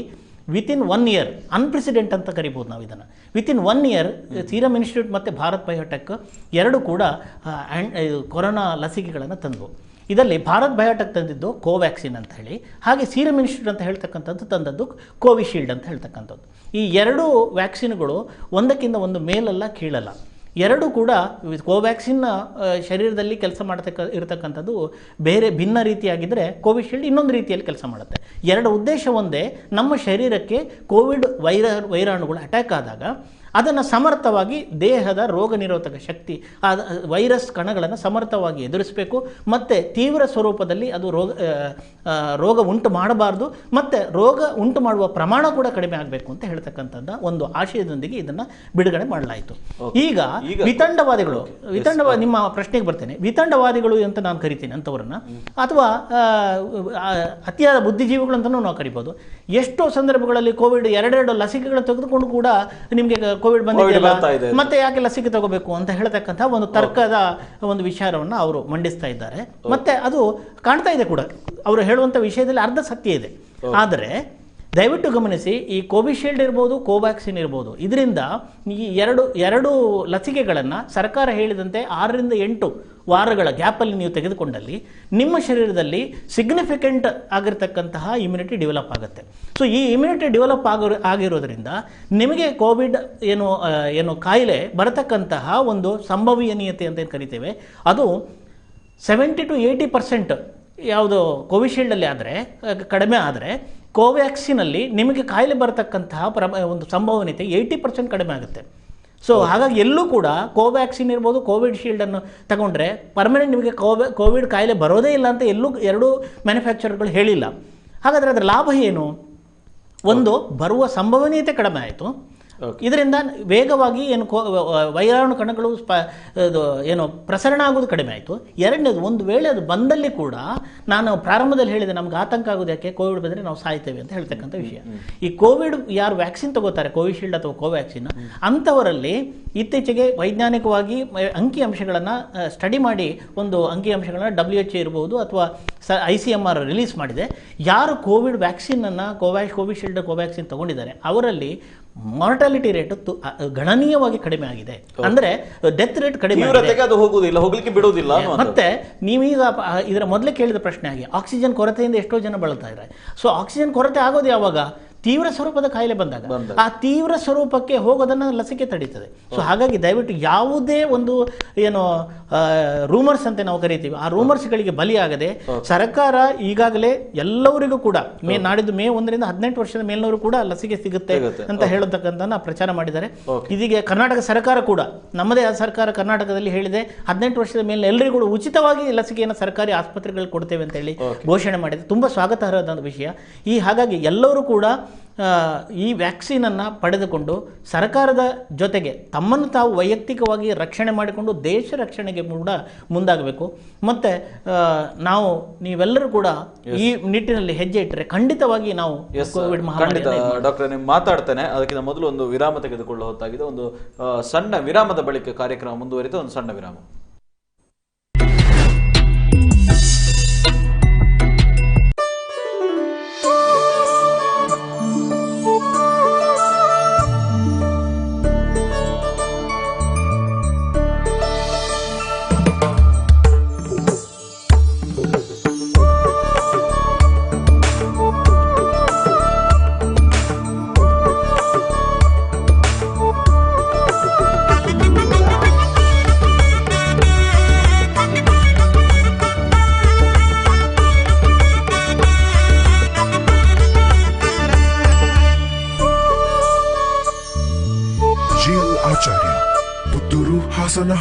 ವಿತಿನ್ 1 ಇಯರ್ ಅನ್ಪ್ರೆಸಿಡೆಂಟ್ ಅಂತ ಕರಿಬೋದು ನಾವು ಇದನ್ನು. ವಿತಿನ್ 1 ಇಯರ್ ಸೀರಮ್ ಇನ್ಸ್ಟಿಟ್ಯೂಟ್ ಮತ್ತು ಭಾರತ್ ಬಯೋಟೆಕ್ ಎರಡು ಕೂಡ ಕೊರೋನಾ ಲಸಿಕೆಗಳನ್ನು ತಂದವು. ಇದರಲ್ಲಿ ಭಾರತ್ ಬಯೋಟೆಕ್ ತಂದಿದ್ದು ಕೋವ್ಯಾಕ್ಸಿನ್ ಅಂತ ಹೇಳಿ, ಹಾಗೆ ಸೀರಮ್ ಇನ್ಸ್ಟಿಟ್ಯೂಟ್ ಅಂತ ಹೇಳ್ತಕ್ಕಂಥದ್ದು ತಂದದ್ದು ಕೋವಿಶೀಲ್ಡ್ ಅಂತ ಹೇಳ್ತಕ್ಕಂಥದ್ದು. ಈ ಎರಡೂ ವ್ಯಾಕ್ಸಿನ್ಗಳು ಒಂದಕ್ಕಿಂತ ಒಂದು ಮೇಲಲ್ಲ ಕೀಳಲ್ಲ. ಎರಡೂ ಕೂಡ ಕೋವ್ಯಾಕ್ಸಿನ್ನ ಶರೀರದಲ್ಲಿ ಕೆಲಸ ಇರತಕ್ಕಂಥದ್ದು ಬೇರೆ ಭಿನ್ನ ರೀತಿಯಾಗಿದ್ದರೆ ಕೋವಿಶೀಲ್ಡ್ ಇನ್ನೊಂದು ರೀತಿಯಲ್ಲಿ ಕೆಲಸ ಮಾಡುತ್ತೆ. ಎರಡು ಉದ್ದೇಶ ಒಂದೇ, ನಮ್ಮ ಶರೀರಕ್ಕೆ ಕೋವಿಡ್ ವೈರಾಣುಗಳು ಅಟ್ಯಾಕ್ ಆದಾಗ ಅದನ್ನು ಸಮರ್ಥವಾಗಿ ದೇಹದ ರೋಗ ನಿರೋಧಕ ಶಕ್ತಿ ಆ ವೈರಸ್ ಕಣಗಳನ್ನು ಸಮರ್ಥವಾಗಿ ಎದುರಿಸಬೇಕು, ಮತ್ತು ತೀವ್ರ ಸ್ವರೂಪದಲ್ಲಿ ಅದು ರೋಗ ಉಂಟು ಮಾಡಬಾರ್ದು, ಮತ್ತು ರೋಗ ಉಂಟು ಮಾಡುವ ಪ್ರಮಾಣ ಕೂಡ ಕಡಿಮೆ ಆಗಬೇಕು ಅಂತ ಹೇಳ್ತಕ್ಕಂಥದ್ದು ಒಂದು ಆಶಯದೊಂದಿಗೆ ಇದನ್ನು ಬಿಡುಗಡೆ ಮಾಡಲಾಯಿತು. ಈಗ ವಿತಂಡವಾದಿಗಳು ನಿಮ್ಮ ಪ್ರಶ್ನೆಗೆ ಬರ್ತೇನೆ. ವಿತಂಡವಾದಿಗಳು ಅಂತ ನಾನು ಕರಿತೀನಿ ಅಂಥವ್ರನ್ನ, ಅಥವಾ ಅತಿಯಾದ ಬುದ್ಧಿಜೀವಿಗಳು ಅಂತಲೂ ನಾವು ಕರಿಬೋದು. ಎಷ್ಟೋ ಸಂದರ್ಭಗಳಲ್ಲಿ ಕೋವಿಡ್ ಎರಡೆರಡು ಲಸಿಕೆಗಳನ್ನು ತೆಗೆದುಕೊಂಡು ಕೂಡ ನಿಮಗೆ ಕೋವಿಡ್ ಬಂದಿದೆಯಲ್ಲ ಮತ್ತೆ ಯಾಕೆ ಲಸಿಕೆ ತಗೋಬೇಕು ಅಂತ ಹೇಳ್ತಕ್ಕಂಥ ಒಂದು ತರ್ಕದ ಒಂದು ವಿಚಾರವನ್ನು ಅವರು ಮಂಡಿಸ್ತಾ ಇದ್ದಾರೆ. ಮತ್ತೆ ಅದು ಕಾಣ್ತಾ ಇದೆ ಕೂಡ, ಅವರು ಹೇಳುವಂಥ ವಿಷಯದಲ್ಲಿ ಅರ್ಧ ಸತ್ಯ ಇದೆ. ಆದರೆ ದಯವಿಟ್ಟು ಗಮನಿಸಿ, ಈ ಕೋವಿಶೀಲ್ಡ್ ಇರ್ಬೋದು, ಕೋವ್ಯಾಕ್ಸಿನ್ ಇರ್ಬೋದು, ಇದರಿಂದ ಈ ಎರಡು ಲಸಿಕೆಗಳನ್ನು ಸರ್ಕಾರ ಹೇಳಿದಂತೆ 6 ರಿಂದ 8 ವಾರಗಳ ಗ್ಯಾಪಲ್ಲಿ ನೀವು ತೆಗೆದುಕೊಂಡಲ್ಲಿ ನಿಮ್ಮ ಶರೀರದಲ್ಲಿ ಸಿಗ್ನಿಫಿಕೆಂಟ್ ಆಗಿರ್ತಕ್ಕಂತಹ ಇಮ್ಯುನಿಟಿ ಡೆವಲಪ್ ಆಗುತ್ತೆ. ಸೊ ಈ ಇಮ್ಯುನಿಟಿ ಡೆವಲಪ್ ಆಗಿರೋದ್ರಿಂದ ನಿಮಗೆ ಕೋವಿಡ್ ಏನು ಕಾಯಿಲೆ ಬರತಕ್ಕಂತಹ ಒಂದು ಸಂಭವನೀಯತೆ ಅಂತ ಏನು ಕರಿತೇವೆ, ಅದು 70 to 80% ಯಾವುದು ಕೋವಿಶೀಲ್ಡಲ್ಲಿ ಆದರೆ ಕಡಿಮೆ, ಆದರೆ ಕೋವ್ಯಾಕ್ಸಿನಲ್ಲಿ ನಿಮಗೆ ಕಾಯಿಲೆ ಬರತಕ್ಕಂತಹ ಒಂದು ಸಂಭವನೀಯತೆ 80% ಕಡಿಮೆ ಆಗುತ್ತೆ. ಸೊ ಹಾಗಾಗಿ ಎಲ್ಲೂ ಕೂಡ ಕೋವ್ಯಾಕ್ಸಿನ್ ಇರ್ಬೋದು, ಕೋವಿಡ್ ಶೀಲ್ಡನ್ನು ತಗೊಂಡ್ರೆ ಪರ್ಮನೆಂಟ್ ನಿಮಗೆ ಕೋವಿಡ್ ಕಾಯಿಲೆ ಬರೋದೇ ಇಲ್ಲ ಅಂತ ಎಲ್ಲೂ ಎರಡೂ ಮ್ಯಾನುಫ್ಯಾಕ್ಚರರ್ಗಳು ಹೇಳಿಲ್ಲ. ಹಾಗಾದರೆ ಅದರ ಲಾಭ ಏನು? ಒಂದು, ಬರುವ ಸಂಭವನೀಯತೆ ಕಡಿಮೆ ಆಯಿತು, ಇದರಿಂದ ವೇಗವಾಗಿ ವೈರಾಣು ಕಣಗಳು ಪ್ರಸರಣ ಆಗೋದು ಕಡಿಮೆ ಆಯಿತು. ಎರಡನೇದು, ಒಂದು ವೇಳೆ ಅದು ಬಂದಲ್ಲಿ ಕೂಡ ನಾನು ಪ್ರಾರಂಭದಲ್ಲಿ ಹೇಳಿದೆ ನಮ್ಗೆ ಆತಂಕ ಆಗೋದು ಯಾಕೆ, ಕೋವಿಡ್ ಬಂದರೆ ನಾವು ಸಾಯ್ತೇವೆ ಅಂತ ಹೇಳ್ತಕ್ಕಂಥ ವಿಷಯ. ಈ ಕೋವಿಡ್ ಯಾರು ವ್ಯಾಕ್ಸಿನ್ ತಗೋತಾರೆ, ಕೋವಿಶೀಲ್ಡ್ ಅಥವಾ ಕೋವ್ಯಾಕ್ಸಿನ್, ಅಂಥವರಲ್ಲಿ ಇತ್ತೀಚೆಗೆ ವೈಜ್ಞಾನಿಕವಾಗಿ ಅಂಕಿಅಂಶಗಳನ್ನು ಸ್ಟಡಿ ಮಾಡಿ ಒಂದು ಅಂಕಿಅಂಶಗಳನ್ನು WHO ಇರ್ಬೋದು ಅಥವಾ ICMR ರಿಲೀಸ್ ಮಾಡಿದೆ. ಯಾರು ಕೋವಿಡ್ ವ್ಯಾಕ್ಸಿನನ್ನು ಕೋವಿಶೀಲ್ಡ್ ಕೋವ್ಯಾಕ್ಸಿನ್ ತಗೊಂಡಿದ್ದಾರೆ ಅವರಲ್ಲಿ ಮಾರ್ಟಾಲಿಟಿ ರೇಟ್ ಗಣನೀಯವಾಗಿ ಕಡಿಮೆ ಆಗಿದೆ. ಅಂದ್ರೆ ಡೆತ್ ರೇಟ್ ಕಡಿಮೆ ಹೋಗ್ಲಿಕ್ಕೆ ಬಿಡುವುದಿಲ್ಲ. ಮತ್ತೆ ನೀವೀಗ ಇದರ ಮೊದಲೇ ಕೇಳಿದ ಪ್ರಶ್ನೆ ಆಗಿ ಆಕ್ಸಿಜನ್ ಕೊರತೆಯಿಂದ ಎಷ್ಟೋ ಜನ ಬಳಲ್ತಾ ಇದ್ದಾರೆ. ಸೊ ಆಕ್ಸಿಜನ್ ಕೊರತೆ ಆಗೋದು ಯಾವಾಗ? ತೀವ್ರ ಸ್ವರೂಪದ ಕಾಯಿಲೆ ಬಂದಾಗ. ಆ ತೀವ್ರ ಸ್ವರೂಪಕ್ಕೆ ಹೋಗೋದನ್ನು ಲಸಿಕೆ ತಡೀತದೆ. ಸೊ ಹಾಗಾಗಿ ದಯವಿಟ್ಟು ಯಾವುದೇ ಒಂದು ರೂಮರ್ಸ್ ಅಂತ ನಾವು ಕರಿತೀವಿ, ಆ ರೂಮರ್ಸ್ಗಳಿಗೆ ಬಲಿಯಾಗದೆ ಸರ್ಕಾರ ಈಗಾಗಲೇ ಎಲ್ಲರಿಗೂ ಕೂಡ ನಾಡಿದ್ದು ಮೇ 1 ರಿಂದ 18 ವರ್ಷದ ಮೇಲಿನವರು ಕೂಡ ಲಸಿಕೆ ಸಿಗುತ್ತೆ ಅಂತ ಹೇಳತಕ್ಕಂಥ ಪ್ರಚಾರ ಮಾಡಿದ್ದಾರೆ. ಇದೀಗ ಕರ್ನಾಟಕ ಸರ್ಕಾರ ಕೂಡ, ನಮ್ಮದೇ ಸರ್ಕಾರ ಕರ್ನಾಟಕದಲ್ಲಿ ಹೇಳಿದೆ 18 ವರ್ಷದ ಮೇಲೆ ಎಲ್ಲರಿಗೂ ಕೂಡ ಉಚಿತವಾಗಿ ಲಸಿಕೆಯನ್ನು ಸರ್ಕಾರಿ ಆಸ್ಪತ್ರೆಗಳು ಕೊಡ್ತೇವೆ ಅಂತ ಹೇಳಿ ಘೋಷಣೆ ಮಾಡಿದೆ. ತುಂಬ ಸ್ವಾಗತಾರ್ಹವಾದ ವಿಷಯ. ಹಾಗಾಗಿ ಎಲ್ಲರೂ ಕೂಡ ಈ ವ್ಯಾಕ್ಸಿನನ್ನು ಪಡೆದುಕೊಂಡು ಸರ್ಕಾರದ ಜೊತೆಗೆ ತಮ್ಮನ್ನು ತಾವು ವೈಯಕ್ತಿಕವಾಗಿ ರಕ್ಷಣೆ ಮಾಡಿಕೊಂಡು ದೇಶ ರಕ್ಷಣೆಗೆ ಕೂಡ ಮುಂದಾಗಬೇಕು. ಮತ್ತು ನೀವೆಲ್ಲರೂ ಕೂಡ ಈ ನಿಟ್ಟಿನಲ್ಲಿ ಹೆಜ್ಜೆ ಇಟ್ಟರೆ ಖಂಡಿತವಾಗಿ ನಾವು ಕೋವಿಡ್ ಮಹಾಮಾರಿ. ಡಾಕ್ಟರ್, ನೀವು ಮಾತಾಡ್ತೇನೆ, ಅದಕ್ಕಿಂತ ಮೊದಲು ಒಂದು ವಿರಾಮ ತೆಗೆದುಕೊಳ್ಳೋ ಹೊತ್ತಾಗಿದೆ. ಒಂದು ಸಣ್ಣ ವಿರಾಮದ ಬಳಿಕ ಕಾರ್ಯಕ್ರಮ ಮುಂದುವರಿತು. ಒಂದು ಸಣ್ಣ ವಿರಾಮ.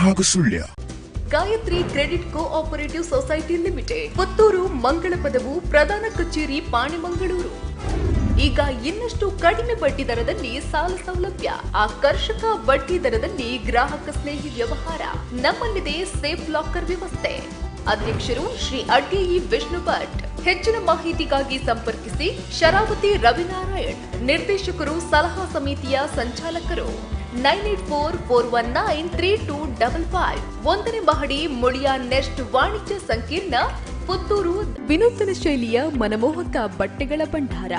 ಹಾಗೂ Sullia. Gayatri credit cooperative society limited, Puttur, Mangalapadavu, ಪ್ರಧಾನ ಕಚೇರಿ, ಪಾಣಿಮಂಗಳೂರು. ಈಗ ಇನ್ನಷ್ಟು ಕಡಿಮೆ ಬಡ್ಡಿ ದರದಲ್ಲಿ ಸಾಲ ಸೌಲಭ್ಯ, ಆಕರ್ಷಕ ಬಡ್ಡಿ ದರದಲ್ಲಿ ಗ್ರಾಹಕ ಸ್ನೇಹಿ ವ್ಯವಹಾರ. ನಮ್ಮಲ್ಲಿದೆ ಸೇಫ್ ಲಾಕರ್ ವ್ಯವಸ್ಥೆ. ಅಧ್ಯಕ್ಷರು ಶ್ರೀ ಅಡ್ಗೆಯಿ ವಿಷ್ಣು ಭಟ್. ಹೆಚ್ಚಿನ ಮಾಹಿತಿಗಾಗಿ ಸಂಪರ್ಕಿಸಿ ಶರಾವತಿ ರವಿನಾರಾಯಣ್, ನಿರ್ದೇಶಕರು, ಸಲಹಾ ಸಮಿತಿಯ ಸಂಚಾಲಕರು. 9844193255. 1ನೇ ಮಹಡಿ, ಮುಳಿಯಾ ನೆಸ್ಟ್ ವಾಣಿಜ್ಯ ಸಂಕೀರ್ಣ, ಪುತ್ತೂರು. ವಿನೂತನ ಶೈಲಿಯ ಮನಮೋಹಕ ಬಟ್ಟೆಗಳ ಭಂಡಾರ,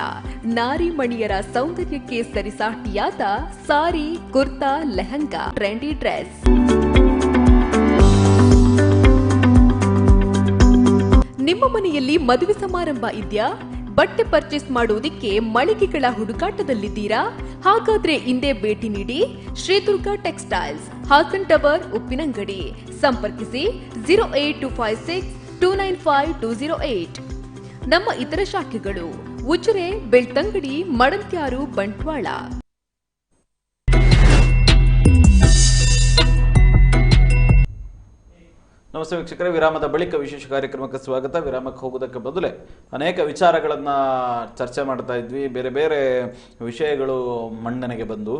ನಾರಿ ಮಣಿಯರ ಸೌಂದರ್ಯಕ್ಕೆ ಸರಿಸಾಟಿಯಾದ ಸಾರಿ, ಕುರ್ತಾ, ಲೆಹಂಗಾ, ಟ್ರೆಂಡಿ ಡ್ರೆಸ್. ನಿಮ್ಮ ಮನೆಯಲ್ಲಿ ಮದುವೆ ಸಮಾರಂಭ ಇದೆಯಾ? ಬಟ್ಟೆ ಪರ್ಚೇಸ್ ಮಾಡುವುದಕ್ಕೆ ಮಳಿಗೆಗಳ ಹುಡುಕಾಟದಲ್ಲಿದ್ದೀರಾ? ಹಾಗಾದ್ರೆ ಇಂದೇ ಭೇಟಿ ನೀಡಿ ಶ್ರೀ ದುರ್ಗಾ ಟೆಕ್ಸ್ಟೈಲ್ಸ್, ಹಾಸನ್ ಟವರ್, ಉಪ್ಪಿನಂಗಡಿ. ಸಂಪರ್ಕಿಸಿ 08256295208. ನಮ್ಮ ಇತರ ಶಾಖೆಗಳು ಉಜಿರೆ, ಬೆಳ್ತಂಗಡಿ, ಮಡಂತ್ಯಾರು, ಬಂಟ್ವಾಳ. ನಮಸ್ತೆ ವೀಕ್ಷಕರೇ, ವಿರಾಮದ ಬಳಿಕ ವಿಶೇಷ ಕಾರ್ಯಕ್ರಮಕ್ಕೆ ಸ್ವಾಗತ. ವಿರಾಮಕ್ಕೆ ಹೋಗೋದಕ್ಕೆ ಮೊದಲೇ ಅನೇಕ ವಿಚಾರಗಳನ್ನು ಚರ್ಚೆ ಮಾಡ್ತಾ ಇದ್ವಿ, ಬೇರೆ ಬೇರೆ ವಿಷಯಗಳು ಮಣ್ಣನೆಗೆ ಬಂದು.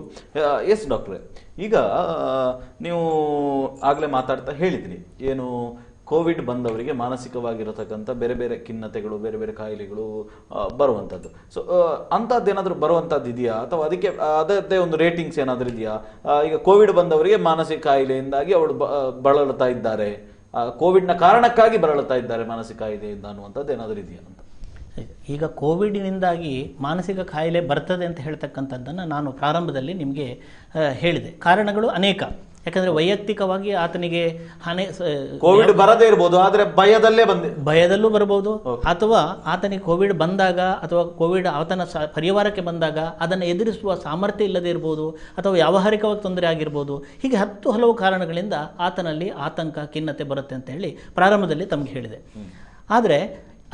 ಎಸ್ ಡಾಕ್ಟ್ರೆ, ಈಗ ನೀವು ಆಗಲೇ ಮಾತಾಡ್ತಾ ಹೇಳಿದ್ರಿ, ಏನು ಕೋವಿಡ್ ಬಂದವರಿಗೆ ಮಾನಸಿಕವಾಗಿರತಕ್ಕಂಥ ಬೇರೆ ಬೇರೆ ಖಿನ್ನತೆಗಳು, ಬೇರೆ ಬೇರೆ ಕಾಯಿಲೆಗಳು ಬರುವಂಥದ್ದು. ಸೊ ಅಂಥದ್ದೇನಾದರೂ ಬರುವಂಥದ್ದು ಇದೆಯಾ, ಅಥವಾ ಅದಕ್ಕೆ ಅದರದ್ದೇ ಒಂದು ರೇಟಿಂಗ್ಸ್ ಏನಾದರೂ ಇದೆಯಾ? ಈಗ ಕೋವಿಡ್ ಬಂದವರಿಗೆ ಮಾನಸಿಕ ಕಾಯಿಲೆಯಿಂದಾಗಿ ಅವಳು ಬಳಲ್ತಾ ಇದ್ದಾರೆ, ಕೋವಿಡ್ನ ಕಾರಣಕ್ಕಾಗಿ ಬಳಲ್ತಾ ಇದ್ದಾರೆ ಮಾನಸಿಕ ಕಾಯಿಲೆಯಿಂದ ಅನ್ನುವಂಥದ್ದು ಏನಾದರೂ ಇದೆಯಾ ಅಂತ. ಈಗ ಕೋವಿಡ್ನಿಂದಾಗಿ ಮಾನಸಿಕ ಕಾಯಿಲೆ ಬರ್ತದೆ ಅಂತ ಹೇಳ್ತಕ್ಕಂಥದ್ದನ್ನು ನಾನು ಪ್ರಾರಂಭದಲ್ಲಿ ನಿಮಗೆ ಹೇಳಿದೆ. ಕಾರಣಗಳು ಅನೇಕ. ಯಾಕಂದರೆ ವೈಯಕ್ತಿಕವಾಗಿ ಆತನಿಗೆ ಕೋವಿಡ್ ಬರದೇ ಇರ್ಬೋದು, ಆದರೆ ಭಯದಲ್ಲೂ ಬರಬಹುದು, ಅಥವಾ ಆತನಿಗೆ ಕೋವಿಡ್ ಬಂದಾಗ ಅಥವಾ ಕೋವಿಡ್ ಆತನ ಪರಿವಾರಕ್ಕೆ ಬಂದಾಗ ಅದನ್ನು ಎದುರಿಸುವ ಸಾಮರ್ಥ್ಯ ಇಲ್ಲದೆ ಇರ್ಬೋದು, ಅಥವಾ ವ್ಯಾವಹಾರಿಕವಾಗಿ ತೊಂದರೆ ಆಗಿರ್ಬೋದು. ಹೀಗೆ ಹಲವು ಕಾರಣಗಳಿಂದ ಆತನಲ್ಲಿ ಆತಂಕ, ಖಿನ್ನತೆ ಬರುತ್ತೆ ಅಂತ ಹೇಳಿ ಪ್ರಾರಂಭದಲ್ಲಿ ತಮಗೆ ಹೇಳಿದೆ. ಆದರೆ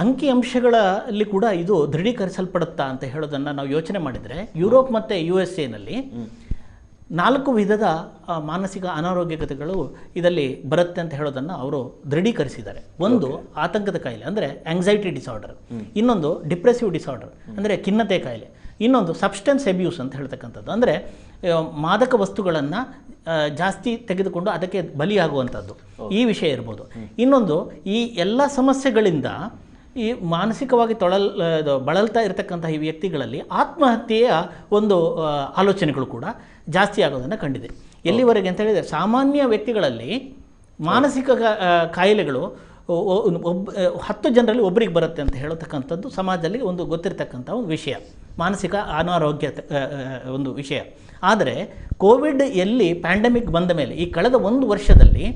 ಅಂಕಿಅಂಶಗಳಲ್ಲಿ ಕೂಡ ಇದು ದೃಢೀಕರಿಸಲ್ಪಡುತ್ತಾ ಅಂತ ಹೇಳೋದನ್ನು ನಾವು ಯೋಚನೆ ಮಾಡಿದರೆ, ಯುರೋಪ್ ಮತ್ತು USA ನಲ್ಲಿ 4 ವಿಧದ ಮಾನಸಿಕ ಅನಾರೋಗ್ಯತೆಗಳು ಇದರಲ್ಲಿ ಬರುತ್ತೆ ಅಂತ ಹೇಳೋದನ್ನು ಅವರು ದೃಢೀಕರಿಸಿದ್ದಾರೆ. ಒಂದು ಆತಂಕದ ಕಾಯಿಲೆ ಅಂದರೆ ಆಂಗ್ಸೈಟಿ ಡಿಸಾರ್ಡರ್, ಇನ್ನೊಂದು ಡಿಪ್ರೆಸಿವ್ ಡಿಸಾರ್ಡರ್ ಅಂದರೆ ಖಿನ್ನತೆ ಕಾಯಿಲೆ, ಇನ್ನೊಂದು ಸಬ್ಸ್ಟೆನ್ಸ್ ಅಬ್ಯೂಸ್ ಅಂತ ಹೇಳ್ತಕ್ಕಂಥದ್ದು ಅಂದರೆ ಮಾದಕ ವಸ್ತುಗಳನ್ನು ಜಾಸ್ತಿ ತೆಗೆದುಕೊಂಡು ಅದಕ್ಕೆ ಬಲಿಯಾಗುವಂಥದ್ದು, ಈ ವಿಷಯ ಇರ್ಬೋದು. ಇನ್ನೊಂದು, ಈ ಎಲ್ಲ ಸಮಸ್ಯೆಗಳಿಂದ ಈ ಮಾನಸಿಕವಾಗಿ ಬಳಲ್ತಾ ಇರತಕ್ಕಂಥ ಈ ವ್ಯಕ್ತಿಗಳಲ್ಲಿ ಆತ್ಮಹತ್ಯೆಯ ಒಂದು ಆಲೋಚನೆಗಳು ಕೂಡ ಜಾಸ್ತಿ ಆಗೋದನ್ನು ಕಂಡಿದೆ. ಎಲ್ಲಿವರೆಗೆ ಅಂತ ಹೇಳಿದರೆ, ಸಾಮಾನ್ಯ ವ್ಯಕ್ತಿಗಳಲ್ಲಿ ಮಾನಸಿಕ ಕಾಯಿಲೆಗಳು 10 ಜನರಲ್ಲಿ ಒಬ್ಬರಿಗೆ ಬರುತ್ತೆ ಅಂತ ಹೇಳತಕ್ಕಂಥದ್ದು ಸಮಾಜದಲ್ಲಿ ಒಂದು ಗೊತ್ತಿರತಕ್ಕಂಥ ಒಂದು ವಿಷಯ, ಮಾನಸಿಕ ಅನಾರೋಗ್ಯ ಒಂದು ವಿಷಯ. ಆದರೆ ಕೋವಿಡ್ ಎಲ್ಲಿ ಪ್ಯಾಂಡಮಿಕ್ ಬಂದ ಮೇಲೆ ಈ ಕಳೆದ 1 ವರ್ಷದಲ್ಲಿ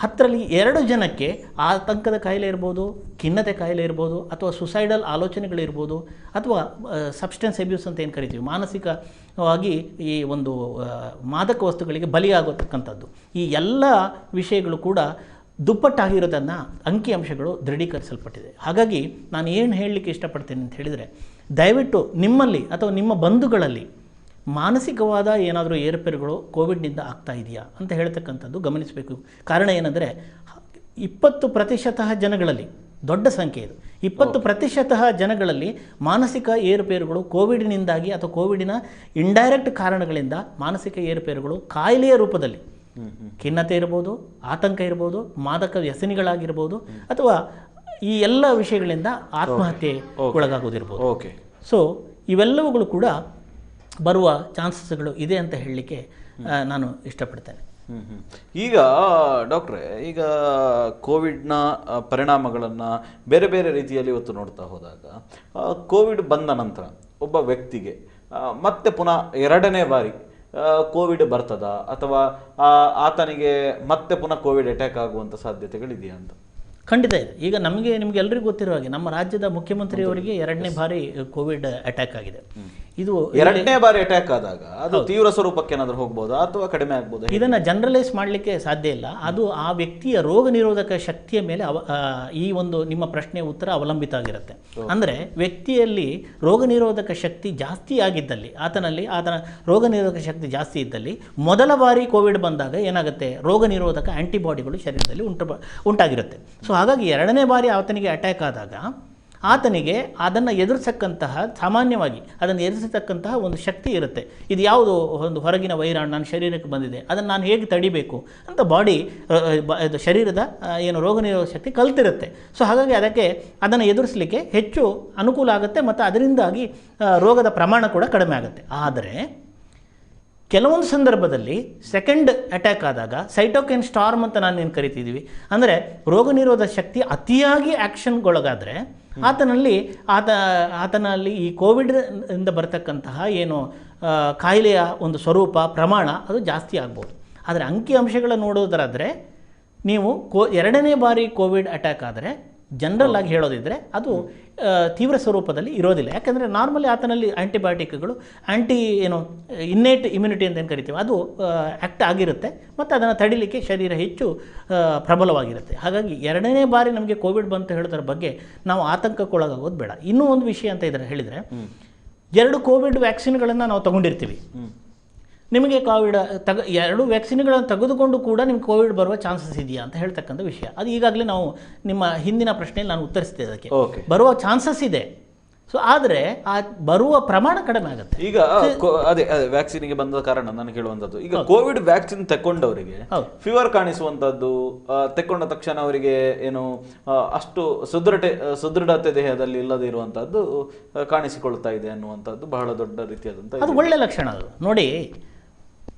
10ರಲ್ಲಿ 2 ಜನಕ್ಕೆ ಆತಂಕದ ಕಾಯಿಲೆ ಇರ್ಬೋದು, ಖಿನ್ನತೆ ಕಾಯಿಲೆ ಇರ್ಬೋದು, ಅಥವಾ ಸುಸೈಡಲ್ ಆಲೋಚನೆಗಳಿರ್ಬೋದು, ಅಥವಾ ಸಬ್ಸ್ಟೆನ್ಸ್ ಅಬ್ಯೂಸ್ ಅಂತ ಏನು ಕರಿತೀವಿ, ಮಾನಸಿಕವಾಗಿ ಈ ಒಂದು ಮಾದಕ ವಸ್ತುಗಳಿಗೆ ಬಲಿಯಾಗತಕ್ಕಂಥದ್ದು, ಈ ಎಲ್ಲ ವಿಷಯಗಳು ಕೂಡ ದುಪ್ಪಟ್ಟಾಗಿರೋದನ್ನು ಅಂಕಿಅಂಶಗಳು ದೃಢೀಕರಿಸಲ್ಪಟ್ಟಿದೆ. ಹಾಗಾಗಿ ನಾನು ಏನು ಹೇಳಲಿಕ್ಕೆ ಇಷ್ಟಪಡ್ತೇನೆ ಅಂತ ಹೇಳಿದರೆ, ದಯವಿಟ್ಟು ನಿಮ್ಮಲ್ಲಿ ಅಥವಾ ನಿಮ್ಮ ಬಂಧುಗಳಲ್ಲಿ ಮಾನಸಿಕವಾದ ಏನಾದರೂ ಏರುಪೇರುಗಳು ಕೋವಿಡ್ನಿಂದ ಆಗ್ತಾ ಇದೆಯಾ ಅಂತ ಹೇಳ್ತಕ್ಕಂಥದ್ದು ಗಮನಿಸಬೇಕು. ಕಾರಣ ಏನಂದರೆ 20% ಜನಗಳಲ್ಲಿ, ದೊಡ್ಡ ಸಂಖ್ಯೆ ಇದು, 20% ಜನಗಳಲ್ಲಿ ಮಾನಸಿಕ ಏರುಪೇರುಗಳು ಕೋವಿಡ್ನಿಂದಾಗಿ ಅಥವಾ ಕೋವಿಡಿನ ಇಂಡೈರೆಕ್ಟ್ ಕಾರಣಗಳಿಂದ ಮಾನಸಿಕ ಏರುಪೇರುಗಳು ಕಾಯಿಲೆಯ ರೂಪದಲ್ಲಿ, ಖಿನ್ನತೆ ಇರ್ಬೋದು, ಆತಂಕ ಇರ್ಬೋದು, ಮಾದಕ ವ್ಯಸನಿಗಳಾಗಿರ್ಬೋದು, ಅಥವಾ ಈ ಎಲ್ಲ ವಿಷಯಗಳಿಂದ ಆತ್ಮಹತ್ಯೆ ಒಳಗಾಗೋದಿರ್ಬೋದು. ಸೊ ಇವೆಲ್ಲವುಗಳು ಕೂಡ ಬರುವ ಚಾನ್ಸಸ್ಗಳು ಇದೆ ಅಂತ ಹೇಳಲಿಕ್ಕೆ ನಾನು ಇಷ್ಟಪಡ್ತೇನೆ. ಈಗ ಡಾಕ್ಟ್ರೇ, ಈಗ ಕೋವಿಡ್ನ ಪರಿಣಾಮಗಳನ್ನು ಬೇರೆ ಬೇರೆ ರೀತಿಯಲ್ಲಿ ಇವತ್ತು ನೋಡ್ತಾ ಹೋದಾಗ, ಕೋವಿಡ್ ಬಂದ ನಂತರ ಒಬ್ಬ ವ್ಯಕ್ತಿಗೆ ಮತ್ತೆ ಪುನಃ 2ನೇ ಬಾರಿ ಕೋವಿಡ್ ಬರ್ತದಾ, ಅಥವಾ ಆತನಿಗೆ ಮತ್ತೆ ಪುನಃ ಕೋವಿಡ್ ಅಟ್ಯಾಕ್ ಆಗುವಂಥ ಸಾಧ್ಯತೆಗಳಿದೆಯಾ ಅಂತ? ಖಂಡಿತ ಇದೆ. ಈಗ ನಿಮಗೆ ಎಲ್ಲರಿಗೂ ಗೊತ್ತಿರೋ ಹಾಗೆ ನಮ್ಮ ರಾಜ್ಯದ ಮುಖ್ಯಮಂತ್ರಿಯವರಿಗೆ 2ನೇ ಬಾರಿ ಕೋವಿಡ್ ಅಟ್ಯಾಕ್ ಆಗಿದೆ. ಇದು 2ನೇ ಬಾರಿ ಅಟ್ಯಾಕ್ ಆದಾಗ ಅದು ತೀವ್ರ ಸ್ವರೂಪಕ್ಕೆ ಏನಾದರೂ ಹೋಗ್ಬೋದಾ ಅಥವಾ ಕಡಿಮೆ ಆಗ್ಬೋದಾ? ಇದನ್ನು ಜನರಲೈಸ್ ಮಾಡಲಿಕ್ಕೆ ಸಾಧ್ಯ ಇಲ್ಲ. ಅದು ಆ ವ್ಯಕ್ತಿಯ ರೋಗ ನಿರೋಧಕ ಶಕ್ತಿಯ ಮೇಲೆ ಈ ಒಂದು ನಿಮ್ಮ ಪ್ರಶ್ನೆಯ ಉತ್ತರ ಅವಲಂಬಿತ ಆಗಿರುತ್ತೆ. ಅಂದರೆ ವ್ಯಕ್ತಿಯಲ್ಲಿ ರೋಗ ನಿರೋಧಕ ಶಕ್ತಿ ಜಾಸ್ತಿ ಆಗಿದ್ದಲ್ಲಿ, ಆತನ ರೋಗ ನಿರೋಧಕ ಶಕ್ತಿ ಜಾಸ್ತಿ ಇದ್ದಲ್ಲಿ, ಮೊದಲ ಬಾರಿ ಕೋವಿಡ್ ಬಂದಾಗ ಏನಾಗುತ್ತೆ, ರೋಗ ನಿರೋಧಕ ಆ್ಯಂಟಿಬಾಡಿಗಳು ಶರೀರದಲ್ಲಿ ಉಂಟಾಗಿರುತ್ತೆ. ಸೊ ಹಾಗಾಗಿ 2ನೇ ಬಾರಿ ಆತನಿಗೆ ಅಟ್ಯಾಕ್ ಆದಾಗ ಆತನಿಗೆ ಅದನ್ನು ಎದುರಿಸಕ್ಕಂತಹ ಸಾಮಾನ್ಯವಾಗಿ ಅದನ್ನು ಎದುರಿಸತಕ್ಕಂತಹ ಒಂದು ಶಕ್ತಿ ಇರುತ್ತೆ. ಇದು ಯಾವುದು ಒಂದು ಹೊರಗಿನ ವೈರಾಣು ನನ್ನ ಶರೀರಕ್ಕೆ ಬಂದಿದೆ, ಅದನ್ನು ನಾನು ಹೇಗೆ ತಡಿಬೇಕು ಅಂತ ಬಾಡಿ ಶರೀರದ ಏನು ರೋಗ ನಿರೋಧಕ ಶಕ್ತಿ ಕಲ್ತಿರುತ್ತೆ. ಸೊ ಹಾಗಾಗಿ ಅದನ್ನು ಎದುರಿಸಲಿಕ್ಕೆ ಹೆಚ್ಚು ಅನುಕೂಲ ಆಗುತ್ತೆ ಮತ್ತು ಅದರಿಂದಾಗಿ ರೋಗದ ಪ್ರಮಾಣ ಕೂಡ ಕಡಿಮೆ ಆಗುತ್ತೆ. ಆದರೆ ಕೆಲವೊಂದು ಸಂದರ್ಭದಲ್ಲಿ ಸೆಕೆಂಡ್ ಅಟ್ಯಾಕ್ ಆದಾಗ ಸೈಟೋಕೈನ್ ಸ್ಟಾರ್ಮ್ ಅಂತ ನಾನೇನು ಕರಿತಿದ್ದೀವಿ, ಅಂದರೆ ರೋಗ ನಿರೋಧಕ ಶಕ್ತಿ ಅತಿಯಾಗಿ ಆ್ಯಕ್ಷನ್ಗೊಳಗಾದರೆ ಆತನಲ್ಲಿ ಈ ಕೋವಿಡ್ ಇಂದ ಬರ್ತಕ್ಕಂತಹ ಏನು ಕಾಯಿಲೆಯ ಒಂದು ಸ್ವರೂಪ ಪ್ರಮಾಣ ಅದು ಜಾಸ್ತಿ ಆಗ್ಬೋದು. ಆದರೆ ಅಂಕಿಅಂಶಗಳ ನೋಡೋದಾದರೆ ನೀವು ಎರಡನೇ ಬಾರಿ ಕೋವಿಡ್ ಅಟ್ಯಾಕ್ ಆದರೆ ಜನರಲ್ ಆಗಿ ಹೇಳೋದಿದ್ದರೆ ಅದು ತೀವ್ರ ಸ್ವರೂಪದಲ್ಲಿ ಇರೋದಿಲ್ಲ. ಯಾಕೆಂದರೆ ನಾರ್ಮಲಿ ಆತನಲ್ಲಿ ಆ್ಯಂಟಿಬಯೋಟಿಕ್ಗಳು ಇನ್ನೇಟ್ ಇಮ್ಯುನಿಟಿ ಅಂತ ಏನು ಕರಿತೀವಿ ಅದು ಆ್ಯಕ್ಟ್ ಆಗಿರುತ್ತೆ ಮತ್ತು ಅದನ್ನು ತಡಿಲಿಕ್ಕೆ ಶರೀರ ಹೆಚ್ಚು ಪ್ರಬಲವಾಗಿರುತ್ತೆ. ಹಾಗಾಗಿ ಎರಡನೇ ಬಾರಿ ನಮಗೆ ಕೋವಿಡ್ ಬಂತು ಹೇಳೋದ್ರ ಬಗ್ಗೆ ನಾವು ಆತಂಕಕ್ಕೊಳಗಾಗೋದು ಬೇಡ. ಇನ್ನೂ ಒಂದು ವಿಷಯ ಅಂತ ಇದ್ರೆ ಹೇಳಿದರೆ 2 ಕೋವಿಡ್ ವ್ಯಾಕ್ಸಿನ್ಗಳನ್ನು ನಾವು ತಗೊಂಡಿರ್ತೀವಿ. ನಿಮಗೆ ಕೋವಿಡ್ 2 ವ್ಯಾಕ್ಸಿನ್ಗಳನ್ನು ತೆಗೆದುಕೊಂಡು ಕೂಡ ನಿಮ್ಗೆ ಕೋವಿಡ್ ಬರುವ ಚಾನ್ಸಸ್ ಇದೆಯಾ ಅಂತ ಹೇಳ್ತಕ್ಕಂಥ ವಿಷಯ. ಅದು ಈಗಾಗಲೇ ನಾವು ನಿಮ್ಮ ಹಿಂದಿನ ಪ್ರಶ್ನೆಯಲ್ಲಿ ನಾನು ಉತ್ತರಿಸಿದೆ. ಅದಕ್ಕೆ ಬರುವ ಚಾನ್ಸಸ್ ಇದೆ. ಸೊ ಆದರೆ ಆ ಬರುವ ಪ್ರಮಾಣ ಕಡಿಮೆ ಆಗುತ್ತೆ. ಈಗ ಅದೇ ವ್ಯಾಕ್ಸಿನ್ಗೆ ಬಂದ ಕಾರಣ ನಾನು ಕೇಳುವಂಥದ್ದು, ಈಗ ಕೋವಿಡ್ ವ್ಯಾಕ್ಸಿನ್ ತಕೊಂಡವರಿಗೆ ಫೀವರ್ ಕಾಣಿಸುವಂಥದ್ದು, ತಕೊಂಡ ತಕ್ಷಣ ಅವರಿಗೆ ಏನು ಅಷ್ಟು ಸುದೃಢತೆ ದೇಹದಲ್ಲಿ ಇಲ್ಲದೆ ಇರುವಂಥದ್ದು ಕಾಣಿಸಿಕೊಳ್ತಾ ಇದೆ ಅನ್ನುವಂಥದ್ದು ಬಹಳ ದೊಡ್ಡ ರೀತಿಯಾದಂಥ ಅದು ಒಳ್ಳೆ ಲಕ್ಷಣ. ಅದು ನೋಡಿ,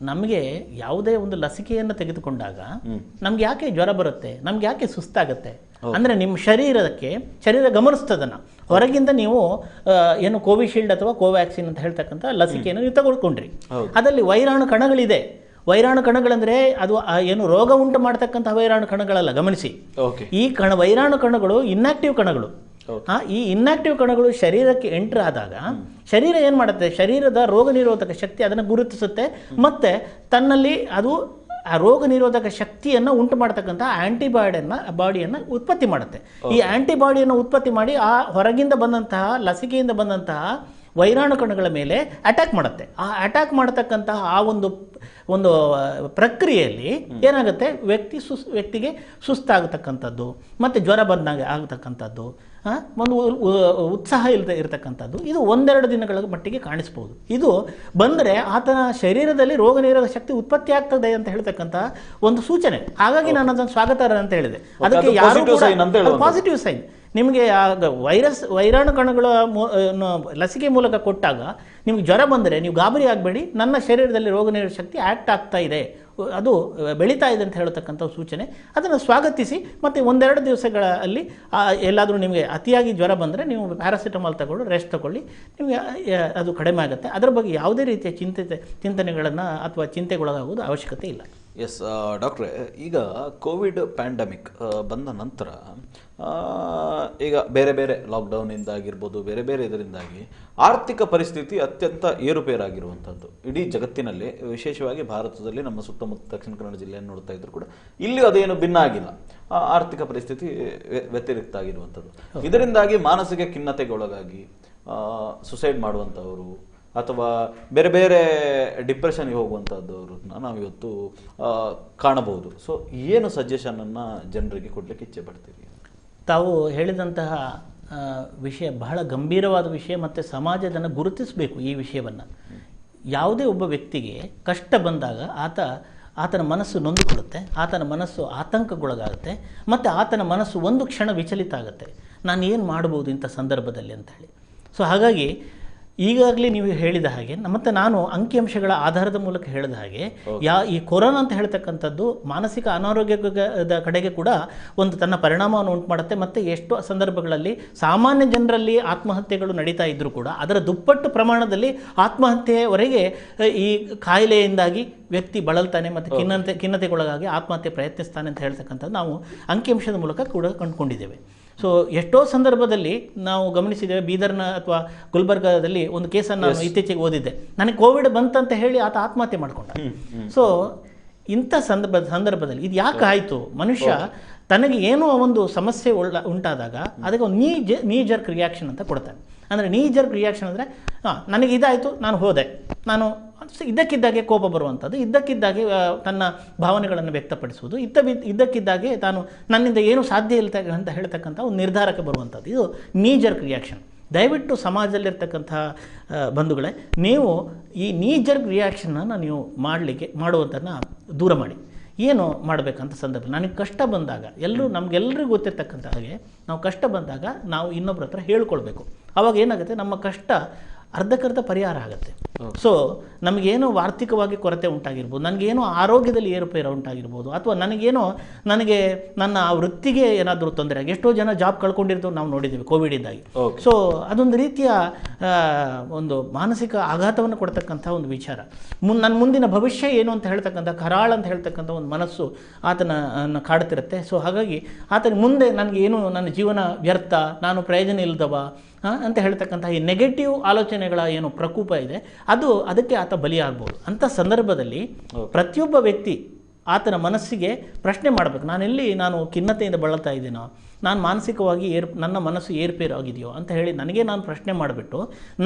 ನಮಗೆ ಯಾವುದೇ ಒಂದು ಲಸಿಕೆಯನ್ನು ತೆಗೆದುಕೊಂಡಾಗ ನಮ್ಗೆ ಯಾಕೆ ಜ್ವರ ಬರುತ್ತೆ, ನಮ್ಗೆ ಯಾಕೆ ಸುಸ್ತಾಗುತ್ತೆ ಅಂದರೆ ನಿಮ್ಮ ಶರೀರ ಗಮನಿಸ್ತದನ್ನು. ಹೊರಗಿಂದ ನೀವು ಏನು ಕೋವಿಶೀಲ್ಡ್ ಅಥವಾ ಕೋವ್ಯಾಕ್ಸಿನ್ ಅಂತ ಹೇಳ್ತಕ್ಕಂಥ ಲಸಿಕೆಯನ್ನು ನೀವು ತಗೊಳ್ಕೊಂಡ್ರಿ, ಅದರಲ್ಲಿ ವೈರಾಣು ಕಣಗಳಿದೆ. ವೈರಾಣು ಕಣಗಳಂದರೆ ಅದು ಏನು ರೋಗ ಉಂಟು ಮಾಡ್ತಕ್ಕಂಥ ವೈರಾಣು ಕಣಗಳಲ್ಲ. ಗಮನಿಸಿ, ಈ ವೈರಾಣು ಕಣಗಳು ಇನ್ಆಕ್ಟಿವ್ ಕಣಗಳು. ಈ ಇನ್ಆಕ್ಟಿವ್ ಕಣಗಳು ಶರೀರಕ್ಕೆ ಎಂಟರ್ ಆದಾಗ ಶರೀರ ಏನು ಮಾಡುತ್ತೆ, ಶರೀರದ ರೋಗ ನಿರೋಧಕ ಶಕ್ತಿ ಅದನ್ನು ಗುರುತಿಸುತ್ತೆ ಮತ್ತು ತನ್ನಲ್ಲಿ ಅದು ಆ ರೋಗ ನಿರೋಧಕ ಶಕ್ತಿಯನ್ನು ಉಂಟು ಮಾಡ್ತಕ್ಕಂಥ ಬಾಡಿಯನ್ನು ಉತ್ಪತ್ತಿ ಮಾಡುತ್ತೆ. ಈ ಆ್ಯಂಟಿಬಾಡಿಯನ್ನು ಉತ್ಪತ್ತಿ ಮಾಡಿ ಆ ಹೊರಗಿಂದ ಬಂದಂತಹ ಲಸಿಕೆಯಿಂದ ಬಂದಂತಹ ವೈರಾಣು ಕಣಗಳ ಮೇಲೆ ಅಟ್ಯಾಕ್ ಮಾಡುತ್ತೆ. ಆ ಅಟ್ಯಾಕ್ ಮಾಡತಕ್ಕಂತಹ ಆ ಒಂದು ಪ್ರಕ್ರಿಯೆಯಲ್ಲಿ ಏನಾಗುತ್ತೆ, ವ್ಯಕ್ತಿಗೆ ಸುಸ್ತಾಗತಕ್ಕಂಥದ್ದು ಮತ್ತು ಜ್ವರ ಬಂದಾಗ ಆಗತಕ್ಕಂಥದ್ದು, ಒಂದು ಉತ್ಸಾಹ ಇರತಕ್ಕಂಥದ್ದು, ಇದು 1-2 ದಿನಗಳ ಮಟ್ಟಿಗೆ ಕಾಣಿಸ್ಬೋದು. ಇದು ಬಂದರೆ ಆತನ ಶರೀರದಲ್ಲಿ ರೋಗ ನಿರೋಧಕ ಶಕ್ತಿ ಉತ್ಪತ್ತಿ ಆಗ್ತದೆ ಅಂತ ಹೇಳ್ತಕ್ಕಂಥ ಒಂದು ಸೂಚನೆ. ಹಾಗಾಗಿ ನಾನು ಅದನ್ನು ಸ್ವಾಗತಾರ್ಹ ಅಂತ ಹೇಳಿದೆ. ಅದಕ್ಕೆ ಯಾರು ಪಾಸಿಟಿವ್ ಸೈನ್. ನಿಮಗೆ ವೈರಾಣು ಕಣಗಳ ಲಸಿಕೆ ಮೂಲಕ ಕೊಟ್ಟಾಗ ನಿಮ್ಗೆ ಜ್ವರ ಬಂದರೆ ನೀವು ಗಾಬರಿ ಆಗಬೇಡಿ, ನನ್ನ ಶರೀರದಲ್ಲಿ ರೋಗ ನಿರೋಧಕ ಶಕ್ತಿ ಆ್ಯಕ್ಟ್ ಆಗ್ತಾ ಇದೆ, ಅದು ಬೆಳೀತಾ ಇದೆ ಅಂತ ಹೇಳ್ತಕ್ಕಂಥ ಸೂಚನೆ. ಅದನ್ನು ಸ್ವಾಗತಿಸಿ ಮತ್ತು 1-2 ದಿವಸಗಳಲ್ಲಿ ಎಲ್ಲಾದರೂ ನಿಮಗೆ ಅತಿಯಾಗಿ ಜ್ವರ ಬಂದರೆ ನೀವು ಪ್ಯಾರಾಸಿಟಮಾಲ್ ತಗೊಳ್ಳಿ, ರೆಸ್ಟ್ ತಗೊಳ್ಳಿ, ನಿಮಗೆ ಅದು ಕಡಿಮೆ ಆಗುತ್ತೆ. ಅದರ ಬಗ್ಗೆ ಯಾವುದೇ ರೀತಿಯ ಚಿಂತನೆಗಳನ್ನು ಅಥವಾ ಚಿಂತೆಗೊಳಗಾಗುವುದು ಅವಶ್ಯಕತೆ ಇಲ್ಲ. ಎಸ್ ಡಾಕ್ಟ್ರೇ, ಈಗ ಕೋವಿಡ್ ಪ್ಯಾಂಡಮಿಕ್ ಬಂದ ನಂತರ ಈಗ ಬೇರೆ ಬೇರೆ ಲಾಕ್ಡೌನಿಂದಾಗಿರ್ಬೋದು, ಬೇರೆ ಬೇರೆ ಇದರಿಂದಾಗಿ ಆರ್ಥಿಕ ಪರಿಸ್ಥಿತಿ ಅತ್ಯಂತ ಏರುಪೇರಾಗಿರುವಂಥದ್ದು ಇಡೀ ಜಗತ್ತಿನಲ್ಲಿ, ವಿಶೇಷವಾಗಿ ಭಾರತದಲ್ಲಿ ನಮ್ಮ ಸುತ್ತಮುತ್ತ ದಕ್ಷಿಣ ಕನ್ನಡ ಜಿಲ್ಲೆಯನ್ನು ನೋಡ್ತಾ ಇದ್ರು ಕೂಡ ಇಲ್ಲಿ ಅದೇನು ಭಿನ್ನ ಆಗಿಲ್ಲ. ಆರ್ಥಿಕ ಪರಿಸ್ಥಿತಿ ವ್ಯತಿರಿಕ್ತ ಆಗಿರುವಂಥದ್ದು. ಇದರಿಂದಾಗಿ ಮಾನಸಿಕ ಖಿನ್ನತೆಗೊಳಗಾಗಿ ಸುಸೈಡ್ ಮಾಡುವಂಥವರು ಅಥವಾ ಬೇರೆ ಬೇರೆ ಡಿಪ್ರೆಷನ್ಗೆ ಹೋಗುವಂಥದ್ದವ್ರನ್ನ ನಾವಿವತ್ತು ಕಾಣಬಹುದು. ಸೊ ಏನು ಸಜೆಷನನ್ನು ಜನರಿಗೆ ಕೊಡಲಿಕ್ಕೆ ಇಚ್ಛೆ ಪಡ್ತೀವಿ? ತಾವು ಹೇಳಿದಂತಹ ವಿಷಯ ಬಹಳ ಗಂಭೀರವಾದ ವಿಷಯ ಮತ್ತು ಸಮಾಜ ಅದನ್ನು ಗುರುತಿಸಬೇಕು. ಈ ವಿಷಯವನ್ನು ಯಾವುದೇ ಒಬ್ಬ ವ್ಯಕ್ತಿಗೆ ಕಷ್ಟ ಬಂದಾಗ ಆತನ ಮನಸ್ಸು ನೊಂದುಕೊಳ್ಳುತ್ತೆ, ಆತನ ಮನಸ್ಸು ಆತಂಕಗೊಳಗಾಗುತ್ತೆ ಮತ್ತು ಆತನ ಮನಸ್ಸು ಒಂದು ಕ್ಷಣ ವಿಚಲಿತ ಆಗುತ್ತೆ, ನಾನು ಏನು ಮಾಡ್ಬೋದು ಇಂಥ ಸಂದರ್ಭದಲ್ಲಿ ಅಂತ ಹೇಳಿ. ಸೊ ಹಾಗಾಗಿ ಈಗಾಗಲೇ ನೀವು ಹೇಳಿದ ಹಾಗೆ ಮತ್ತು ನಾನು ಅಂಕಿಅಂಶಗಳ ಆಧಾರದ ಮೂಲಕ ಹೇಳಿದ ಹಾಗೆ ಈ ಕೊರೋನಾ ಅಂತ ಹೇಳ್ತಕ್ಕಂಥದ್ದು ಮಾನಸಿಕ ಅನಾರೋಗ್ಯದ ಕಡೆಗೆ ಕೂಡ ಒಂದು ತನ್ನ ಪರಿಣಾಮವನ್ನು ಉಂಟು ಮಾಡುತ್ತೆ. ಮತ್ತು ಎಷ್ಟೋ ಸಂದರ್ಭಗಳಲ್ಲಿ ಸಾಮಾನ್ಯ ಜನರಲ್ಲಿ ಆತ್ಮಹತ್ಯೆಗಳು ನಡೀತಾ ಇದ್ದರೂ ಕೂಡ ಅದರ ದುಪ್ಪಟ್ಟು ಪ್ರಮಾಣದಲ್ಲಿ ಆತ್ಮಹತ್ಯೆಯವರೆಗೆ ಈ ಕಾಯಿಲೆಯಿಂದಾಗಿ ವ್ಯಕ್ತಿ ಬಳಲ್ತಾನೆ ಮತ್ತು ಖಿನ್ನತೆಗೊಳಗಾಗಿ ಆತ್ಮಹತ್ಯೆ ಪ್ರಯತ್ನಿಸ್ತಾನೆ ಅಂತ ಹೇಳ್ತಕ್ಕಂಥದ್ದು ನಾವು ಅಂಕಿಅಂಶದ ಮೂಲಕ ಕೂಡ ಕಂಡುಕೊಂಡಿದ್ದೇವೆ. ಸೊ ಎಷ್ಟೋ ಸಂದರ್ಭದಲ್ಲಿ ನಾವು ಗಮನಿಸಿದ್ದೇವೆ. ಬೀದರ್ನ ಅಥವಾ ಗುಲ್ಬರ್ಗಾದಲ್ಲಿ ಒಂದು ಕೇಸನ್ನು ನಾನು ಇತ್ತೀಚೆಗೆ ಓದಿದ್ದೆ. ನನಗೆ ಕೋವಿಡ್ ಬಂತಂತ ಹೇಳಿ ಆತ ಆತ್ಮಹತ್ಯೆ ಮಾಡಿಕೊಂಡ. ಸೊ ಇಂಥ ಸಂದರ್ಭದಲ್ಲಿ ಇದು ಯಾಕೆ ಆಯಿತು? ಮನುಷ್ಯ ತನಗೆ ಏನೋ ಒಂದು ಸಮಸ್ಯೆ ಉಂಟಾದಾಗ ಅದಕ್ಕೆ ಒಂದು ನೀ ಜರ್ಕ್ ರಿಯಾಕ್ಷನ್ ಅಂತ ಕೊಡ್ತಾನೆ. ಅಂದರೆ ನೀ ಜರ್ಕ್ ರಿಯಾಕ್ಷನ್ ಅಂದರೆ ನನಗೆ ಇದಾಯಿತು, ನಾನು ಹೋದೆ, ನಾನು ಇದ್ದಕ್ಕಿದ್ದಾಗೆ ಕೋಪ ಬರುವಂಥದ್ದು, ಇದ್ದಕ್ಕಿದ್ದಾಗೆ ತನ್ನ ಭಾವನೆಗಳನ್ನು ವ್ಯಕ್ತಪಡಿಸುವುದು, ಇದ್ದಕ್ಕಿದ್ದಾಗೆ ತಾನು ನನ್ನಿಂದ ಏನೂ ಸಾಧ್ಯ ಇಲ್ಲ ಅಂತ ಹೇಳ್ತಕ್ಕಂಥ ಒಂದು ನಿರ್ಧಾರಕ್ಕೆ ಬರುವಂಥದ್ದು, ಇದು ನೀ ಜರ್ಕ್ ರಿಯಾಕ್ಷನ್. ದಯವಿಟ್ಟು ಸಮಾಜದಲ್ಲಿರ್ತಕ್ಕಂಥ ಬಂಧುಗಳೇ, ನೀವು ಈ ನೀ ಜರ್ಕ್ ರಿಯಾಕ್ಷನನ್ನು ನೀವು ಮಾಡುವಂಥದ್ದನ್ನು ದೂರ ಮಾಡಿ. ಏನು ಮಾಡಬೇಕಂತ ಸಂದರ್ಭ, ನನಗೆ ಕಷ್ಟ ಬಂದಾಗ ನಮಗೆಲ್ಲರಿಗೂ ಗೊತ್ತಿರ್ತಕ್ಕಂಥ ಹಾಗೆ ನಾವು ಕಷ್ಟ ಬಂದಾಗ ನಾವು ಇನ್ನೊಬ್ಬರ ಹತ್ರ ಹೇಳ್ಕೊಳ್ಬೇಕು. ಆವಾಗ ಏನಾಗುತ್ತೆ, ನಮ್ಮ ಕಷ್ಟ ಅರ್ಧಕ್ಕರ್ಧ ಪರಿಹಾರ ಆಗುತ್ತೆ. ಸೊ ನಮಗೇನೋ ಆರ್ಥಿಕವಾಗಿ ಕೊರತೆ ಉಂಟಾಗಿರ್ಬೋದು, ನನಗೇನೋ ಆರೋಗ್ಯದಲ್ಲಿ ಏರುಪೇರು ಉಂಟಾಗಿರ್ಬೋದು, ಅಥವಾ ನನಗೆ ನನ್ನ ಆ ವೃತ್ತಿಗೆ ಏನಾದರೂ ತೊಂದರೆ ಆಗಿ ಎಷ್ಟೋ ಜನ ಜಾಬ್ ಕಳ್ಕೊಂಡಿರ್ತೀವಿ ನಾವು ನೋಡಿದ್ದೀವಿ ಕೋವಿಡಿಂದಾಗಿ. ಸೊ ಅದೊಂದು ರೀತಿಯ ಒಂದು ಮಾನಸಿಕ ಆಘಾತವನ್ನು ಕೊಡ್ತಕ್ಕಂಥ ಒಂದು ವಿಚಾರ. ನನ್ನ ಮುಂದಿನ ಭವಿಷ್ಯ ಏನು ಅಂತ ಹೇಳ್ತಕ್ಕಂಥ ಕರಾಳ ಅಂತ ಹೇಳ್ತಕ್ಕಂಥ ಒಂದು ಮನಸ್ಸು ಆತನ ಕಾಡ್ತಿರುತ್ತೆ. ಸೊ ಹಾಗಾಗಿ ಆತನ ಮುಂದೆ ನನಗೇನು ನನ್ನ ಜೀವನ ವ್ಯರ್ಥ, ನಾನು ಪ್ರಯೋಜನ ಇಲ್ಲದವ ಅಂತ ಹೇಳ್ತಕ್ಕಂಥ ಈ ನೆಗೆಟಿವ್ ಆಲೋಚನೆಗಳ ಏನು ಪ್ರಕೋಪ ಇದೆ ಅದಕ್ಕೆ ಆತ ಬಲಿಯಾಗ್ಬೋದು. ಅಂಥ ಸಂದರ್ಭದಲ್ಲಿ ಪ್ರತಿಯೊಬ್ಬ ವ್ಯಕ್ತಿ ಆತನ ಮನಸ್ಸಿಗೆ ಪ್ರಶ್ನೆ ಮಾಡಬೇಕು, ನಾನು ಖಿನ್ನತೆಯಿಂದ ಬಳಲ್ತಾ ಇದ್ದೀನೋ, ನಾನು ಮಾನಸಿಕವಾಗಿ ನನ್ನ ಮನಸ್ಸು ಏರ್ಪೇರು ಆಗಿದೆಯೋ ಅಂತ ಹೇಳಿ ನಾನು ಪ್ರಶ್ನೆ ಮಾಡಿಬಿಟ್ಟು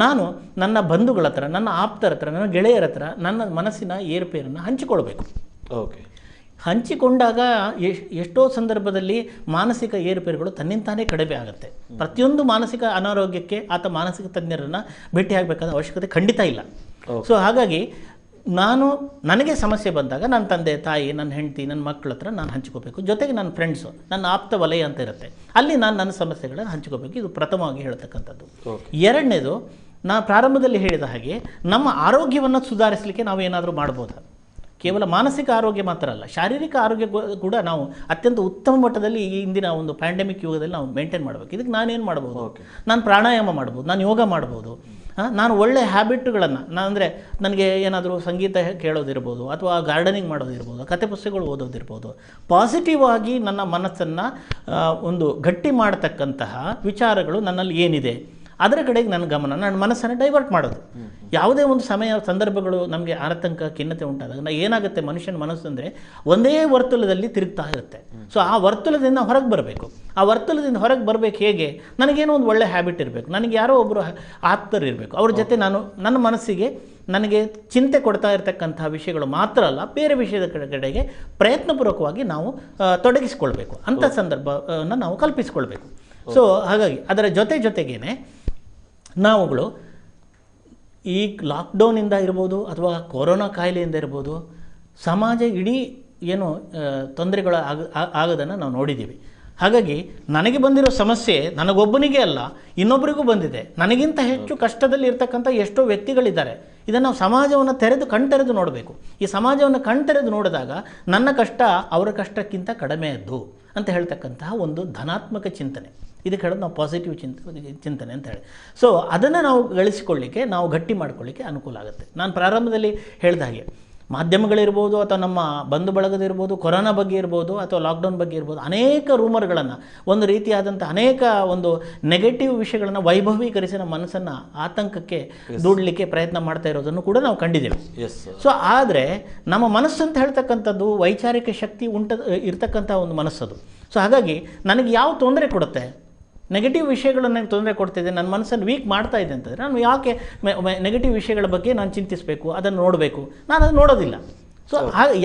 ನಾನು ನನ್ನ ಬಂಧುಗಳ ಹತ್ರ, ನನ್ನ ಆಪ್ತರ ಹತ್ರ, ನನ್ನ ಗೆಳೆಯರ ಹತ್ರ ನನ್ನ ಮನಸ್ಸಿನ ಏರ್ಪೇರನ್ನು ಹಂಚಿಕೊಳ್ಬೇಕು. ಓಕೆ. ಹಂಚಿಕೊಂಡಾಗ ಎಷ್ಟೋ ಸಂದರ್ಭದಲ್ಲಿ ಮಾನಸಿಕ ಏರುಪೇರುಗಳು ತನ್ನಿಂತಾನೇ ಕಡಿಮೆ ಆಗುತ್ತೆ. ಪ್ರತಿಯೊಂದು ಮಾನಸಿಕ ಅನಾರೋಗ್ಯಕ್ಕೆ ಆತ ಮಾನಸಿಕ ತಜ್ಞರನ್ನು ಭೇಟಿಯಾಗಬೇಕಾದ ಅವಶ್ಯಕತೆ ಖಂಡಿತ ಇಲ್ಲ. ಸೊ ಹಾಗಾಗಿ ನನಗೆ ಸಮಸ್ಯೆ ಬಂದಾಗ ನನ್ನ ತಂದೆ ತಾಯಿ, ನನ್ನ ಹೆಂಡತಿ, ನನ್ನ ಮಕ್ಕಳ ಹತ್ರ ನಾನು ಹಂಚ್ಕೋಬೇಕು. ಜೊತೆಗೆ ನನ್ನ ಫ್ರೆಂಡ್ಸು, ನನ್ನ ಆಪ್ತ ವಲಯ ಅಂತ ಇರುತ್ತೆ, ಅಲ್ಲಿ ನಾನು ನನ್ನ ಸಮಸ್ಯೆಗಳನ್ನು ಹಂಚ್ಕೋಬೇಕು. ಇದು ಪ್ರಥಮವಾಗಿ ಹೇಳ್ತಕ್ಕಂಥದ್ದು. ಎರಡನೇದು, ನಾನು ಪ್ರಾರಂಭದಲ್ಲಿ ಹೇಳಿದ ಹಾಗೆ ನಮ್ಮ ಆರೋಗ್ಯವನ್ನು ಸುಧಾರಿಸಲಿಕ್ಕೆ ನಾವು ಏನಾದರೂ ಮಾಡ್ಬೋದಾ? ಕೇವಲ ಮಾನಸಿಕ ಆರೋಗ್ಯ ಮಾತ್ರ ಅಲ್ಲ, ಶಾರೀರಿಕ ಆರೋಗ್ಯ ಕೂಡ ನಾವು ಅತ್ಯಂತ ಉತ್ತಮ ಮಟ್ಟದಲ್ಲಿ ಈ ಇಂದಿನ ಒಂದು ಪ್ಯಾಂಡಮಿಕ್ ಯುಗದಲ್ಲಿ ನಾವು ಮೇಂಟೈನ್ ಮಾಡಬೇಕು. ಇದಕ್ಕೆ ನಾನೇನು ಮಾಡ್ಬೋದು? ನಾನು ಪ್ರಾಣಾಯಾಮ ಮಾಡ್ಬೋದು, ನಾನು ಯೋಗ ಮಾಡ್ಬೋದು, ನಾನು ಒಳ್ಳೆ ಹ್ಯಾಬಿಟ್ಗಳನ್ನು ಅಂದರೆ ನನಗೆ ಏನಾದರೂ ಸಂಗೀತ ಕೇಳೋದಿರ್ಬೋದು, ಅಥವಾ ಗಾರ್ಡನಿಂಗ್ ಮಾಡೋದಿರ್ಬೋದು, ಕತೆ ಪುಸ್ತಕಗಳು ಓದೋದಿರ್ಬೋದು. ಪಾಸಿಟಿವ್ ಆಗಿ ನನ್ನ ಮನಸ್ಸನ್ನು ಒಂದು ಗಟ್ಟಿ ಮಾಡತಕ್ಕಂತಹ ವಿಚಾರಗಳು ನನ್ನಲ್ಲಿ ಏನಿದೆ ಅದರ ಕಡೆಗೆ ನನ್ನ ಗಮನ, ನನ್ನ ಮನಸ್ಸನ್ನು ಡೈವರ್ಟ್ ಮಾಡೋದು. ಯಾವುದೇ ಒಂದು ಸಂದರ್ಭಗಳು ನಮಗೆ ಆತಂಕ, ಖಿನ್ನತೆ ಉಂಟಾದಾಗ ಏನಾಗುತ್ತೆ, ಮನುಷ್ಯನ ಮನಸ್ಸು ಅಂದರೆ ಒಂದೇ ವರ್ತುಲದಲ್ಲಿ ತಿರುಗ್ತಾ ಇರುತ್ತೆ. ಸೊ ಆ ವರ್ತುಲದಿಂದ ಹೊರಗೆ ಬರಬೇಕು. ಆ ವರ್ತುಲದಿಂದ ಹೊರಗೆ ಬರಬೇಕು ಹೇಗೆ? ನನಗೇನೋ ಒಂದು ಒಳ್ಳೆ ಹ್ಯಾಬಿಟ್ ಇರಬೇಕು, ನನಗೆ ಯಾರೋ ಒಬ್ಬರು ಆಪ್ತರು ಇರಬೇಕು, ಅವ್ರ ಜೊತೆ ನನ್ನ ಮನಸ್ಸಿಗೆ ನನಗೆ ಚಿಂತೆ ಕೊಡ್ತಾ ಇರತಕ್ಕಂಥ ವಿಷಯಗಳು ಮಾತ್ರ ಅಲ್ಲ, ಬೇರೆ ವಿಷಯದ ಕಡೆಗೆ ಪ್ರಯತ್ನಪೂರ್ವಕವಾಗಿ ನಾವು ತೊಡಗಿಸಿಕೊಳ್ಬೇಕು. ಅಂಥ ಸಂದರ್ಭವನ್ನು ನಾವು ಕಲ್ಪಿಸಿಕೊಳ್ಬೇಕು. ಸೊ ಹಾಗಾಗಿ ಅದರ ಜೊತೆಗೇನೆ ನಾವುಗಳು ಈ ಲಾಕ್ಡೌನಿಂದ ಇರ್ಬೋದು, ಅಥವಾ ಕೊರೋನಾ ಕಾಯಿಲೆಯಿಂದ ಇರ್ಬೋದು, ಸಮಾಜ ಇಡೀ ಏನು ತೊಂದರೆಗಳು ಆಗೋದನ್ನು ನಾವು ನೋಡಿದ್ದೀವಿ. ಹಾಗಾಗಿ ನನಗೆ ಬಂದಿರೋ ಸಮಸ್ಯೆ ನನಗೊಬ್ಬನಿಗೆ ಅಲ್ಲ, ಇನ್ನೊಬ್ಬರಿಗೂ ಬಂದಿದೆ. ನನಗಿಂತ ಹೆಚ್ಚು ಕಷ್ಟದಲ್ಲಿ ಇರ್ತಕ್ಕಂಥ ಎಷ್ಟೋ ವ್ಯಕ್ತಿಗಳಿದ್ದಾರೆ. ಇದನ್ನು ನಾವು ಸಮಾಜವನ್ನು ಕಣ್ತೆರೆದು ನೋಡಬೇಕು. ಈ ಸಮಾಜವನ್ನು ಕಣ್ತೆರೆದು ನೋಡಿದಾಗ ನನ್ನ ಕಷ್ಟ ಅವರ ಕಷ್ಟಕ್ಕಿಂತ ಕಡಿಮೆಯದ್ದು ಅಂತ ಹೇಳ್ತಕ್ಕಂತಹ ಒಂದು ಧನಾತ್ಮಕ ಚಿಂತನೆ, ಇದಕ್ಕೆ ಹೇಳೋದು ನಾವು ಪಾಸಿಟಿವ್ ಚಿಂತನೆ ಅಂತ ಹೇಳಿ. ಸೊ ಅದನ್ನು ನಾವು ಗಳಿಸಿಕೊಳ್ಳಿಕ್ಕೆ, ನಾವು ಗಟ್ಟಿ ಮಾಡ್ಕೊಳ್ಳಿಕ್ಕೆ ಅನುಕೂಲ ಆಗುತ್ತೆ. ನಾನು ಪ್ರಾರಂಭದಲ್ಲಿ ಹೇಳಿದ ಹಾಗೆ ಮಾಧ್ಯಮಗಳಿರ್ಬೋದು, ಅಥವಾ ನಮ್ಮ ಬಂಧು ಬಳಗದಿರ್ಬೋದು, ಕೊರೋನಾ ಬಗ್ಗೆ ಇರ್ಬೋದು, ಅಥವಾ ಲಾಕ್ಡೌನ್ ಬಗ್ಗೆ ಇರ್ಬೋದು, ಅನೇಕ ರೂಮರ್ಗಳನ್ನು, ಒಂದು ರೀತಿಯಾದಂಥ ಅನೇಕ ಒಂದು ನೆಗೆಟಿವ್ ವಿಷಯಗಳನ್ನು ವೈಭವೀಕರಿಸಿ ನಮ್ಮ ಮನಸ್ಸನ್ನು ಆತಂಕಕ್ಕೆ ದೂಡಲಿಕ್ಕೆ ಪ್ರಯತ್ನ ಮಾಡ್ತಾ ಇರೋದನ್ನು ಕೂಡ ನಾವು ಕಂಡಿದ್ದೇವೆ. ಸೊ ಆದರೆ ನಮ್ಮ ಮನಸ್ಸು ಅಂತ ಹೇಳ್ತಕ್ಕಂಥದ್ದು ವೈಚಾರಿಕ ಶಕ್ತಿ ಇರ್ತಕ್ಕಂಥ ಒಂದು ಮನಸ್ಸದು. ಸೊ ಹಾಗಾಗಿ ನನಗೆ ಯಾವ ತೊಂದರೆ ಕೊಡುತ್ತೆ, ನೆಗೆಟಿವ್ ವಿಷಯಗಳು ನನಗೆ ತೊಂದರೆ ಕೊಡ್ತಿದೆ, ನನ್ನ ಮನಸ್ಸನ್ನು ವೀಕ್ ಮಾಡ್ತಾ ಇದೆ ಅಂತಂದರೆ ನಾನು ಯಾಕೆ ನೆಗೆಟಿವ್ ವಿಷಯಗಳ ಬಗ್ಗೆ ನಾನು ಚಿಂತಿಸಬೇಕು, ಅದನ್ನು ನೋಡಬೇಕು? ನಾನು ಅದನ್ನು ನೋಡೋದಿಲ್ಲ. ಸೊ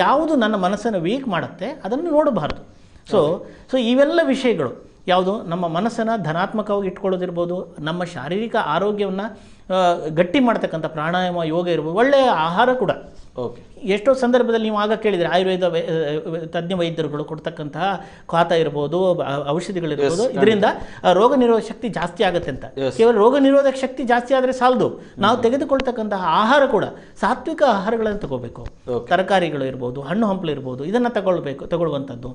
ಯಾವುದು ನನ್ನ ಮನಸ್ಸನ್ನು ವೀಕ್ ಮಾಡುತ್ತೆ ಅದನ್ನು ನೋಡಬಾರ್ದು. ಸೊ ಇವೆಲ್ಲ ವಿಷಯಗಳು ಯಾವುದು ನಮ್ಮ ಮನಸ್ಸನ್ನು ಧನಾತ್ಮಕವಾಗಿ ಇಟ್ಕೊಳ್ಳೋದಿರ್ಬೋದು, ನಮ್ಮ ಶಾರೀರಿಕ ಆರೋಗ್ಯವನ್ನು ಗಟ್ಟಿ ಮಾಡ್ತಕ್ಕಂಥ ಪ್ರಾಣಾಯಾಮ, ಯೋಗ ಇರ್ಬೋದು, ಒಳ್ಳೆಯ ಆಹಾರ ಕೂಡ. ಓಕೆ. ಎಷ್ಟೋ ಸಂದರ್ಭದಲ್ಲಿ ನೀವು ಆಗ ಕೇಳಿದರೆ ಆಯುರ್ವೇದ ತಜ್ಞ ವೈದ್ಯರುಗಳು ಕೊಡ್ತಕ್ಕಂತಹ ಖಾತ ಇರ್ಬೋದು, ಔಷಧಿಗಳಿರ್ಬೋದು, ಇದರಿಂದ ರೋಗ ನಿರೋಧಕ ಶಕ್ತಿ ಜಾಸ್ತಿ ಆಗುತ್ತೆ ಅಂತ. ಕೇವಲ ರೋಗ ನಿರೋಧಕ ಶಕ್ತಿ ಜಾಸ್ತಿ ಆದರೆ ಸಾಲದು, ನಾವು ತೆಗೆದುಕೊಳ್ತಕ್ಕಂತಹ ಆಹಾರ ಕೂಡ ಸಾತ್ವಿಕ ಆಹಾರಗಳನ್ನು ತಗೋಬೇಕು. ತರಕಾರಿಗಳು ಇರ್ಬೋದು, ಹಣ್ಣು ಹಂಪಲು ಇರ್ಬೋದು, ಇದನ್ನು ತಗೊಳ್ಳುವಂಥದ್ದು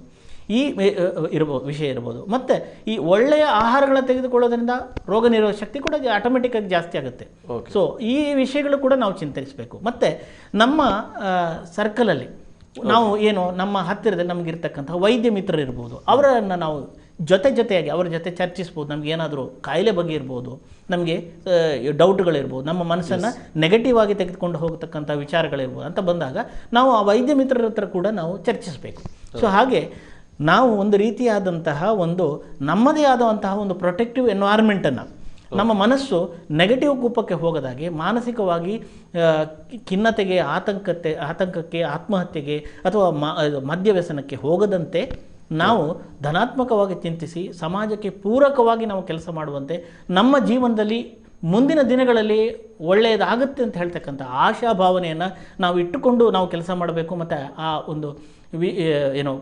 ಈ ವಿಷಯ ಇರ್ಬೋದು. ಮತ್ತು ಈ ಒಳ್ಳೆಯ ಆಹಾರಗಳನ್ನು ತೆಗೆದುಕೊಳ್ಳೋದ್ರಿಂದ ರೋಗ ನಿರೋಧಕ ಶಕ್ತಿ ಕೂಡ ಆಟೋಮೆಟಿಕ್ಕಾಗಿ ಜಾಸ್ತಿ ಆಗುತ್ತೆ. ಸೊ ಈ ವಿಷಯಗಳು ಕೂಡ ನಾವು ಚಿಂತಿಸಬೇಕು. ಮತ್ತು ನಮ್ಮ ಸರ್ಕಲಲ್ಲಿ ನಾವು ನಮ್ಮ ಹತ್ತಿರದಲ್ಲಿ ನಮಗಿರ್ತಕ್ಕಂಥ ವೈದ್ಯ ಮಿತ್ರರು ಇರ್ಬೋದು, ಅವರನ್ನು ನಾವು ಜೊತೆಯಾಗಿ ಅವರ ಜೊತೆ ಚರ್ಚಿಸ್ಬೋದು. ನಮ್ಗೆ ಏನಾದರೂ ಕಾಯಿಲೆ ಬಗ್ಗೆ ಇರ್ಬೋದು, ನಮಗೆ ಡೌಟ್ಗಳಿರ್ಬೋದು, ನಮ್ಮ ಮನಸ್ಸನ್ನು ನೆಗೆಟಿವ್ ಆಗಿ ತೆಗೆದುಕೊಂಡು ಹೋಗತಕ್ಕಂಥ ವಿಚಾರಗಳಿರ್ಬೋದು ಅಂತ ಬಂದಾಗ ನಾವು ಆ ವೈದ್ಯ ಮಿತ್ರರ ಹತ್ರ ಕೂಡ ನಾವು ಚರ್ಚಿಸಬೇಕು. ಸೊ ಹಾಗೆ ನಾವು ಒಂದು ರೀತಿಯಾದಂತಹ ಒಂದು ನಮ್ಮದೇ ಆದಂತಹ ಒಂದು ಪ್ರೊಟೆಕ್ಟಿವ್ ಎನ್ವೈರ್ಮೆಂಟನ್ನು, ನಮ್ಮ ಮನಸ್ಸು ನೆಗೆಟಿವ್ ಕೂಪಕ್ಕೆ ಹೋಗದಾಗೆ, ಮಾನಸಿಕವಾಗಿ ಖಿನ್ನತೆಗೆ, ಆತಂಕಕ್ಕೆ, ಆತ್ಮಹತ್ಯೆಗೆ ಅಥವಾ ಮದ್ಯ ವ್ಯಸನಕ್ಕೆ ಹೋಗದಂತೆ ನಾವು ಧನಾತ್ಮಕವಾಗಿ ಚಿಂತಿಸಿ ಸಮಾಜಕ್ಕೆ ಪೂರಕವಾಗಿ ನಾವು ಕೆಲಸ ಮಾಡುವಂತೆ, ನಮ್ಮ ಜೀವನದಲ್ಲಿ ಮುಂದಿನ ದಿನಗಳಲ್ಲಿ ಒಳ್ಳೆಯದಾಗುತ್ತೆ ಅಂತ ಹೇಳ್ತಕ್ಕಂಥ ಆಶಾಭಾವನೆಯನ್ನು ನಾವು ಇಟ್ಟುಕೊಂಡು ನಾವು ಕೆಲಸ ಮಾಡಬೇಕು. ಮತ್ತು ಆ ಒಂದು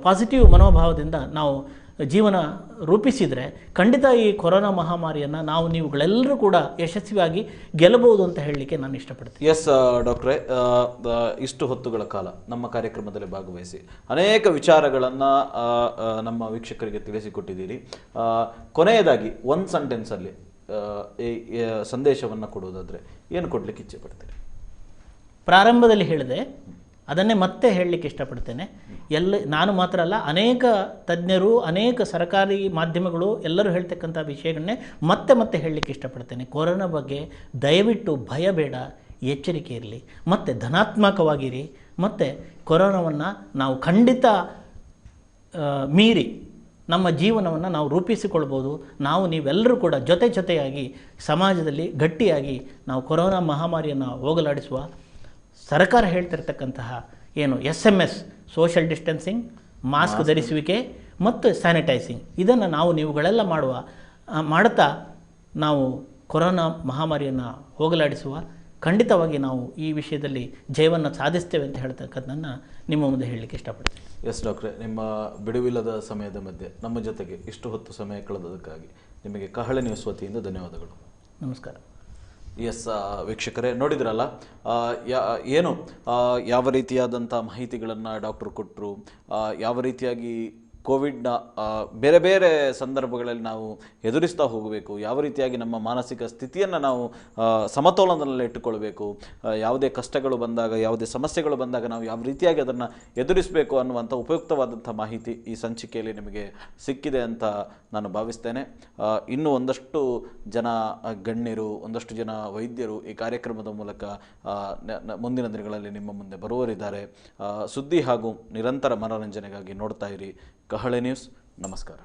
ಪಾಸಿಟಿವ್ ಮನೋಭಾವದಿಂದ ನಾವು ಜೀವನ ರೂಪಿಸಿದರೆ ಖಂಡಿತ ಈ ಕೊರೋನಾ ಮಹಾಮಾರಿಯನ್ನು ನೀವುಗಳೆಲ್ಲರೂ ಕೂಡ ಯಶಸ್ವಿಯಾಗಿ ಗೆಲ್ಲಬಹುದು ಅಂತ ಹೇಳಲಿಕ್ಕೆ ನಾನು ಇಷ್ಟಪಡ್ತೀನಿ. ಎಸ್ ಡಾಕ್ಟ್ರೇ, ಇಷ್ಟು ಹೊತ್ತುಗಳ ಕಾಲ ನಮ್ಮ ಕಾರ್ಯಕ್ರಮದಲ್ಲಿ ಭಾಗವಹಿಸಿ ಅನೇಕ ವಿಚಾರಗಳನ್ನು ನಮ್ಮ ವೀಕ್ಷಕರಿಗೆ ತಿಳಿಸಿಕೊಟ್ಟಿದ್ದೀರಿ. ಕೊನೆಯದಾಗಿ ಒಂದು ಸೆಂಟೆನ್ಸಲ್ಲಿ ಈ ಸಂದೇಶವನ್ನು ಕೊಡುವುದಾದರೆ ಏನು ಕೊಡಲಿಕ್ಕೆ ಇಚ್ಛೆ ಪಡ್ತೀರಿ? ಪ್ರಾರಂಭದಲ್ಲಿ ಹೇಳಿದೆ, ಅದನ್ನೇ ಮತ್ತೆ ಹೇಳಲಿಕ್ಕೆ ಇಷ್ಟಪಡ್ತೇನೆ. ನಾನು ಮಾತ್ರ ಅಲ್ಲ, ಅನೇಕ ತಜ್ಞರು, ಅನೇಕ ಸರ್ಕಾರಿ ಮಾಧ್ಯಮಗಳು ಎಲ್ಲರೂ ಹೇಳ್ತಕ್ಕಂಥ ವಿಷಯಗಳನ್ನೇ ಮತ್ತೆ ಮತ್ತೆ ಹೇಳಲಿಕ್ಕೆ ಇಷ್ಟಪಡ್ತೇನೆ. ಕೊರೋನಾ ಬಗ್ಗೆ ದಯವಿಟ್ಟು ಭಯ ಬೇಡ, ಎಚ್ಚರಿಕೆ ಇರಲಿ, ಮತ್ತು ಧನಾತ್ಮಕವಾಗಿರಿ. ಮತ್ತು ಕೊರೋನಾವನ್ನು ನಾವು ಖಂಡಿತ ಮೀರಿ ನಮ್ಮ ಜೀವನವನ್ನು ನಾವು ರೂಪಿಸಿಕೊಳ್ಬೋದು. ನೀವೆಲ್ಲರೂ ಕೂಡ ಜೊತೆಯಾಗಿ ಸಮಾಜದಲ್ಲಿ ಗಟ್ಟಿಯಾಗಿ ನಾವು ಕೊರೋನಾ ಮಹಾಮಾರಿಯನ್ನು ಹೋಗಲಾಡಿಸುವ. ಸರ್ಕಾರ ಹೇಳ್ತಿರ್ತಕ್ಕಂತಹ SMS ಸೋಷಿಯಲ್ ಡಿಸ್ಟೆನ್ಸಿಂಗ್, ಮಾಸ್ಕ್ ಧರಿಸುವಿಕೆ ಮತ್ತು ಸ್ಯಾನಿಟೈಸಿಂಗ್, ಇದನ್ನು ನೀವುಗಳೆಲ್ಲ ಮಾಡುತ್ತಾ ನಾವು ಕೊರೋನಾ ಮಹಾಮಾರಿಯನ್ನು ಹೋಗಲಾಡಿಸುವ. ಖಂಡಿತವಾಗಿ ನಾವು ಈ ವಿಷಯದಲ್ಲಿ ಜಯವನ್ನು ಸಾಧಿಸ್ತೇವೆ ಅಂತ ಹೇಳ್ತಕ್ಕಂಥದ್ದನ್ನು ನಿಮ್ಮ ಮುಂದೆ ಹೇಳಲಿಕ್ಕೆ ಇಷ್ಟಪಡ್ತೀನಿ. ಎಸ್ ಡಾಕ್ಟ್ರೆ, ನಿಮ್ಮ ಬಿಡುವಿಲ್ಲದ ಸಮಯದ ಮಧ್ಯೆ ನಮ್ಮ ಜೊತೆಗೆ ಇಷ್ಟು ಹೊತ್ತು ಸಮಯ ಕಳೆದದಕ್ಕಾಗಿ ನಿಮಗೆ ಕಹಳೆ ನ್ಯೂಸ್ ವತಿಯಿಂದ ಧನ್ಯವಾದಗಳು. ನಮಸ್ಕಾರ. ಎಸ್ ವೀಕ್ಷಕರೇ, ನೋಡಿದ್ರಲ್ಲ ಯಾವ ರೀತಿಯಾದಂಥ ಮಾಹಿತಿಗಳನ್ನು ಡಾಕ್ಟರ್ ಕೊಟ್ಟರು, ಯಾವ ರೀತಿಯಾಗಿ ಕೋವಿಡ್ನ ಬೇರೆ ಬೇರೆ ಸಂದರ್ಭಗಳಲ್ಲಿ ನಾವು ಎದುರಿಸ್ತಾ ಹೋಗಬೇಕು, ಯಾವ ರೀತಿಯಾಗಿ ನಮ್ಮ ಮಾನಸಿಕ ಸ್ಥಿತಿಯನ್ನು ನಾವು ಸಮತೋಲನದಲ್ಲಿ ಇಟ್ಟುಕೊಳ್ಬೇಕು, ಯಾವುದೇ ಕಷ್ಟಗಳು ಬಂದಾಗ, ಯಾವುದೇ ಸಮಸ್ಯೆಗಳು ಬಂದಾಗ ನಾವು ಯಾವ ರೀತಿಯಾಗಿ ಅದನ್ನು ಎದುರಿಸಬೇಕು ಅನ್ನುವಂಥ ಉಪಯುಕ್ತವಾದಂಥ ಮಾಹಿತಿ ಈ ಸಂಚಿಕೆಯಲ್ಲಿ ನಿಮಗೆ ಸಿಕ್ಕಿದೆ ಅಂತ ನಾನು ಭಾವಿಸ್ತೇನೆ. ಇನ್ನೂ ಒಂದಷ್ಟು ಜನ ಗಣ್ಯರು, ಒಂದಷ್ಟು ಜನ ವೈದ್ಯರು ಈ ಕಾರ್ಯಕ್ರಮದ ಮೂಲಕ ಮುಂದಿನ ದಿನಗಳಲ್ಲಿ ನಿಮ್ಮ ಮುಂದೆ ಬರುವವರಿದ್ದಾರೆ. ಸುದ್ದಿ ಹಾಗೂ ನಿರಂತರ ಮನೋರಂಜನೆಗಾಗಿ ನೋಡ್ತಾ ಇರಿ ಕಹಳೆ ನ್ಯೂಸ್. ನಮಸ್ಕಾರ.